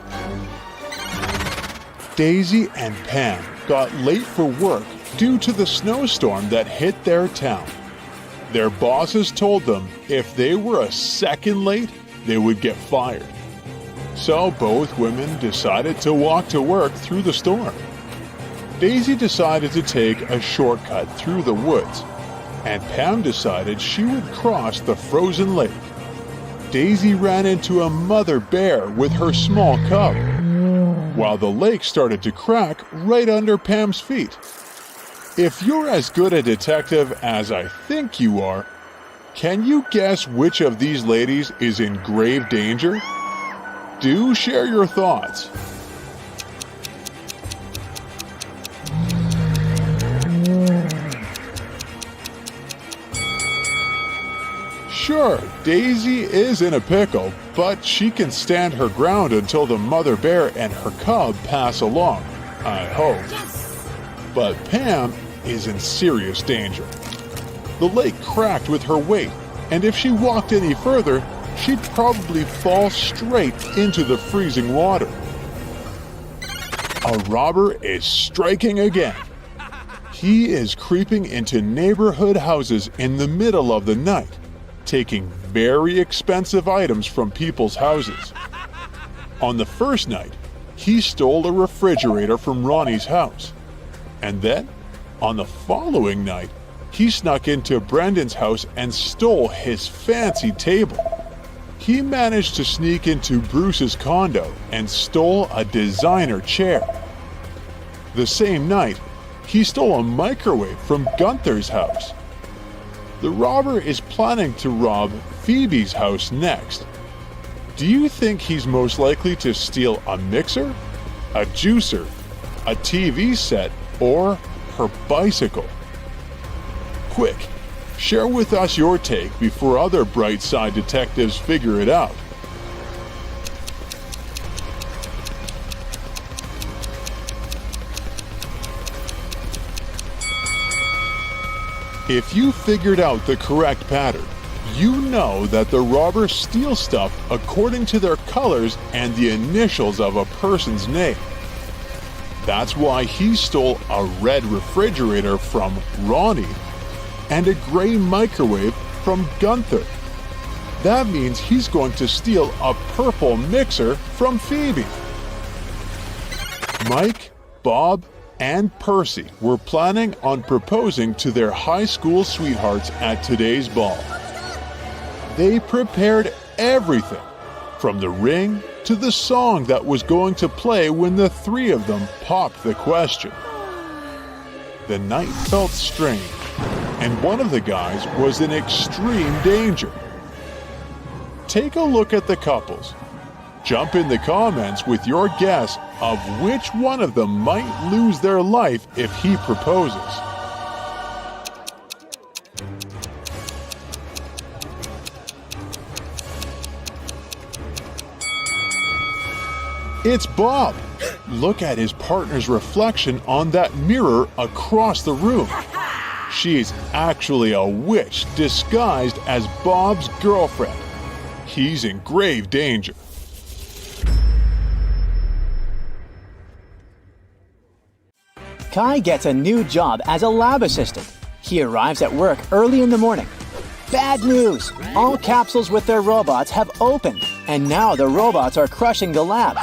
Daisy and Pam got late for work due to the snowstorm that hit their town. Their bosses told them if they were a second late, they would get fired. So both women decided to walk to work through the storm. Daisy decided to take a shortcut through the woods, and Pam decided she would cross the frozen lake. Daisy ran into a mother bear with her small cub, while the lake started to crack right under Pam's feet. If you're as good a detective as I think you are, can you guess which of these ladies is in grave danger? Do share your thoughts. Sure, Daisy is in a pickle, but she can stand her ground until the mother bear and her cub pass along, I hope. But Pam is in serious danger. The lake cracked with her weight, And if she walked any further, she'd probably fall straight into the freezing water. A robber is striking again. He is creeping into neighborhood houses in the middle of the night, taking very expensive items from people's houses. On the first night, he stole a refrigerator from Ronnie's house. And then, on the following night, he snuck into Brendan's house and stole his fancy table. He managed to sneak into Bruce's condo and stole a designer chair. The same night, he stole a microwave from Gunther's house. The robber is planning to rob Phoebe's house next. Do you think he's most likely to steal a mixer, a juicer, a TV set, or her bicycle? Quick, share with us your take before other bright side detectives figure it out. If you figured out the correct pattern, you know that the robbers steal stuff according to their colors and the initials of a person's name. That's why he stole a red refrigerator from Ronnie and a gray microwave from Gunther. That means he's going to steal a purple mixer from Phoebe. Mike, Bob, and Percy were planning on proposing to their high school sweethearts at today's ball. They prepared everything, from the ring to the song that was going to play when the three of them popped the question. The night felt strange, and one of the guys was in extreme danger. Take a look at the couples. Jump in the comments with your guess of which one of them might lose their life if he proposes. It's Bob. Look at his partner's reflection on that mirror across the room. She's actually a witch disguised as Bob's girlfriend. He's in grave danger. Kai gets a new job as a lab assistant. He arrives at work early in the morning. Bad news! All capsules with their robots have opened, and now the robots are crushing the lab.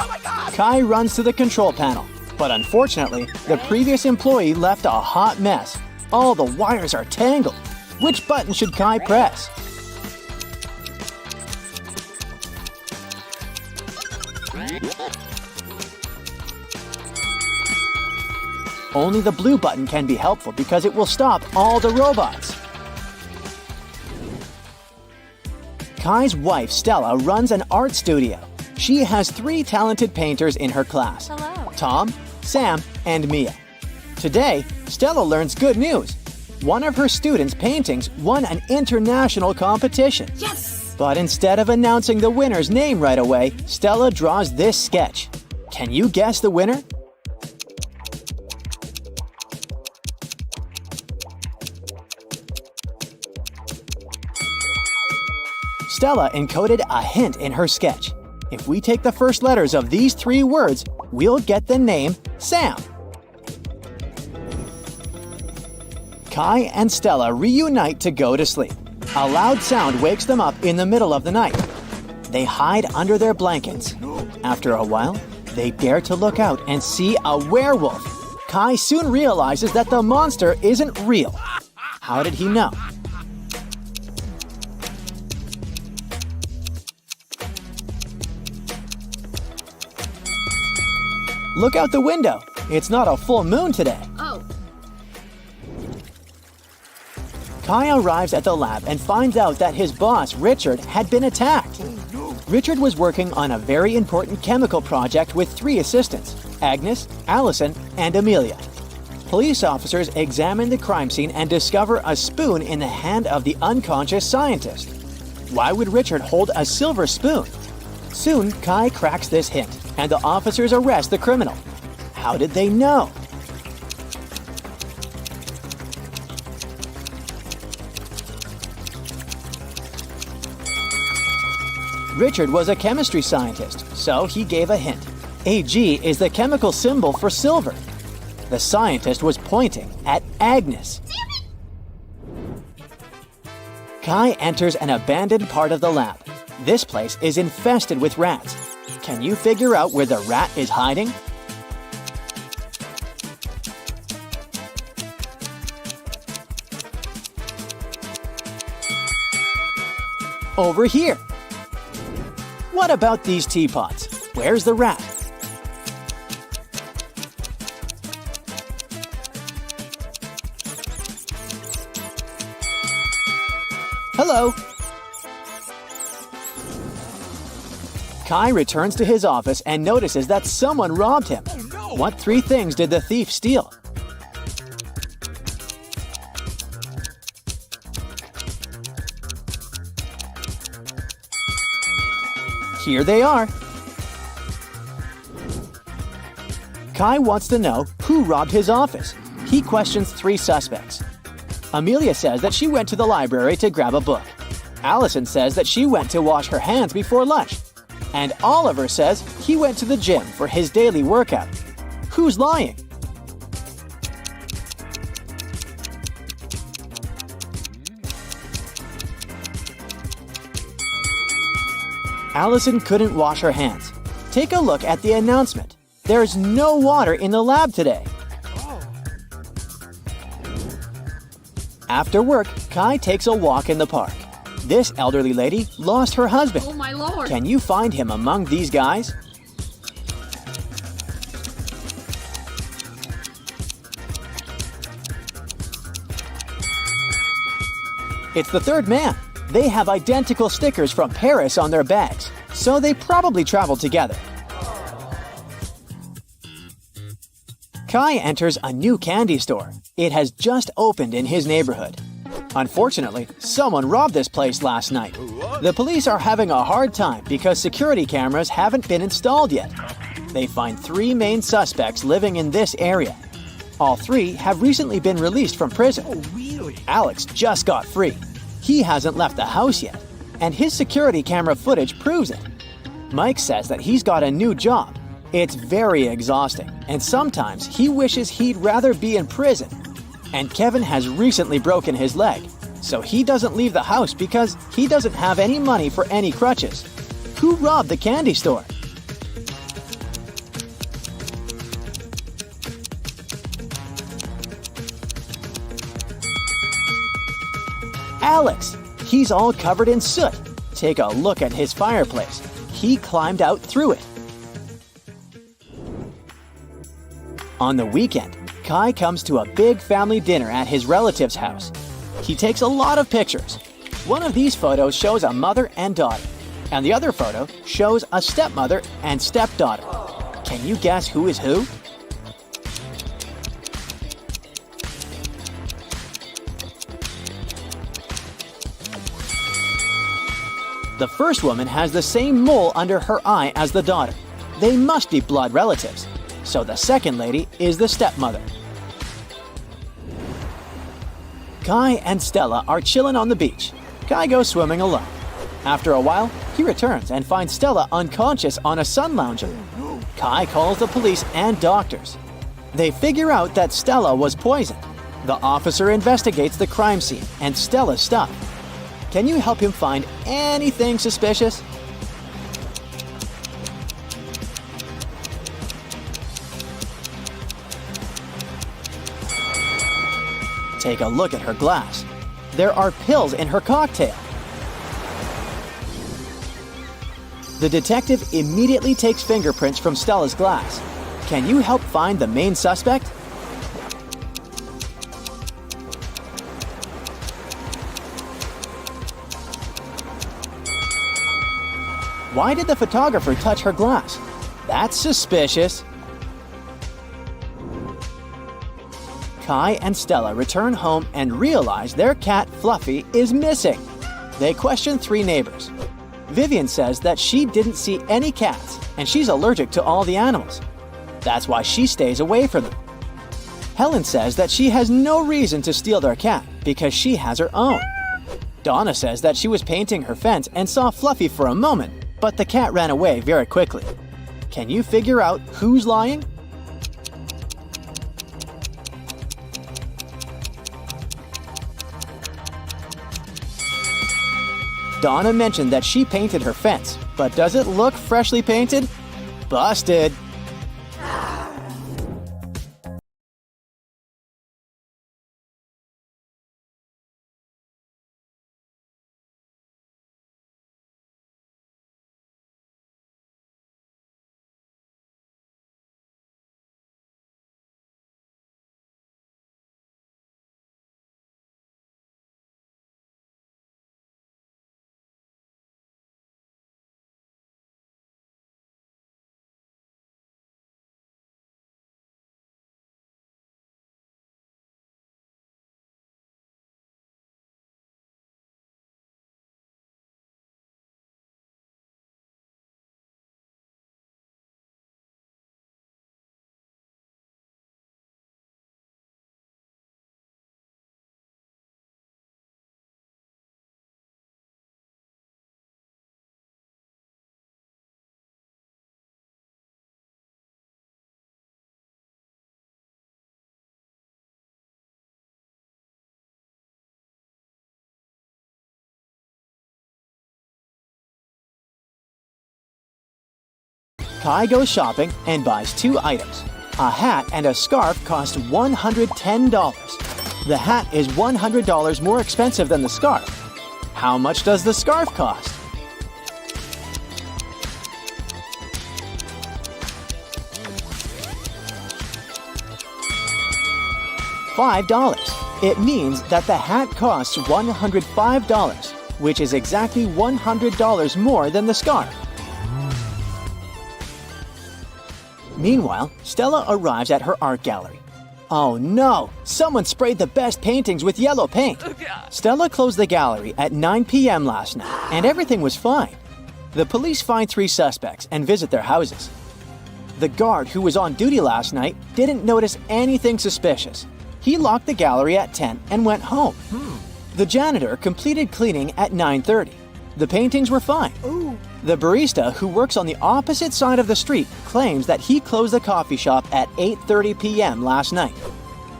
Kai runs to the control panel, but unfortunately, the previous employee left a hot mess. All the wires are tangled. Which button should Kai press? Only the blue button can be helpful because it will stop all the robots. Kai's wife, Stella, runs an art studio. She has 3 talented painters in her class: Hello. Tom, Sam, and Mia. Today, Stella learns good news. One of her students' paintings won an international competition. Yes! But instead of announcing the winner's name right away, Stella draws this sketch. Can you guess the winner? Stella encoded a hint in her sketch. If we take the first letters of these 3 words, we'll get the name Sam. Kai and Stella reunite to go to sleep. A loud sound wakes them up in the middle of the night. They hide under their blankets. After a while, they dare to look out and see a werewolf. Kai soon realizes that the monster isn't real. How did he know? Look out the window. It's not a full moon today. Oh. Kai arrives at the lab and finds out that his boss, Richard, had been attacked. Richard was working on a very important chemical project with 3 assistants: Agnes, Allison, and Amelia. Police officers examine the crime scene and discover a spoon in the hand of the unconscious scientist. Why would Richard hold a silver spoon? Soon, Kai cracks this hint, and the officers arrest the criminal. How did they know? Richard was a chemistry scientist, so he gave a hint. Ag is the chemical symbol for silver. The scientist was pointing at Agnes. Kai enters an abandoned part of the lab. This place is infested with rats. Can you figure out where the rat is hiding? Over here. What about these teapots? Where's the rat? Hello. Kai returns to his office and notices that someone robbed him. What 3 things did the thief steal? Here they are. Kai wants to know who robbed his office. He questions 3 suspects. Amelia says that she went to the library to grab a book. Allison says that she went to wash her hands before lunch. And Oliver says he went to the gym for his daily workout. Who's lying? Allison couldn't wash her hands. Take a look at the announcement. There's no water in the lab today. After work, Kai takes a walk in the park. This elderly lady lost her husband. Oh my lord! Can you find him among these guys? It's the third man. They have identical stickers from Paris on their bags, so they probably traveled together. Kai enters a new candy store. It has just opened in his neighborhood. Unfortunately, someone robbed this place last night. The police are having a hard time because security cameras haven't been installed yet. They find 3 main suspects living in this area. All 3 have recently been released from prison. Oh, really? Alex just got free. He hasn't left the house yet, and his security camera footage proves it. Mike says that he's got a new job. It's very exhausting, and sometimes he wishes he'd rather be in prison. And Kevin has recently broken his leg, so he doesn't leave the house because he doesn't have any money for any crutches. Who robbed the candy store? Alex! He's all covered in soot. Take a look at his fireplace. He climbed out through it. On the weekend, Kai comes to a big family dinner at his relative's house. He takes a lot of pictures. One of these photos shows a mother and daughter, and the other photo shows a stepmother and stepdaughter. Can you guess who is who? The first woman has the same mole under her eye as the daughter. They must be blood relatives. So the second lady is the stepmother. Kai and Stella are chilling on the beach. Kai goes swimming alone. After a while, he returns and finds Stella unconscious on a sun lounger. Kai calls the police and doctors. They figure out that Stella was poisoned. The officer investigates the crime scene and Stella's stuff. Can you help him find anything suspicious? Take a look at her glass. There are pills in her cocktail. The detective immediately takes fingerprints from Stella's glass. Can you help find the main suspect? Why did the photographer touch her glass? That's suspicious. Kai and Stella return home and realize their cat Fluffy is missing. They question 3 neighbors. Vivian says that she didn't see any cats and she's allergic to all the animals. That's why she stays away from them. Helen says that she has no reason to steal their cat because she has her own. Donna says that she was painting her fence and saw Fluffy for a moment, but the cat ran away very quickly. Can you figure out who's lying? Donna mentioned that she painted her fence, but does it look freshly painted? Busted! Kai goes shopping and buys 2 items. A hat and a scarf cost $110. The hat is $100 more expensive than the scarf. How much does the scarf cost? $5. It means that the hat costs $105, which is exactly $100 more than the scarf. Meanwhile, Stella arrives at her art gallery. Oh no! Someone sprayed the best paintings with yellow paint! Stella closed the gallery at 9 p.m. last night, and everything was fine. The police find 3 suspects and visit their houses. The guard who was on duty last night didn't notice anything suspicious. He locked the gallery at 10 and went home. The janitor completed cleaning at 9:30. The paintings were fine. The barista who works on the opposite side of the street claims that he closed the coffee shop at 8:30 p.m. last night.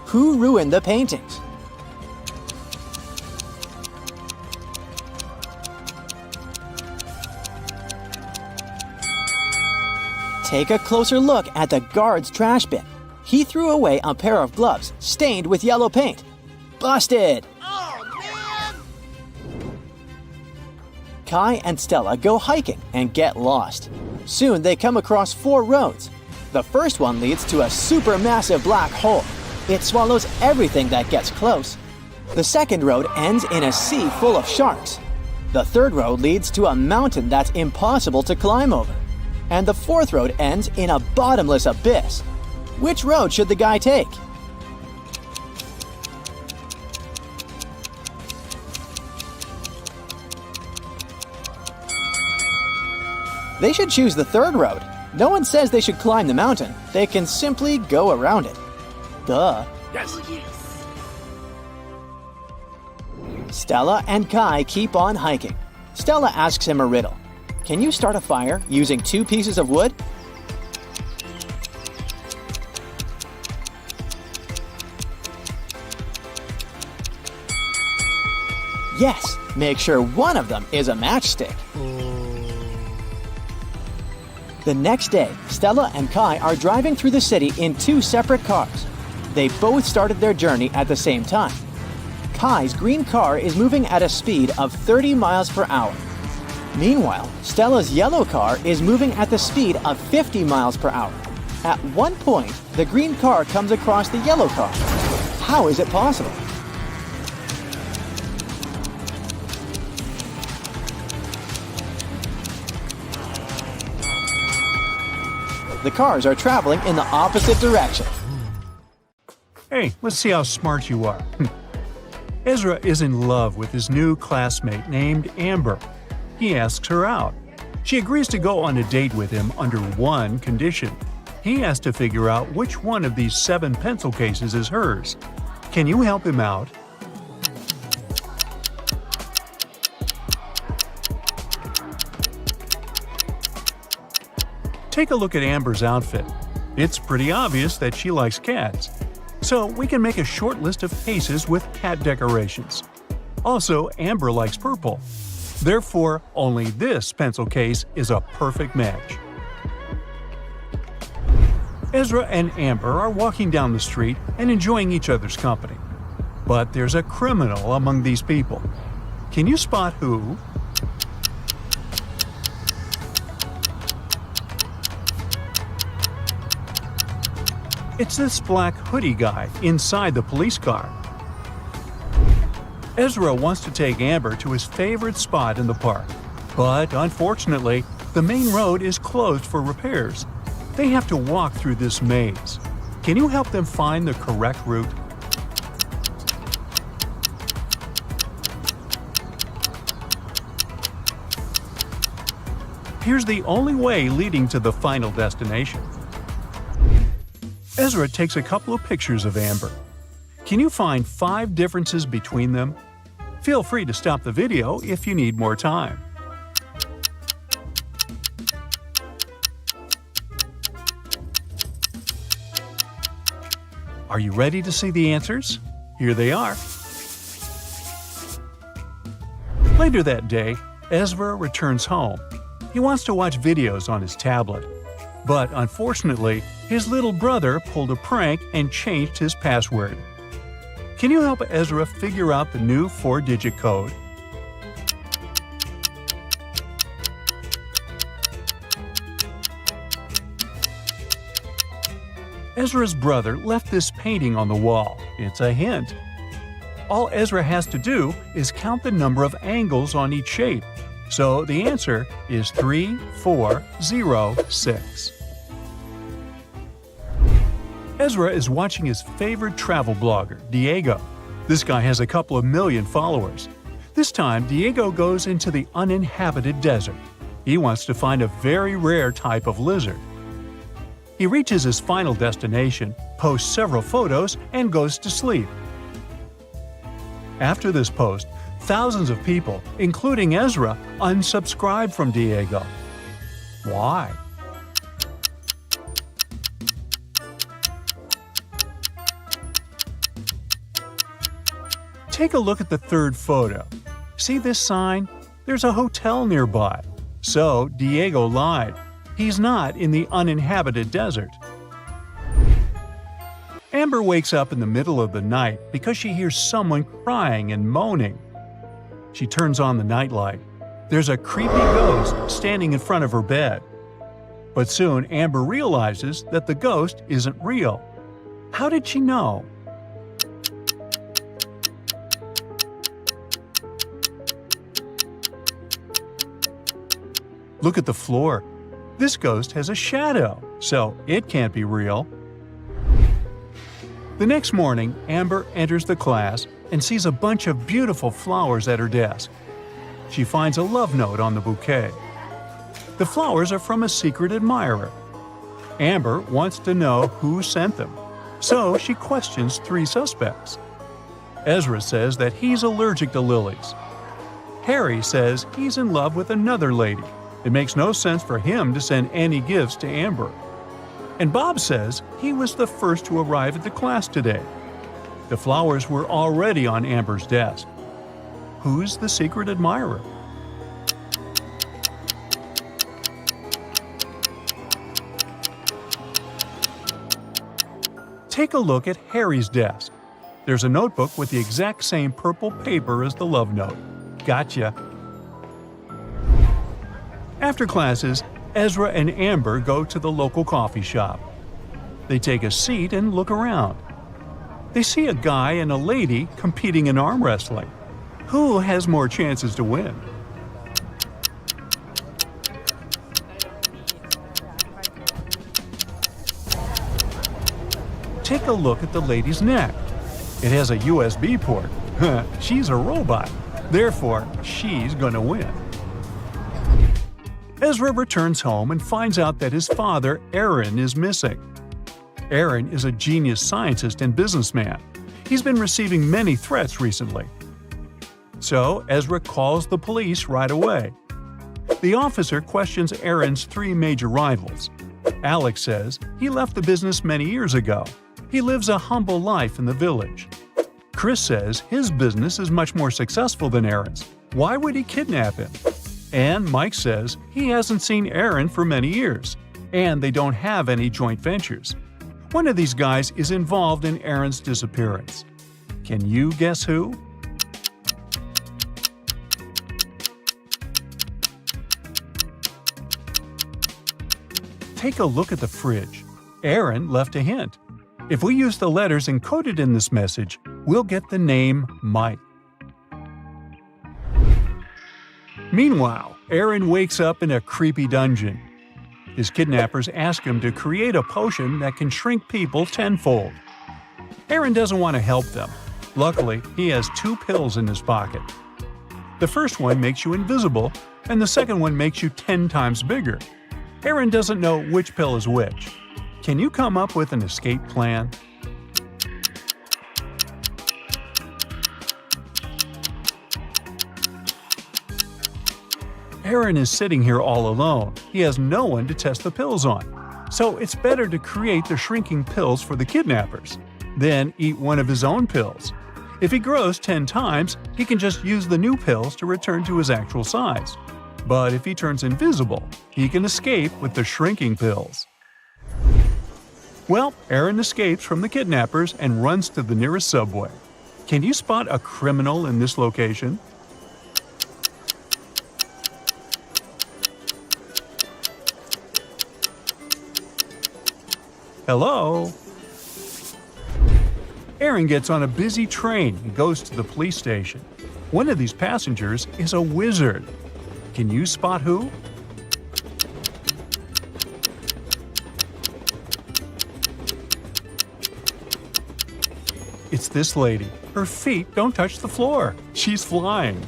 Who ruined the paintings? Take a closer look at the guard's trash bin. He threw away a pair of gloves stained with yellow paint. Busted! Kai and Stella go hiking and get lost. Soon they come across 4 roads. The first one leads to a supermassive black hole. It swallows everything that gets close. The second road ends in a sea full of sharks. The third road leads to a mountain that's impossible to climb over. And the fourth road ends in a bottomless abyss. Which road should the guy take? They should choose the third road. No one says they should climb the mountain. They can simply go around it. Duh. Stella and Kai keep on hiking. Stella asks him a riddle. Can you start a fire using 2 pieces of wood? Yes, make sure one of them is a matchstick. The next day, Stella and Kai are driving through the city in 2 separate cars. They both started their journey at the same time. Kai's green car is moving at a speed of 30 miles per hour. Meanwhile, Stella's yellow car is moving at the speed of 50 miles per hour. At one point, the green car comes across the yellow car. How is it possible? The cars are traveling in the opposite direction. Hey, let's see how smart you are. Ezra is in love with his new classmate named Amber. He asks her out. She agrees to go on a date with him under one condition. He has to figure out which one of these 7 pencil cases is hers. Can you help him out? Take a look at Amber's outfit. It's pretty obvious that she likes cats. So we can make a short list of cases with cat decorations. Also, Amber likes purple. Therefore, only this pencil case is a perfect match. Ezra and Amber are walking down the street and enjoying each other's company. But there's a criminal among these people. Can you spot who? It's this black hoodie guy inside the police car. Ezra wants to take Amber to his favorite spot in the park. But unfortunately, the main road is closed for repairs. They have to walk through this maze. Can you help them find the correct route? Here's the only way leading to the final destination. Ezra takes a couple of pictures of Amber. Can you find 5 differences between them? Feel free to stop the video if you need more time. Are you ready to see the answers? Here they are. Later that day, Ezra returns home. He wants to watch videos on his tablet. But unfortunately, his little brother pulled a prank and changed his password. Can you help Ezra figure out the new 4-digit code? Ezra's brother left this painting on the wall. It's a hint. All Ezra has to do is count the number of angles on each shape. So the answer is 3406. Ezra is watching his favorite travel blogger, Diego. This guy has a couple of million followers. This time, Diego goes into the uninhabited desert. He wants to find a very rare type of lizard. He reaches his final destination, posts several photos, and goes to sleep. After this post, thousands of people, including Ezra, unsubscribe from Diego. Why? Take a look at the third photo. See this sign? There's a hotel nearby. So Diego lied. He's not in the uninhabited desert. Amber wakes up in the middle of the night because she hears someone crying and moaning. She turns on the nightlight. There's a creepy ghost standing in front of her bed. But soon Amber realizes that the ghost isn't real. How did she know? Look at the floor. This ghost has a shadow, so it can't be real. The next morning, Amber enters the class and sees a bunch of beautiful flowers at her desk. She finds a love note on the bouquet. The flowers are from a secret admirer. Amber wants to know who sent them, so she questions 3 suspects. Ezra says that he's allergic to lilies. Harry says he's in love with another lady. It makes no sense for him to send any gifts to Amber. And Bob says he was the first to arrive at the class today. The flowers were already on Amber's desk. Who's the secret admirer? Take a look at Harry's desk. There's a notebook with the exact same purple paper as the love note. Gotcha. After classes, Ezra and Amber go to the local coffee shop. They take a seat and look around. They see a guy and a lady competing in arm wrestling. Who has more chances to win? Take a look at the lady's neck. It has a USB port. She's a robot. Therefore, she's gonna win. Ezra returns home and finds out that his father, Aaron, is missing. Aaron is a genius scientist and businessman. He's been receiving many threats recently. So Ezra calls the police right away. The officer questions Aaron's 3 major rivals. Alex says he left the business many years ago. He lives a humble life in the village. Chris says his business is much more successful than Aaron's. Why would he kidnap him? And Mike says he hasn't seen Aaron for many years, and they don't have any joint ventures. One of these guys is involved in Aaron's disappearance. Can you guess who? Take a look at the fridge. Aaron left a hint. If we use the letters encoded in this message, we'll get the name Mike. Meanwhile, Aaron wakes up in a creepy dungeon. His kidnappers ask him to create a potion that can shrink people tenfold. Aaron doesn't want to help them. Luckily, he has 2 pills in his pocket. The first one makes you invisible, and the second one makes you 10 times bigger. Aaron doesn't know which pill is which. Can you come up with an escape plan? Aaron is sitting here all alone. He has no one to test the pills on. So it's better to create the shrinking pills for the kidnappers. Then eat one of his own pills. If he grows 10 times, he can just use the new pills to return to his actual size. But if he turns invisible, he can escape with the shrinking pills. Well, Aaron escapes from the kidnappers and runs to the nearest subway. Can you spot a criminal in this location? Hello? Aaron gets on a busy train and goes to the police station. One of these passengers is a wizard. Can you spot who? It's this lady. Her feet don't touch the floor. She's flying.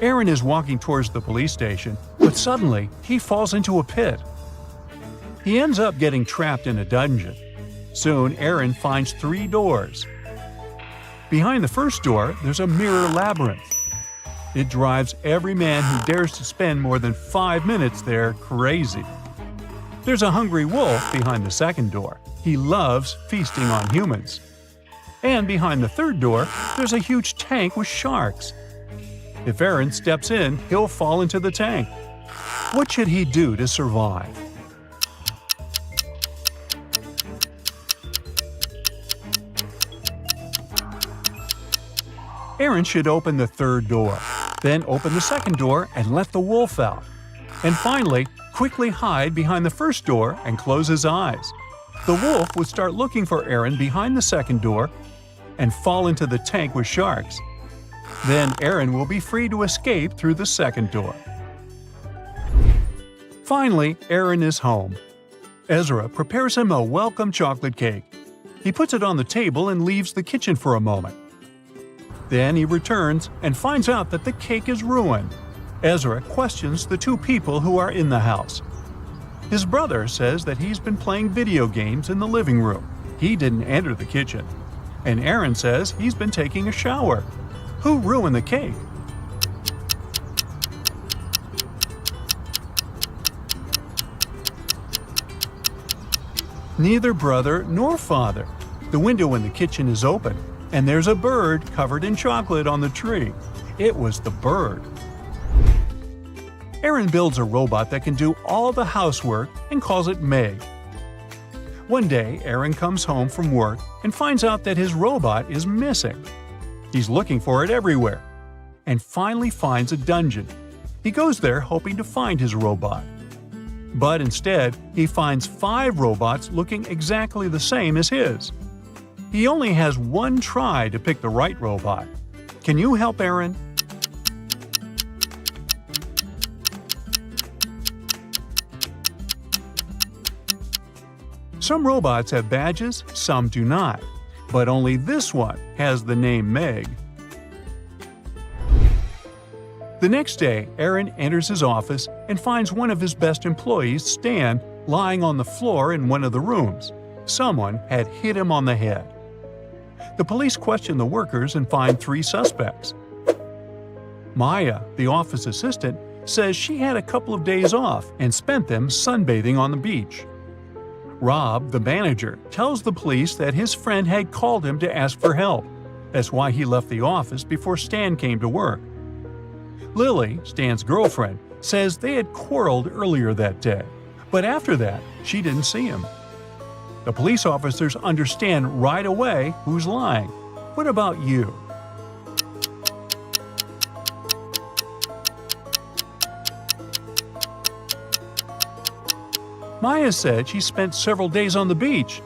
Aaron is walking towards the police station, but suddenly he falls into a pit. He ends up getting trapped in a dungeon. Soon, Aaron finds 3 doors. Behind the first door, there's a mirror labyrinth. It drives every man who dares to spend more than 5 minutes there crazy. There's a hungry wolf behind the second door. He loves feasting on humans. And behind the third door, there's a huge tank with sharks. If Aaron steps in, he'll fall into the tank. What should he do to survive? Aaron should open the third door, then open the second door and let the wolf out. And finally, quickly hide behind the first door and close his eyes. The wolf would start looking for Aaron behind the second door and fall into the tank with sharks. Then Aaron will be free to escape through the second door. Finally, Aaron is home. Ezra prepares him a welcome chocolate cake. He puts it on the table and leaves the kitchen for a moment. Then he returns and finds out that the cake is ruined. Ezra questions the 2 people who are in the house. His brother says that he's been playing video games in the living room. He didn't enter the kitchen. And Aaron says he's been taking a shower. Who ruined the cake? Neither brother nor father. The window in the kitchen is open, and there's a bird covered in chocolate on the tree. It was the bird. Aaron builds a robot that can do all the housework and calls it Meg. One day, Aaron comes home from work and finds out that his robot is missing. He's looking for it everywhere, and finally finds a dungeon. He goes there hoping to find his robot. But instead, he finds 5 robots looking exactly the same as his. He only has 1 try to pick the right robot. Can you help Aaron? Some robots have badges, some do not. But only this one has the name Meg. The next day, Aaron enters his office and finds one of his best employees, Stan, lying on the floor in one of the rooms. Someone had hit him on the head. The police question the workers and find 3 suspects. Maya, the office assistant, says she had a couple of days off and spent them sunbathing on the beach. Rob, the manager, tells the police that his friend had called him to ask for help. That's why he left the office before Stan came to work. Lily, Stan's girlfriend, says they had quarreled earlier that day, but after that, she didn't see him. The police officers understand right away who's lying. What about you? Maya said she spent several days on the beach,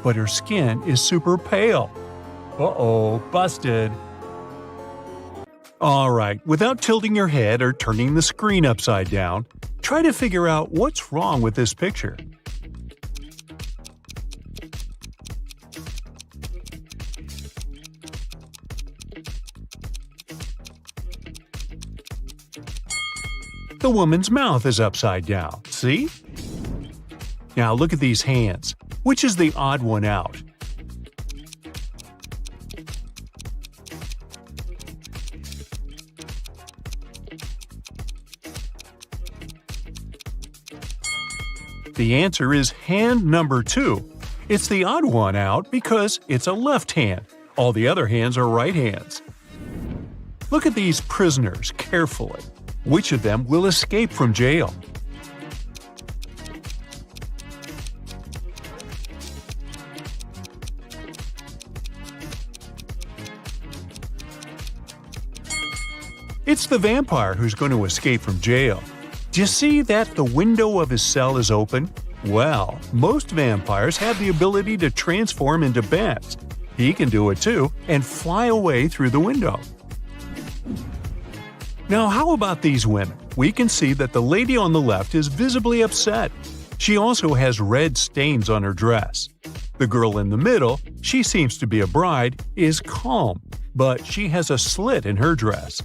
but her skin is super pale. Uh-oh, busted. Alright, without tilting your head or turning the screen upside down, try to figure out what's wrong with this picture. The woman's mouth is upside down, see? Now look at these hands. Which is the odd one out? The answer is hand number 2. It's the odd one out because it's a left hand. All the other hands are right hands. Look at these prisoners carefully. Which of them will escape from jail? It's the vampire who's going to escape from jail. Do you see that the window of his cell is open? Well, most vampires have the ability to transform into bats. He can do it too and fly away through the window. Now how about these women? We can see that the lady on the left is visibly upset. She also has red stains on her dress. The girl in the middle, she seems to be a bride, is calm, but she has a slit in her dress.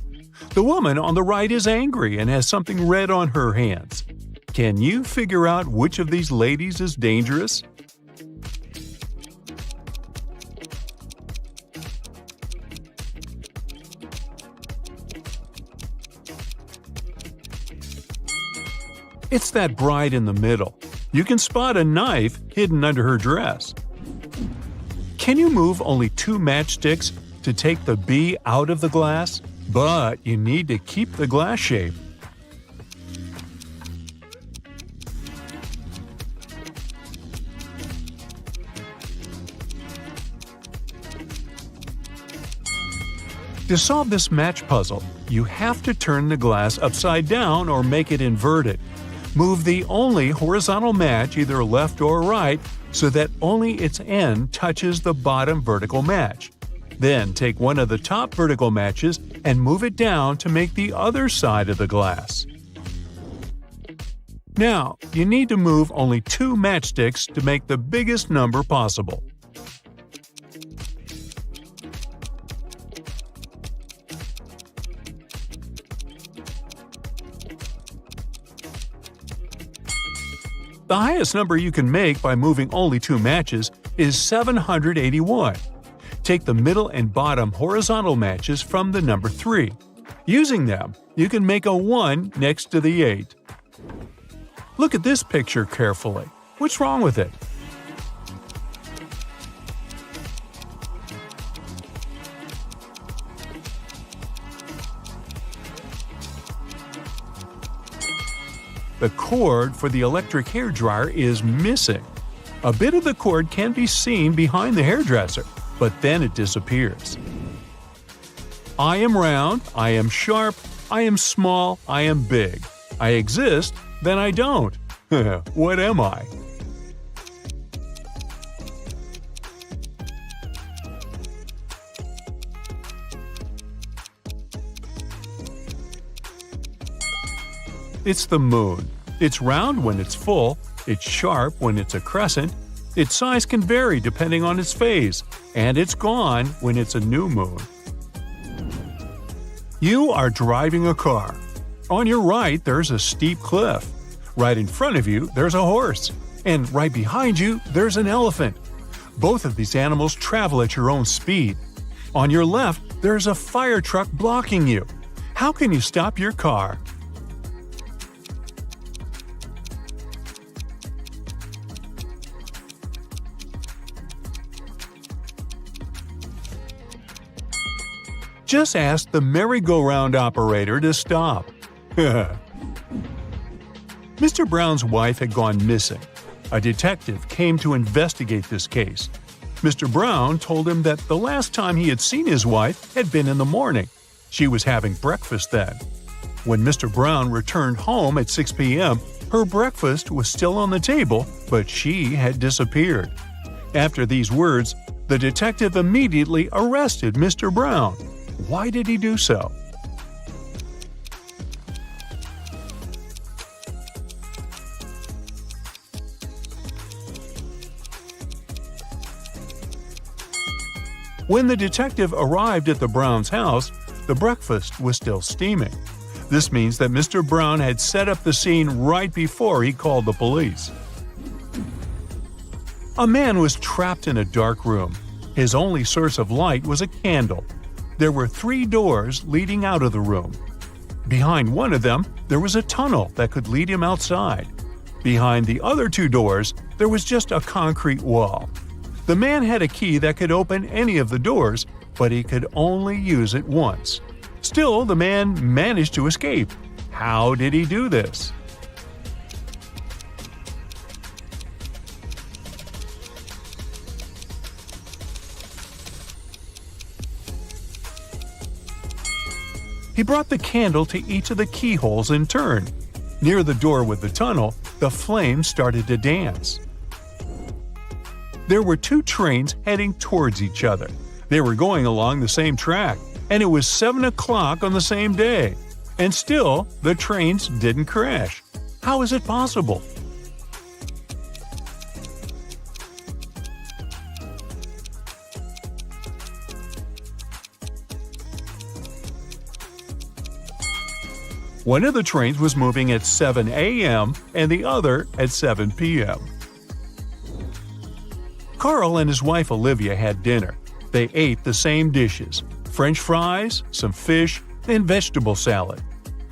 The woman on the right is angry and has something red on her hands. Can you figure out which of these ladies is dangerous? It's that bride in the middle. You can spot a knife hidden under her dress. Can you move only 2 matchsticks to take the bee out of the glass? But you need to keep the glass shape. To solve this match puzzle, you have to turn the glass upside down or make it inverted. Move the only horizontal match either left or right so that only its end touches the bottom vertical match. Then take one of the top vertical matches and move it down to make the other side of the glass. Now, you need to move only 2 matchsticks to make the biggest number possible. The highest number you can make by moving only 2 matches is 781. Take the middle and bottom horizontal matches from the number 3. Using them, you can make a 1 next to the 8. Look at this picture carefully. What's wrong with it? The cord for the electric hairdryer is missing. A bit of the cord can be seen behind the hairdresser, but then it disappears. I am round, I am sharp, I am small, I am big. I exist, then I don't. What am I? It's the moon. It's round when it's full, it's sharp when it's a crescent, its size can vary depending on its phase, and it's gone when it's a new moon. You are driving a car. On your right, there's a steep cliff. Right in front of you, there's a horse. And right behind you, there's an elephant. Both of these animals travel at your own speed. On your left, there's a fire truck blocking you. How can you stop your car? Just ask the merry-go-round operator to stop. Mr. Brown's wife had gone missing. A detective came to investigate this case. Mr. Brown told him that the last time he had seen his wife had been in the morning. She was having breakfast then. When Mr. Brown returned home at 6 p.m., her breakfast was still on the table, but she had disappeared. After these words, the detective immediately arrested Mr. Brown. Why did he do so? When the detective arrived at the Browns' house, the breakfast was still steaming. This means that Mr. Brown had set up the scene right before he called the police. A man was trapped in a dark room. His only source of light was a candle. There were 3 doors leading out of the room. Behind one of them, there was a tunnel that could lead him outside. Behind the other 2 doors, there was just a concrete wall. The man had a key that could open any of the doors, but he could only use it once. Still, the man managed to escape. How did he do this? He brought the candle to each of the keyholes in turn. Near the door with the tunnel, the flames started to dance. There were 2 trains heading towards each other. They were going along the same track, and it was 7 o'clock on the same day. And still, the trains didn't crash. How is it possible? One of the trains was moving at 7 a.m. and the other at 7 p.m. Carl and his wife Olivia had dinner. They ate the same dishes: French fries, some fish, and vegetable salad.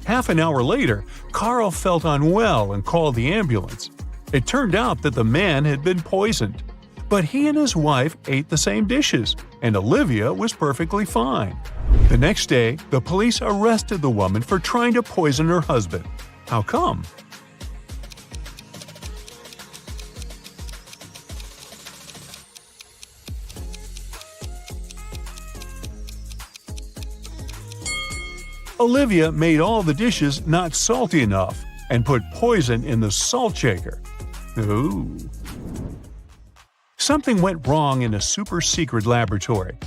Half an hour later, Carl felt unwell and called the ambulance. It turned out that the man had been poisoned. But he and his wife ate the same dishes, and Olivia was perfectly fine. The next day, the police arrested the woman for trying to poison her husband. How come? Olivia made all the dishes not salty enough and put poison in the salt shaker. Ooh. Something went wrong in a super-secret laboratory.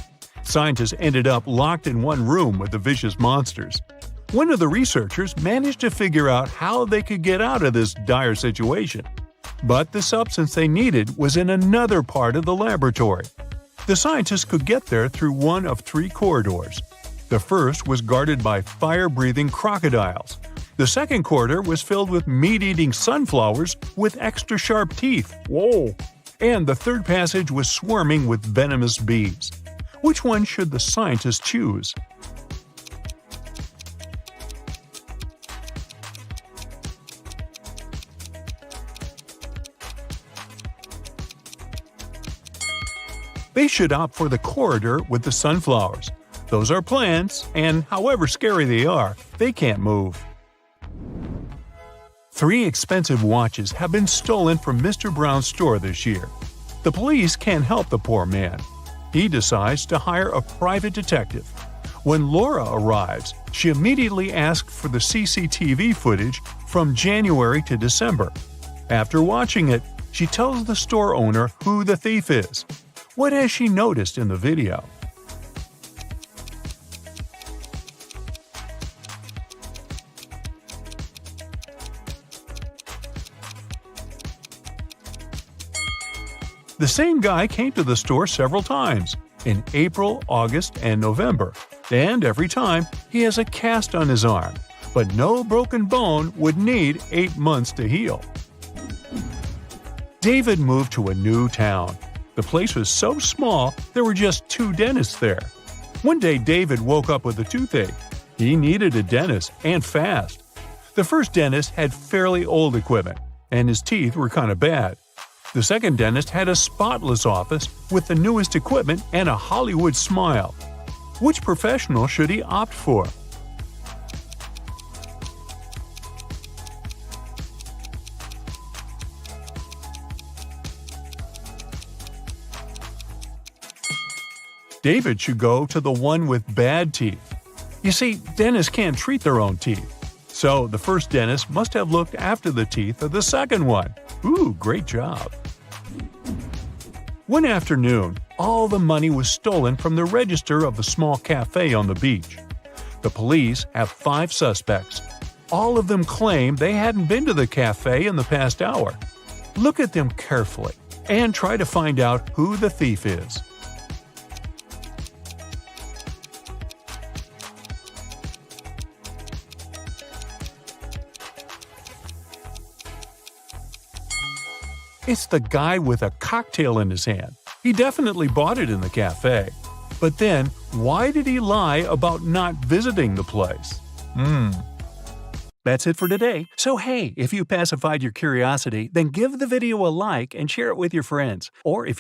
Scientists ended up locked in one room with the vicious monsters. One of the researchers managed to figure out how they could get out of this dire situation. But the substance they needed was in another part of the laboratory. The scientists could get there through one of 3 corridors. The first was guarded by fire-breathing crocodiles. The second corridor was filled with meat-eating sunflowers with extra sharp teeth. Whoa! And the third passage was swarming with venomous bees. Which one should the scientists choose? They should opt for the corridor with the sunflowers. Those are plants, and however scary they are, they can't move. 3 expensive watches have been stolen from Mr. Brown's store this year. The police can't help the poor man. He decides to hire a private detective. When Laura arrives, she immediately asks for the CCTV footage from January to December. After watching it, she tells the store owner who the thief is. What has she noticed in the video? The same guy came to the store several times, in April, August, and November, and every time he has a cast on his arm, but no broken bone would need 8 months to heal. David moved to a new town. The place was so small there were just 2 dentists there. One day David woke up with a toothache. He needed a dentist, and fast. The first dentist had fairly old equipment, and his teeth were kind of bad. The second dentist had a spotless office with the newest equipment and a Hollywood smile. Which professional should he opt for? David should go to the one with bad teeth. You see, dentists can't treat their own teeth. So the first dentist must have looked after the teeth of the second one. Ooh, great job. One afternoon, all the money was stolen from the register of a small cafe on the beach. The police have 5 suspects. All of them claim they hadn't been to the cafe in the past hour. Look at them carefully and try to find out who the thief is. It's the guy with a cocktail in his hand. He definitely bought it in the cafe. But then, why did he lie about not visiting the place? That's it for today. So hey, if you pacified your curiosity, then give the video a like and share it with your friends. Or if